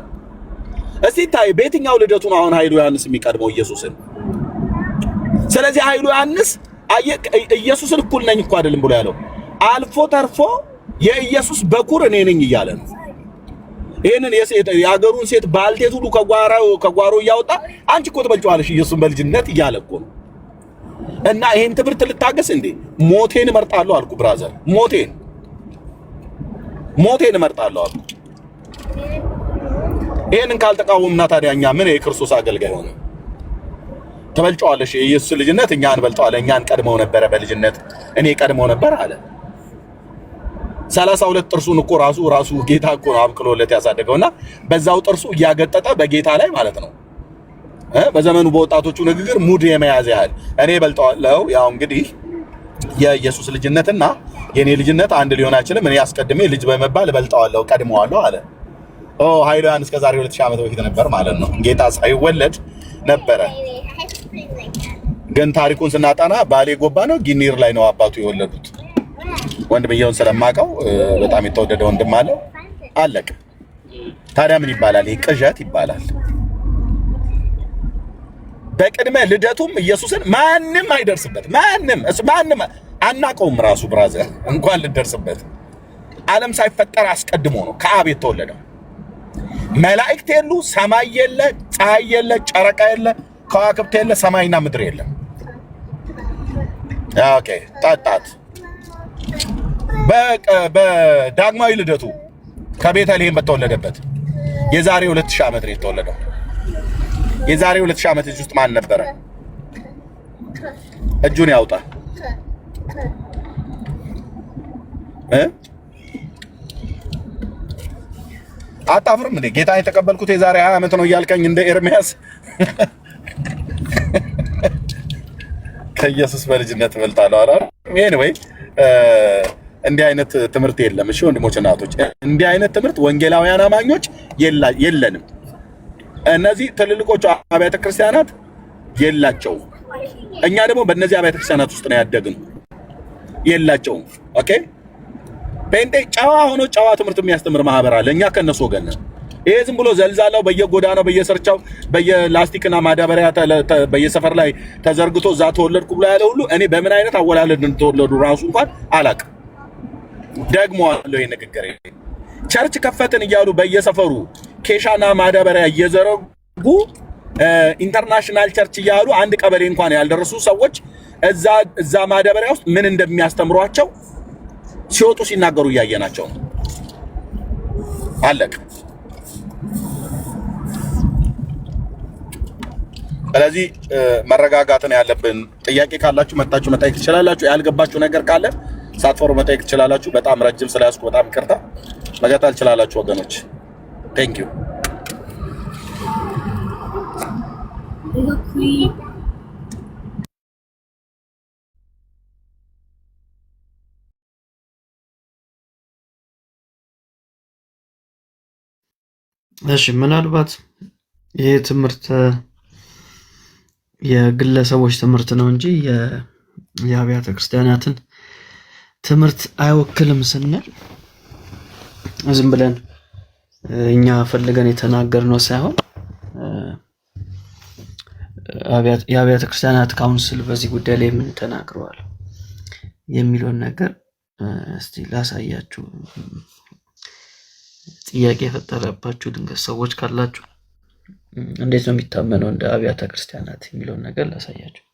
እስቲ ታይ በየትኛው ልደቱ ነው አሁን ኃይሉ ዮሐንስ የሚቀድመው ኢየሱስን? ስለዚህ ኃይሉ ዮሐንስ ኢየሱስን እኩል ነኝ እኮ አይደለም ብሎ ያለው አልፎ ተርፎ የኢየሱስ በኩር እኔ ነኝ እያለ ነው። ይሄንን የአገሩን ሴት ባልቴት ሁሉ ከጓሮ እያወጣ አንቺ እኮ ትበልጪዋለሽ ኢየሱስን በልጅነት እያለ እኮ ነው። እና ይሄን ትምህርት ልታገስ እንዴ? ሞቴን እመርጣለሁ አልኩ ብራዘር፣ ሞቴን ሞቴን እመርጣለሁ አሉ። ይሄንን ካልተቃወምና ታዲያ እኛ ምን የክርስቶስ አገልጋይ ሆነ? ተበልጨዋለሽ የኢየሱስ ልጅነት እኛ እንበልጠዋለን። እኛን ቀድመው ነበረ በልጅነት እኔ ቀድመው ነበር አለ። 32 ጥርሱን እኮ ራሱ ጌታ እኮ ነው አብቅሎለት ያሳደገውና በዛው ጥርሱ እያገጠጠ በጌታ ላይ ማለት ነው በዘመኑ በወጣቶቹ ንግግር ሙድ የመያዝ ያህል እኔ በልጠዋለሁ። ያው እንግዲህ የኢየሱስ ልጅነትና የኔ ልጅነት አንድ ሊሆን አይችልም። እኔ አስቀድሜ ልጅ በመባል በልጠዋለሁ ቀድመዋለሁ አለ። ኃይለ ዮሐንስ ከዛሬ 2000 ዓመት በፊት ነበር ማለት ነው። ጌታ ሳይወለድ ነበረ። ግን ታሪኩን ስናጠና ባሌ ጎባ ነው ጊኒር ላይ ነው አባቱ የወለዱት። ወንድምየውን ስለማቀው በጣም የተወደደ ወንድም አለ። አለቀ። ታዲያ ምን ይባላል? ቅዠት ይባላል። በቅድመ ልደቱም ኢየሱስን ማንም አይደርስበት። ማንም አናቀውም። ራሱ ብራዘር እንኳን ልደርስበት ዓለም ሳይፈጠር አስቀድሞ ነው ከአብ የተወለደው። መላእክት የሉ፣ ሰማይ የለ፣ ፀሐይ የለ፣ ጨረቃ የለ፣ ከዋክብት የለ፣ ሰማይና ምድር የለም። ኦኬ ጣጣት በዳግማዊ ልደቱ ከቤተልሔም በተወለደበት የዛሬ 2000 ዓመት ነው የተወለደው። የዛሬ 2000 ዓመት እዚህ ውስጥ ማን ነበረ? እጁን ያውጣ። አታፍርም እንዴ? ጌታ የተቀበልኩት የዛሬ 20 ዓመት ነው እያልከኝ እንደ ኤርሚያስ ከኢየሱስ በልጅነት እበልጣለሁ አላል። ኤኒዌይ እንዲህ አይነት ትምህርት የለም። እሺ ወንድሞች እናቶች፣ እንዲህ አይነት ትምህርት ወንጌላውያን አማኞች የለንም። እነዚህ ትልልቆቹ አብያተ ክርስቲያናት የላቸውም። እኛ ደግሞ በእነዚህ አብያተ ክርስቲያናት ውስጥ ነው ያደግነው። የላቸውም። ኦኬ ጴንጤ ጨዋ ሆኖ ጨዋ ትምህርት የሚያስተምር ማህበር አለ። እኛ ከነሱ ወገን ነን። ይሄ ዝም ብሎ ዘልዛላው በየጎዳናው በየሰርቻው በየላስቲክና ማዳበሪያ በየሰፈር ላይ ተዘርግቶ እዛ ተወለድኩ ብሎ ያለ ሁሉ እኔ በምን አይነት አወላለድ እንደተወለዱ ራሱ እንኳን አላውቅም። ደግሞ አለው ይሄ ንግግር ቸርች ከፈትን እያሉ በየሰፈሩ ኬሻና ማዳበሪያ እየዘረጉ ኢንተርናሽናል ቸርች እያሉ አንድ ቀበሌ እንኳን ያልደረሱ ሰዎች እዛ ማዳበሪያ ውስጥ ምን እንደሚያስተምሯቸው ሲወጡ ሲናገሩ እያየናቸው ነው። አለቅ። ስለዚህ መረጋጋትን ያለብን። ጥያቄ ካላችሁ መጣችሁ መጠየቅ ትችላላችሁ። ያልገባችሁ ነገር ካለ ሳትፈሩ መጠየቅ ትችላላችሁ። በጣም ረጅም ስለያዝኩ በጣም ይቅርታ። መቀጠል ትችላላችሁ ወገኖች። ቴንክ ዩ። እሺ ምናልባት ይሄ ትምህርት የግለሰቦች ትምህርት ነው እንጂ የአብያተ ክርስቲያናትን ትምህርት አይወክልም ስንል ዝም ብለን እኛ ፈልገን የተናገርነው ሳይሆን የአብያተ ክርስቲያናት ካውንስል በዚህ ጉዳይ ላይ ምን ተናግረዋል የሚለውን ነገር እስቲ ላሳያችሁ። ጥያቄ የፈጠረባችሁ ድንገት ሰዎች ካላችሁ እንዴት ነው የሚታመነው እንደ አብያተ ክርስቲያናት የሚለውን ነገር ላሳያችሁ።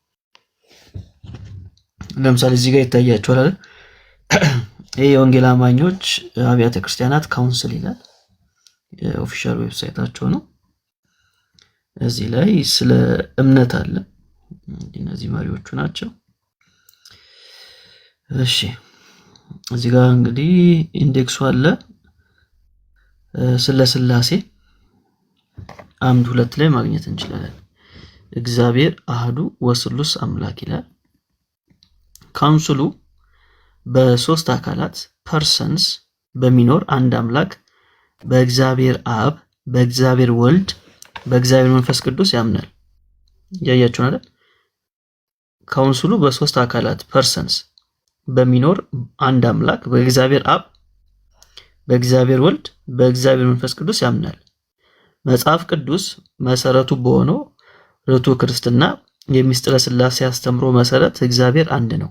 ለምሳሌ እዚህ ጋር ይታያችኋል አይደል? ይሄ የወንጌል አማኞች አብያተ ክርስቲያናት ካውንስል ይላል። የኦፊሻል ዌብሳይታቸው ነው። እዚህ ላይ ስለ እምነት አለ። እነዚህ መሪዎቹ ናቸው። እሺ እዚህ ጋር እንግዲህ ኢንዴክሱ አለ። ስለ ሥላሴ አምድ 2 ላይ ማግኘት እንችላለን። እግዚአብሔር አህዱ ወስሉስ አምላክ ይላል። ካውንስሉ በሶስት አካላት ፐርሰንስ በሚኖር አንድ አምላክ በእግዚአብሔር አብ፣ በእግዚአብሔር ወልድ፣ በእግዚአብሔር መንፈስ ቅዱስ ያምናል። ያያችሁ አይደል? ካውንስሉ በሶስት አካላት ፐርሰንስ በሚኖር አንድ አምላክ በእግዚአብሔር አብ፣ በእግዚአብሔር ወልድ፣ በእግዚአብሔር መንፈስ ቅዱስ ያምናል። መጽሐፍ ቅዱስ መሰረቱ በሆነው ርቱ ክርስትና የሚስጥረ ሥላሴ አስተምሮ መሰረት እግዚአብሔር አንድ ነው።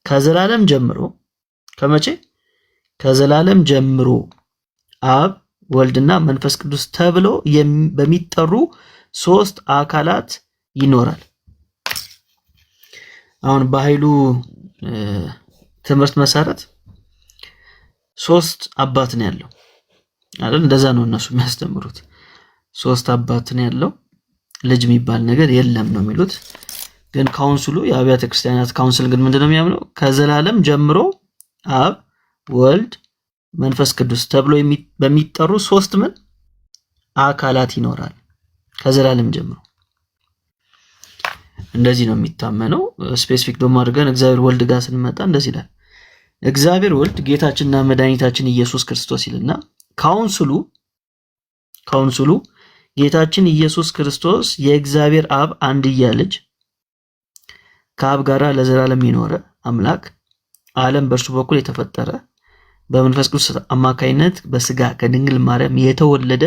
ከዘላለም ጀምሮ ከመቼ? ከዘላለም ጀምሮ አብ ወልድና መንፈስ ቅዱስ ተብሎ በሚጠሩ ሶስት አካላት ይኖራል። አሁን በኃይሉ ትምህርት መሰረት ሶስት አባት ነው ያለው አይደል? እንደዛ ነው እነሱ የሚያስተምሩት። ሶስት አባት ነው ያለው፣ ልጅ የሚባል ነገር የለም ነው የሚሉት። ግን ካውንስሉ የአብያተ ክርስቲያናት ካውንስል ግን ምንድነው የሚያምነው? ከዘላለም ጀምሮ አብ ወልድ መንፈስ ቅዱስ ተብሎ በሚጠሩ ሶስት ምን አካላት ይኖራል ከዘላለም ጀምሮ። እንደዚህ ነው የሚታመነው። ስፔሲፊክ ደግሞ አድርገን እግዚአብሔር ወልድ ጋር ስንመጣ እንደዚህ ይላል። እግዚአብሔር ወልድ ጌታችንና መድኃኒታችን ኢየሱስ ክርስቶስ ይልና ካውንስሉ ጌታችን ኢየሱስ ክርስቶስ የእግዚአብሔር አብ አንድያ ልጅ ከአብ ጋራ ለዘላለም የኖረ አምላክ ዓለም በእርሱ በኩል የተፈጠረ በመንፈስ ቅዱስ አማካይነት በስጋ ከድንግል ማርያም የተወለደ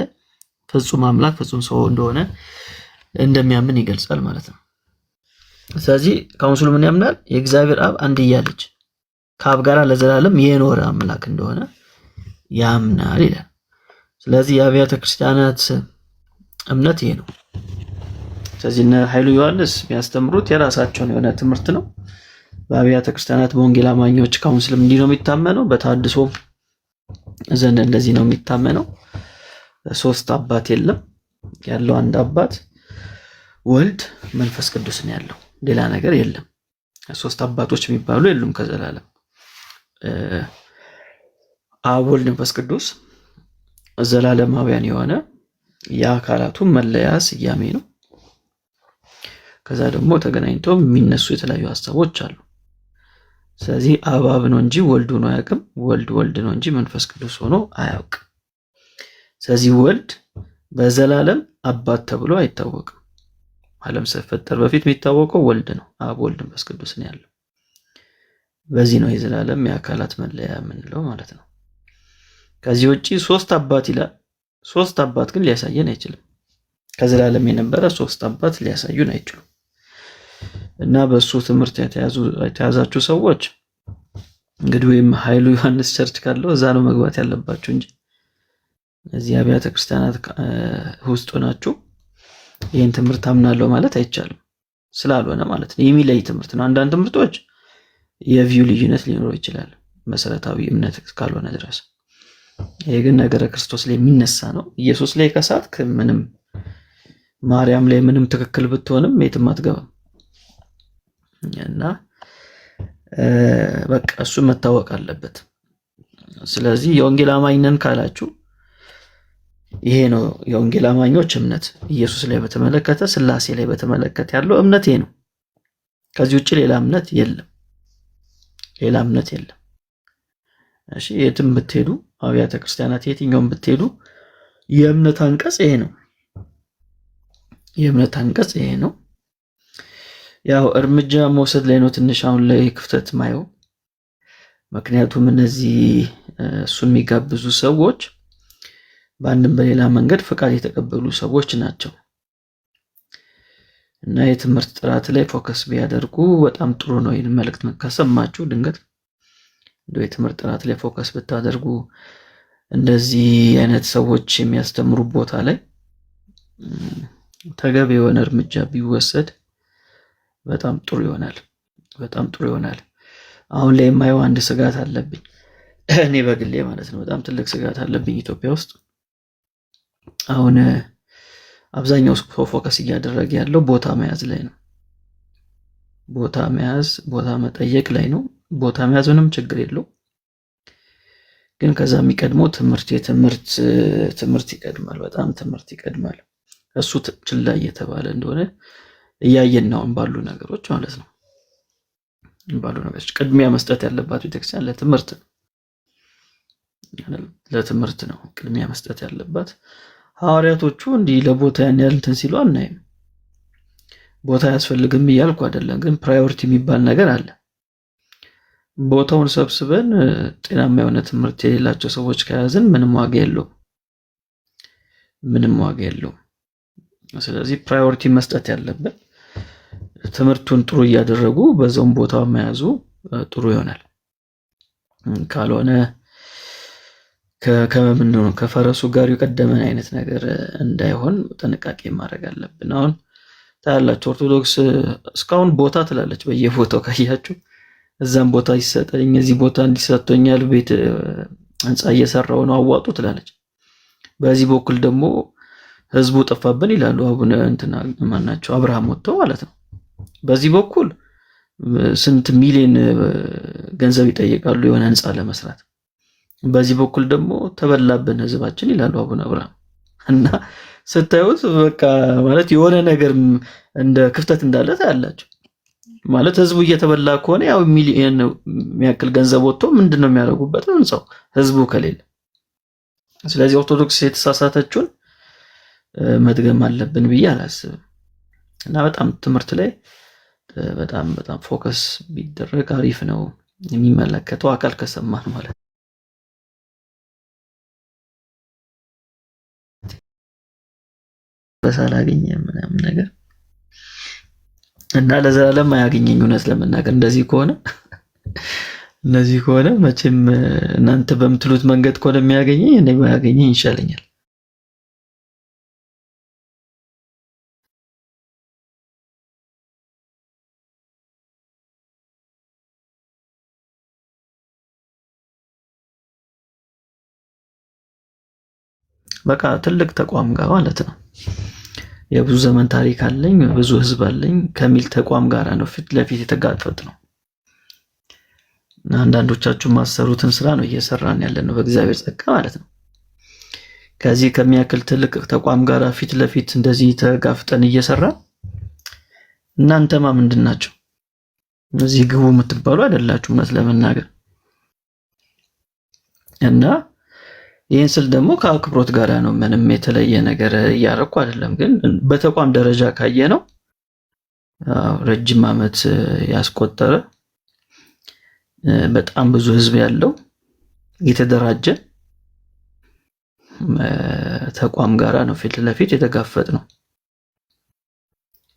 ፍጹም አምላክ ፍጹም ሰው እንደሆነ እንደሚያምን ይገልጻል ማለት ነው። ስለዚህ ካውንስሉ ምን ያምናል? የእግዚአብሔር አብ አንድያ ልጅ ከአብ ጋራ ለዘላለም የኖረ አምላክ እንደሆነ ያምናል ይላል። ስለዚህ የአብያተ ክርስቲያናት እምነት ይሄ ነው። ስለዚህ እነ ኃይሉ ዮሐንስ የሚያስተምሩት የራሳቸውን የሆነ ትምህርት ነው። በአብያተ ክርስቲያናት በወንጌል አማኞች ካውንስልም እንዲህ ነው የሚታመነው። በተሐድሶ ዘንድ እንደዚህ ነው የሚታመነው። ሶስት አባት የለም፣ ያለው አንድ አባት ወልድ መንፈስ ቅዱስ ነው ያለው፣ ሌላ ነገር የለም። ሶስት አባቶች የሚባሉ የሉም ከዘላለም። አብ ወልድ መንፈስ ቅዱስ ዘላለማውያን የሆነ የአካላቱ መለያ ስያሜ ነው። ከዛ ደግሞ ተገናኝተው የሚነሱ የተለያዩ ሀሳቦች አሉ። ስለዚህ አብ ነው እንጂ ወልድ ሆኖ አያውቅም፣ ወልድ ነው እንጂ መንፈስ ቅዱስ ሆኖ አያውቅም። ስለዚህ ወልድ በዘላለም አባት ተብሎ አይታወቅም። ዓለም ሳይፈጠር በፊት የሚታወቀው ወልድ ነው። አብ ወልድ መንፈስ ቅዱስ ነው ያለው። በዚህ ነው የዘላለም የአካላት መለያ የምንለው ማለት ነው። ከዚህ ውጪ ሶስት አባት ይላል። ሶስት አባት ግን ሊያሳየን አይችልም። ከዘላለም የነበረ ሶስት አባት ሊያሳዩን አይችሉም። እና በሱ ትምህርት የተያዛችሁ ሰዎች እንግዲህ ወይም ኃይሉ ዮሐንስ ቸርች ካለው እዛ ነው መግባት ያለባችሁ እንጂ እዚህ አብያተ ክርስቲያናት ውስጥ ሆናችሁ ይህን ትምህርት አምናለሁ ማለት አይቻልም። ስላልሆነ ማለት ነው። የሚለይ ትምህርት ነው። አንዳንድ ትምህርቶች የቪው ልዩነት ሊኖረው ይችላል መሰረታዊ እምነት ካልሆነ ድረስ። ይሄ ግን ነገረ ክርስቶስ ላይ የሚነሳ ነው። ኢየሱስ ላይ ከሳትክ ምንም፣ ማርያም ላይ ምንም ትክክል ብትሆንም የትም አትገባም። እና በቃ እሱ መታወቅ አለበት። ስለዚህ የወንጌል አማኝ ነን ካላችሁ ይሄ ነው የወንጌል አማኞች እምነት። ኢየሱስ ላይ በተመለከተ ስላሴ ላይ በተመለከተ ያለው እምነት ይሄ ነው። ከዚህ ውጪ ሌላ እምነት የለም። እሺ የትም ብትሄዱ አብያተ ክርስቲያናት የትኛውም ብትሄዱ የእምነት አንቀጽ ይሄ ነው። ያው እርምጃ መውሰድ ላይ ነው ትንሽ አሁን ላይ ክፍተት ማየው። ምክንያቱም እነዚህ እሱን የሚጋብዙ ሰዎች በአንድም በሌላ መንገድ ፈቃድ የተቀበሉ ሰዎች ናቸው እና የትምህርት ጥራት ላይ ፎከስ ቢያደርጉ በጣም ጥሩ ነው። ይህን መልእክት ከሰማችሁ ድንገት እንደው የትምህርት ጥራት ላይ ፎከስ ብታደርጉ፣ እንደዚህ አይነት ሰዎች የሚያስተምሩ ቦታ ላይ ተገቢ የሆነ እርምጃ ቢወሰድ በጣም ጥሩ ይሆናል። አሁን ላይ የማየው አንድ ስጋት አለብኝ እኔ በግሌ ማለት ነው። በጣም ትልቅ ስጋት አለብኝ ኢትዮጵያ ውስጥ። አሁን አብዛኛው ሰው ፎከስ እያደረገ ያለው ቦታ መያዝ ላይ ነው። ቦታ መያዝ፣ ቦታ መጠየቅ ላይ ነው። ቦታ መያዝ ምንም ችግር የለው፣ ግን ከዛ የሚቀድመው ትምህርት ይቀድማል። በጣም ትምህርት ይቀድማል። እሱ ችላ እየተባለ እንደሆነ እያየን ነው ባሉ ነገሮች ማለት ነው። ባሉ ነገሮች ቅድሚያ መስጠት ያለባት ቤተክርስቲያን ለትምህርት ነው ቅድሚያ መስጠት ያለባት። ሐዋርያቶቹ እንዲህ ለቦታ ያን ያህል እንትን ሲሉ አናይም። ቦታ ያስፈልግም እያልኩ አይደለም፣ ግን ፕራዮሪቲ የሚባል ነገር አለ። ቦታውን ሰብስበን ጤናማ የሆነ ትምህርት የሌላቸው ሰዎች ከያዝን ምንም ዋጋ የለውም። ስለዚህ ፕራዮሪቲ መስጠት ያለበት ትምህርቱን ጥሩ እያደረጉ በዛውም ቦታ መያዙ ጥሩ ይሆናል። ካልሆነ ከፈረሱ ጋር የቀደመን አይነት ነገር እንዳይሆን ጥንቃቄ ማድረግ አለብን። አሁን ታያላችሁ ኦርቶዶክስ እስካሁን ቦታ ትላለች በየቦታው ካያችሁ፣ እዛም ቦታ ይሰጠኝ እዚህ ቦታ እንዲሰጥቶኛል ቤት ህንፃ እየሰራው ነው አዋጡ ትላለች። በዚህ በኩል ደግሞ ህዝቡ ጠፋብን ይላሉ አቡነ እንትና ማናቸው አብርሃም ወጥተው ማለት ነው። በዚህ በኩል ስንት ሚሊዮን ገንዘብ ይጠይቃሉ የሆነ ህንፃ ለመስራት። በዚህ በኩል ደግሞ ተበላብን ህዝባችን ይላሉ አቡነ አብርሃም። እና ስታዩት በቃ ማለት የሆነ ነገር እንደ ክፍተት እንዳለ ታያላችሁ። ማለት ህዝቡ እየተበላ ከሆነ ያው ሚሊዮን የሚያክል ገንዘብ ወጥቶ ምንድነው የሚያደርጉበት ህንፃው ህዝቡ ከሌለ። ስለዚህ ኦርቶዶክስ የተሳሳተችውን መድገም አለብን ብዬ አላስብም። እና በጣም ትምህርት ላይ በጣም ፎከስ ቢደረግ አሪፍ ነው። የሚመለከተው አካል ከሰማን ማለት በሳላገኘ ምናምን ነገር እና ለዘላለም አያገኘኝ። እውነት ለመናገር እንደዚህ ከሆነ መቼም እናንተ በምትሉት መንገድ ከሆነ የሚያገኘኝ እኔ ባያገኘኝ ይሻለኛል። በቃ ትልቅ ተቋም ጋር ማለት ነው የብዙ ዘመን ታሪክ አለኝ ብዙ ህዝብ አለኝ ከሚል ተቋም ጋር ነው ፊት ለፊት የተጋፈጥ ነው። እና አንዳንዶቻችሁ ማሰሩትን ስራ ነው እየሰራን ያለነው በእግዚአብሔር ጸጋ ማለት ነው። ከዚህ ከሚያክል ትልቅ ተቋም ጋር ፊት ለፊት እንደዚህ ተጋፍጠን እየሰራን እናንተማ ምንድናችሁ? እዚህ ግቡ የምትባሉ አይደላችሁ እውነት ለመናገር። እና ይህን ስል ደግሞ ከአክብሮት ጋር ነው። ምንም የተለየ ነገር እያረኩ አይደለም። ግን በተቋም ደረጃ ካየ ነው ረጅም ዓመት ያስቆጠረ በጣም ብዙ ህዝብ ያለው የተደራጀ ተቋም ጋራ ነው ፊት ለፊት የተጋፈጥ ነው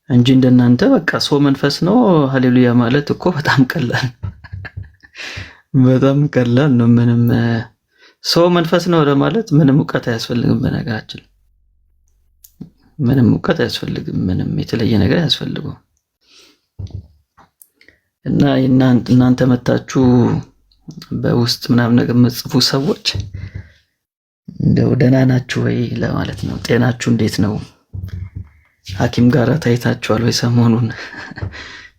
እንጂ እንደናንተ በቃ ሰው መንፈስ ነው ሃሌሉያ ማለት እኮ በጣም ቀላል ነው። ምንም ሰው መንፈስ ነው ለማለት ምንም ዕውቀት አያስፈልግም። በነገራችን ምንም ዕውቀት አያስፈልግም። ምንም የተለየ ነገር አያስፈልገው እና እናንተ መታችሁ በውስጥ ምናምን ነገር መጽፉ ሰዎች እንደው ደህና ናችሁ ወይ ለማለት ነው። ጤናችሁ እንዴት ነው? ሐኪም ጋር ታይታችኋል ወይ? ሰሞኑን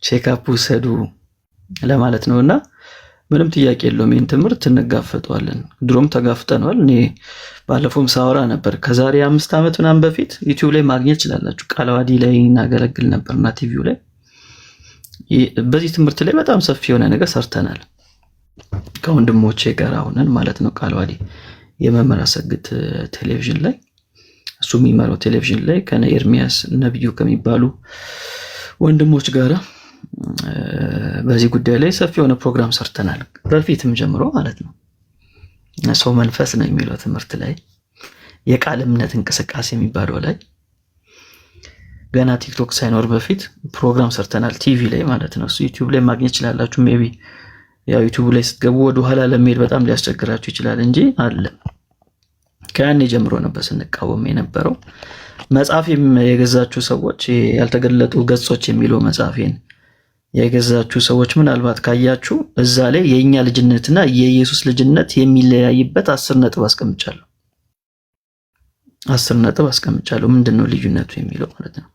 ቼክአፕ ውሰዱ ለማለት ነውና ምንም ጥያቄ የለውም። ይህን ትምህርት እንጋፈጠዋለን። ድሮም ተጋፍጠነዋል። እኔ ባለፈውም ሳወራ ነበር። ከዛሬ 5 ዓመት ምናምን በፊት ዩቲዩብ ላይ ማግኘት ይችላላችሁ። ቃለዋዲ ላይ እናገለግል ነበርና ቲቪው ላይ በዚህ ትምህርት ላይ በጣም ሰፊ የሆነ ነገር ሰርተናል ከወንድሞቼ ጋር ሆነን ማለት ነው። ቃለዋዲ የመምህር አሰግድ ቴሌቪዥን ላይ እሱ የሚመራው ቴሌቪዥን ላይ ከነ ኤርሚያስ ነብዩ ከሚባሉ ወንድሞች ጋር በዚህ ጉዳይ ላይ ሰፊ የሆነ ፕሮግራም ሰርተናል። በፊትም ጀምሮ ማለት ነው። ሰው መንፈስ ነው የሚለው ትምህርት ላይ የቃል እምነት እንቅስቃሴ የሚባለው ላይ ገና ቲክቶክ ሳይኖር በፊት ፕሮግራም ሰርተናል ቲቪ ላይ ማለት ነው። እሱ ዩቲዩብ ላይ ማግኘት ይችላላችሁ። ሜቢ ያው ዩቲዩብ ላይ ስትገቡ ወደ ኋላ ለመሄድ በጣም ሊያስቸግራችሁ ይችላል እንጂ አለ። ከያኔ ጀምሮ ነበር ስንቃወም የነበረው። መጽሐፌም የገዛችሁ ሰዎች ያልተገለጡ ገጾች የሚለው መጽሐፌን የገዛችሁ ሰዎች ምናልባት ካያችሁ እዛ ላይ የኛ ልጅነትና የኢየሱስ ልጅነት የሚለያይበት 10 ነጥብ አስቀምጫለሁ። 10 ነጥብ አስቀምጫለሁ። ምንድነው ልዩነቱ የሚለው ማለት ነው።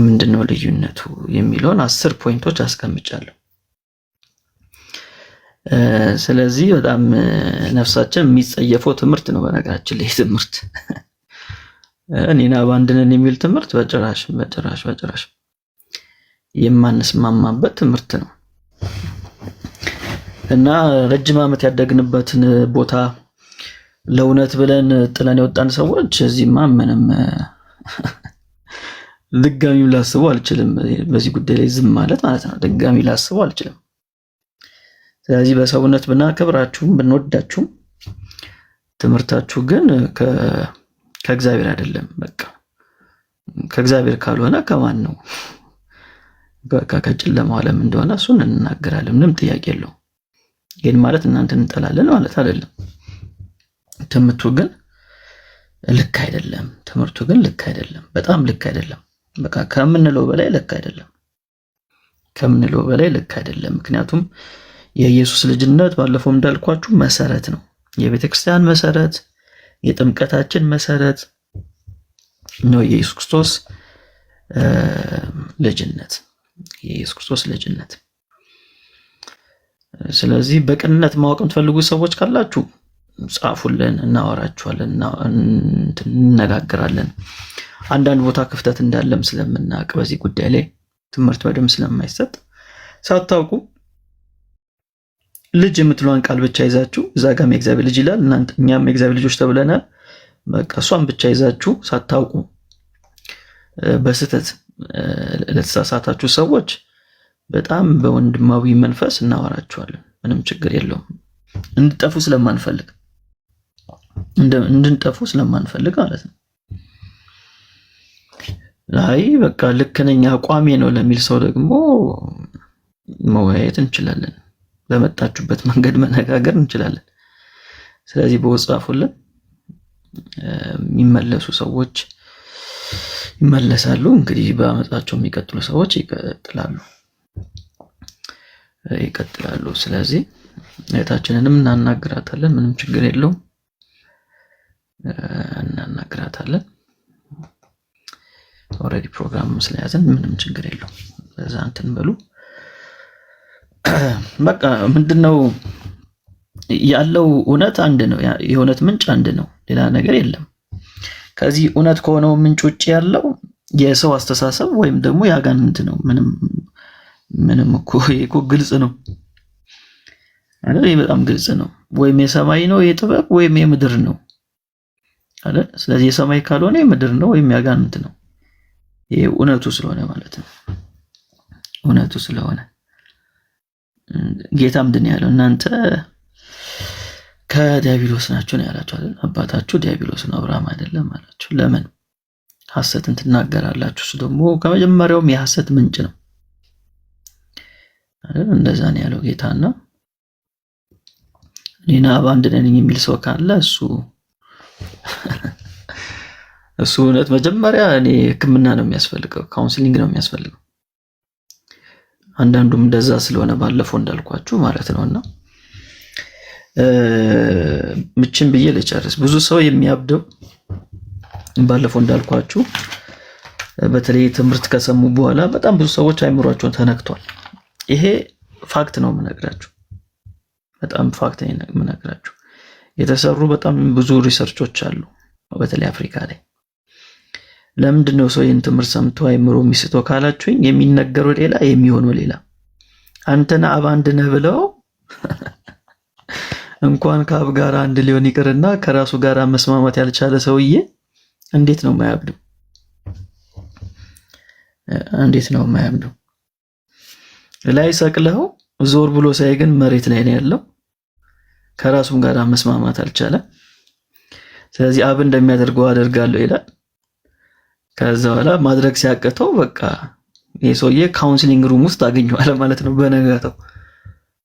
ምንድነው ልዩነቱ የሚለውን 10 ፖይንቶች አስቀምጫለሁ። ስለዚህ በጣም ነፍሳችን የሚጸየፈው ትምህርት ነው። በነገራችን ላይ ትምህርት እኔና ባንድነን የሚል ትምህርት በጭራሽ የማንስማማበት ትምህርት ነው እና ረጅም ዓመት ያደግንበትን ቦታ ለእውነት ብለን ጥለን የወጣን ሰዎች እዚህማ ምንም ድጋሚም ላስበው አልችልም። በዚህ ጉዳይ ላይ ዝም ማለት ነው። ድጋሚ ላስበው አልችልም። ስለዚህ በሰውነት ብናከብራችሁም ብንወዳችሁም ትምህርታችሁ ግን ከእግዚአብሔር አይደለም። በቃ ከእግዚአብሔር ካልሆነ ከማን ነው? ከጨለማው ዓለም እንደሆነ እሱን እንናገራለን። ምንም ጥያቄ የለው። ግን ማለት እናንተን እንጠላለን ማለት አይደለም። ትምህርቱ ግን ልክ አይደለም። ትምህርቱ ግን ልክ አይደለም። በጣም ልክ አይደለም። በቃ ከምንለው በላይ ልክ አይደለም። ምክንያቱም የኢየሱስ ልጅነት ባለፈው እንዳልኳችሁ መሰረት ነው። የቤተ ክርስቲያን መሰረት፣ የጥምቀታችን መሰረት ነው የኢየሱስ ክርስቶስ ልጅነት፣ የኢየሱስ ክርስቶስ ልጅነት። ስለዚህ በቅንነት ማወቅ የምትፈልጉ ሰዎች ካላችሁ ጻፉልን፣ እናወራችኋለን፣ እንነጋገራለን። አንዳንድ ቦታ ክፍተት እንዳለም ስለምናውቅ በዚህ ጉዳይ ላይ ትምህርት በደንብ ስለማይሰጥ ሳታውቁ ልጅ የምትለዋን ቃል ብቻ ይዛችሁ እዛ ጋም የእግዚአብሔር ልጅ ይላል፣ እኛም የእግዚአብሔር ልጆች ተብለናል። በቃ እሷን ብቻ ይዛችሁ ሳታውቁ በስህተት ለተሳሳታችሁ ሰዎች በጣም በወንድማዊ መንፈስ እናወራችኋለን። ምንም ችግር የለውም። እንድጠፉ ስለማንፈልግ ማለት ነው። ላይ በቃ ልክ ነኝ አቋሜ ነው ለሚል ሰው ደግሞ መወያየት እንችላለን። በመጣችሁበት መንገድ መነጋገር እንችላለን። ስለዚህ በወጻፉልን የሚመለሱ ሰዎች ይመለሳሉ። እንግዲህ በአመጣቸው የሚቀጥሉ ሰዎች ይቀጥላሉ። ስለዚህ እህታችንንም እናናግራታለን። ምንም ችግር የለውም። እናናግራታለን። ኦልሬዲ ፕሮግራም ስለያዘን ምንም ችግር የለውም። በዛ እንትን በሉ። በቃ ምንድነው ያለው እውነት አንድ ነው። የእውነት ምንጭ አንድ ነው። ሌላ ነገር የለም። ከዚህ እውነት ከሆነው ምንጭ ውጭ ያለው የሰው አስተሳሰብ ወይም ደግሞ ያጋንንት ነው። ምንም እኮ ግልጽ ነው አይደል? በጣም ግልጽ ነው። ወይም የሰማይ ነው የጥበብ ወይም የምድር ነው አይደል? ስለዚህ የሰማይ ካልሆነ የምድር ነው ወይም ያጋንንት ነው። ይሄ እውነቱ ስለሆነ ማለት ነው። እውነቱ ስለሆነ ጌታ ምንድን ያለው? እናንተ ከዲያብሎስ ናችሁ ነው ያላችሁ አይደል? አባታችሁ ዲያብሎስ ነው አብርሃም አይደለም አላችሁ። ለምን ሐሰትን ትናገራላችሁ? እሱ ደግሞ ከመጀመሪያውም የሐሰት ምንጭ ነው አይደል? እንደዛ ነው ያለው ጌታና እኔና አብ አንድ ነን የሚል ሰው ካለ እሱ እውነት መጀመሪያ እኔ ሕክምና ነው የሚያስፈልገው፣ ካውንስሊንግ ነው የሚያስፈልገው። አንዳንዱም እንደዛ ስለሆነ ባለፈው እንዳልኳችሁ ማለት ነውና ምችን ብዬ ልጨርስ። ብዙ ሰው የሚያብደው ባለፈው እንዳልኳችሁ በተለይ ትምህርት ከሰሙ በኋላ በጣም ብዙ ሰዎች አይምሯቸውን ተነክቷል። ይሄ ፋክት ነው የምነግራችሁ፣ በጣም ፋክት ነው የምነግራችሁ። የተሰሩ በጣም ብዙ ሪሰርቾች አሉ፣ በተለይ አፍሪካ ላይ። ለምንድን ነው ሰው ይህን ትምህርት ሰምቶ አይምሮ የሚስተው ካላችሁኝ፣ የሚነገረው ሌላ የሚሆነው ሌላ። አንተና አብ አንድ ነህ ብለው እንኳን ከአብ ጋር አንድ ሊሆን ይቅርና ከራሱ ጋር መስማማት ያልቻለ ሰውዬ እንዴት ነው የማያብደው? እንዴት ነው የማያብደው? ላይ ሰቅለው ዞር ብሎ ሳይ ግን መሬት ላይ ነው ያለው። ከራሱም ጋር መስማማት አልቻለም። ስለዚህ አብ እንደሚያደርገው አደርጋለሁ ይላል። ከዛ በኋላ ማድረግ ሲያቀተው በቃ የሰውዬ ካውንስሊንግ ሩም ውስጥ ታገኘዋለህ ማለት ነው በነጋታው፣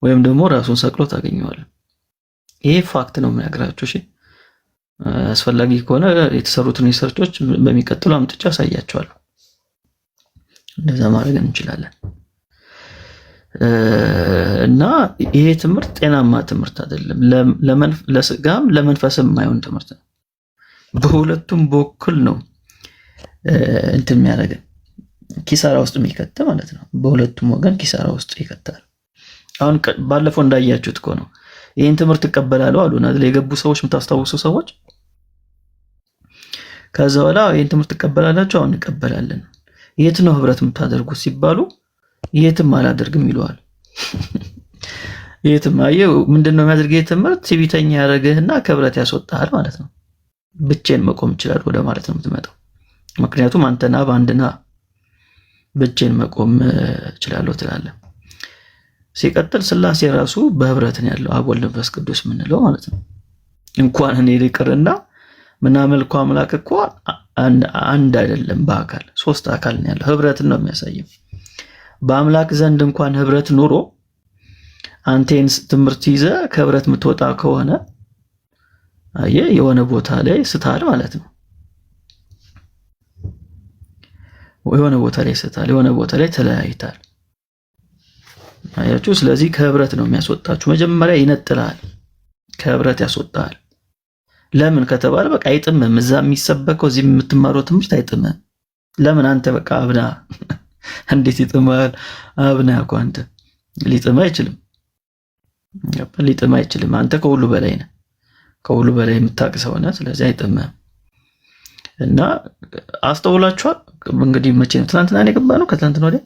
ወይም ደግሞ ራሱን ሰቅሎ ታገኘዋለህ። ይሄ ፋክት ነው የምነግራችሁ። እሺ አስፈላጊ ከሆነ የተሰሩትን ሪሰርቾች በሚቀጥለው አምጥቼ አሳያቸዋለሁ። እንደዛ ማድረግ እንችላለን። እና ይሄ ትምህርት ጤናማ ትምህርት አይደለም። ለስጋም ለመንፈስም የማይሆን ትምህርት ነው። በሁለቱም በኩል ነው እንትን የሚያደርገን ኪሳራ ውስጥ የሚከተ ማለት ነው። በሁለቱም ወገን ኪሳራ ውስጥ ይከታል። አሁን ባለፈው እንዳያችሁት እኮ ነው ይህን ትምህርት እቀበላለሁ አሉና የገቡ ሰዎች፣ የምታስታውሱ ሰዎች ከዛ በኋላ ይህን ትምህርት እቀበላላችሁ፣ አሁን እንቀበላለን። የት ነው ህብረት የምታደርጉት ሲባሉ የትም አላደርግም ይለዋል። የትም አየው ምንድነው የሚያደርገው? የትምህርት ትዕቢተኛ ያደርግህና ከህብረት ያስወጣሃል ማለት ነው። ብቻዬን መቆም ይችላል ወደ ማለት ነው የምትመጣው። ምክንያቱም አንተና በአንድና ብቻዬን መቆም እችላለሁ ትላለህ። ሲቀጥል ስላሴ ራሱ በህብረት ነው ያለው፣ አብ ወልድ መንፈስ ቅዱስ የምንለው ማለት ነው። እንኳን እኔ ልቅርና ምናመልከው አምላክ እኮ አንድ አይደለም፣ በአካል ሶስት አካል ነው ያለው። ህብረትን ነው የሚያሳየው። በአምላክ ዘንድ እንኳን ህብረት ኑሮ አንቴን ትምህርት ይዘህ ከህብረት የምትወጣ ከሆነ አየህ የሆነ ቦታ ላይ ስተሃል ማለት ነው። የሆነ ቦታ ላይ ስተሃል፣ የሆነ ቦታ ላይ ተለያይታል። አያችሁ። ስለዚህ ከህብረት ነው የሚያስወጣችሁ። መጀመሪያ ይነጥላል፣ ከህብረት ያስወጣል። ለምን ከተባለ በቃ አይጥምም። እዛ የሚሰበከው እዚህ የምትማረው ትምህርት አይጥምም። ለምን አንተ በቃ አብና እንዴት ይጥማል? አብና እኮ አንተ ሊጥም አይችልም፣ ሊጥም አይችልም። አንተ ከሁሉ በላይ ነህ፣ ከሁሉ በላይ የምታውቅ ሰው ነህ። ስለዚህ አይጥምም። እና አስተውላችኋል። እንግዲህ መቼ ነው? ትናንትና ነው የገባነው፣ ከትናንትና ወዲያ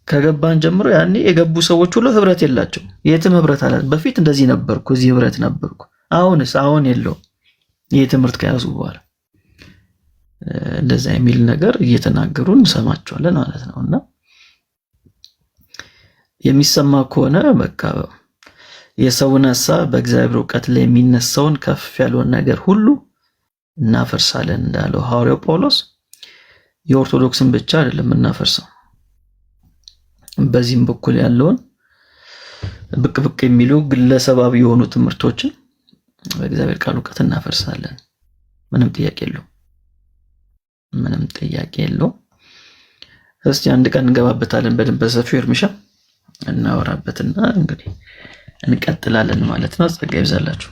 ከገባን ጀምሮ ያኔ የገቡ ሰዎች ሁሉ ህብረት የላቸው፣ የትም ህብረት አላት። በፊት እንደዚህ ነበርኩ፣ እዚህ ህብረት ነበርኩ። አሁንስ አሁን የለው። ይህ ትምህርት ከያዙ በኋላ እንደዛ የሚል ነገር እየተናገሩ እንሰማቸዋለን ማለት ነው። እና የሚሰማ ከሆነ በቃ የሰውን ሐሳብ በእግዚአብሔር እውቀት ላይ የሚነሳውን ከፍ ያለውን ነገር ሁሉ እናፈርሳለን እንዳለው ሐዋርያው ጳውሎስ የኦርቶዶክስን ብቻ አይደለም እናፈርሰው፣ በዚህም በኩል ያለውን ብቅ ብቅ የሚሉ ግለሰባዊ የሆኑ ትምህርቶችን በእግዚአብሔር ቃል እውቀት እናፈርሳለን። ምንም ጥያቄ የለውም፣ ምንም ጥያቄ የለውም። እስቲ አንድ ቀን እንገባበታለን በደንብ በሰፊው እርምሻ እናወራበትና እንግዲህ እንቀጥላለን ማለት ነው። ጸጋ ይብዛላችሁ።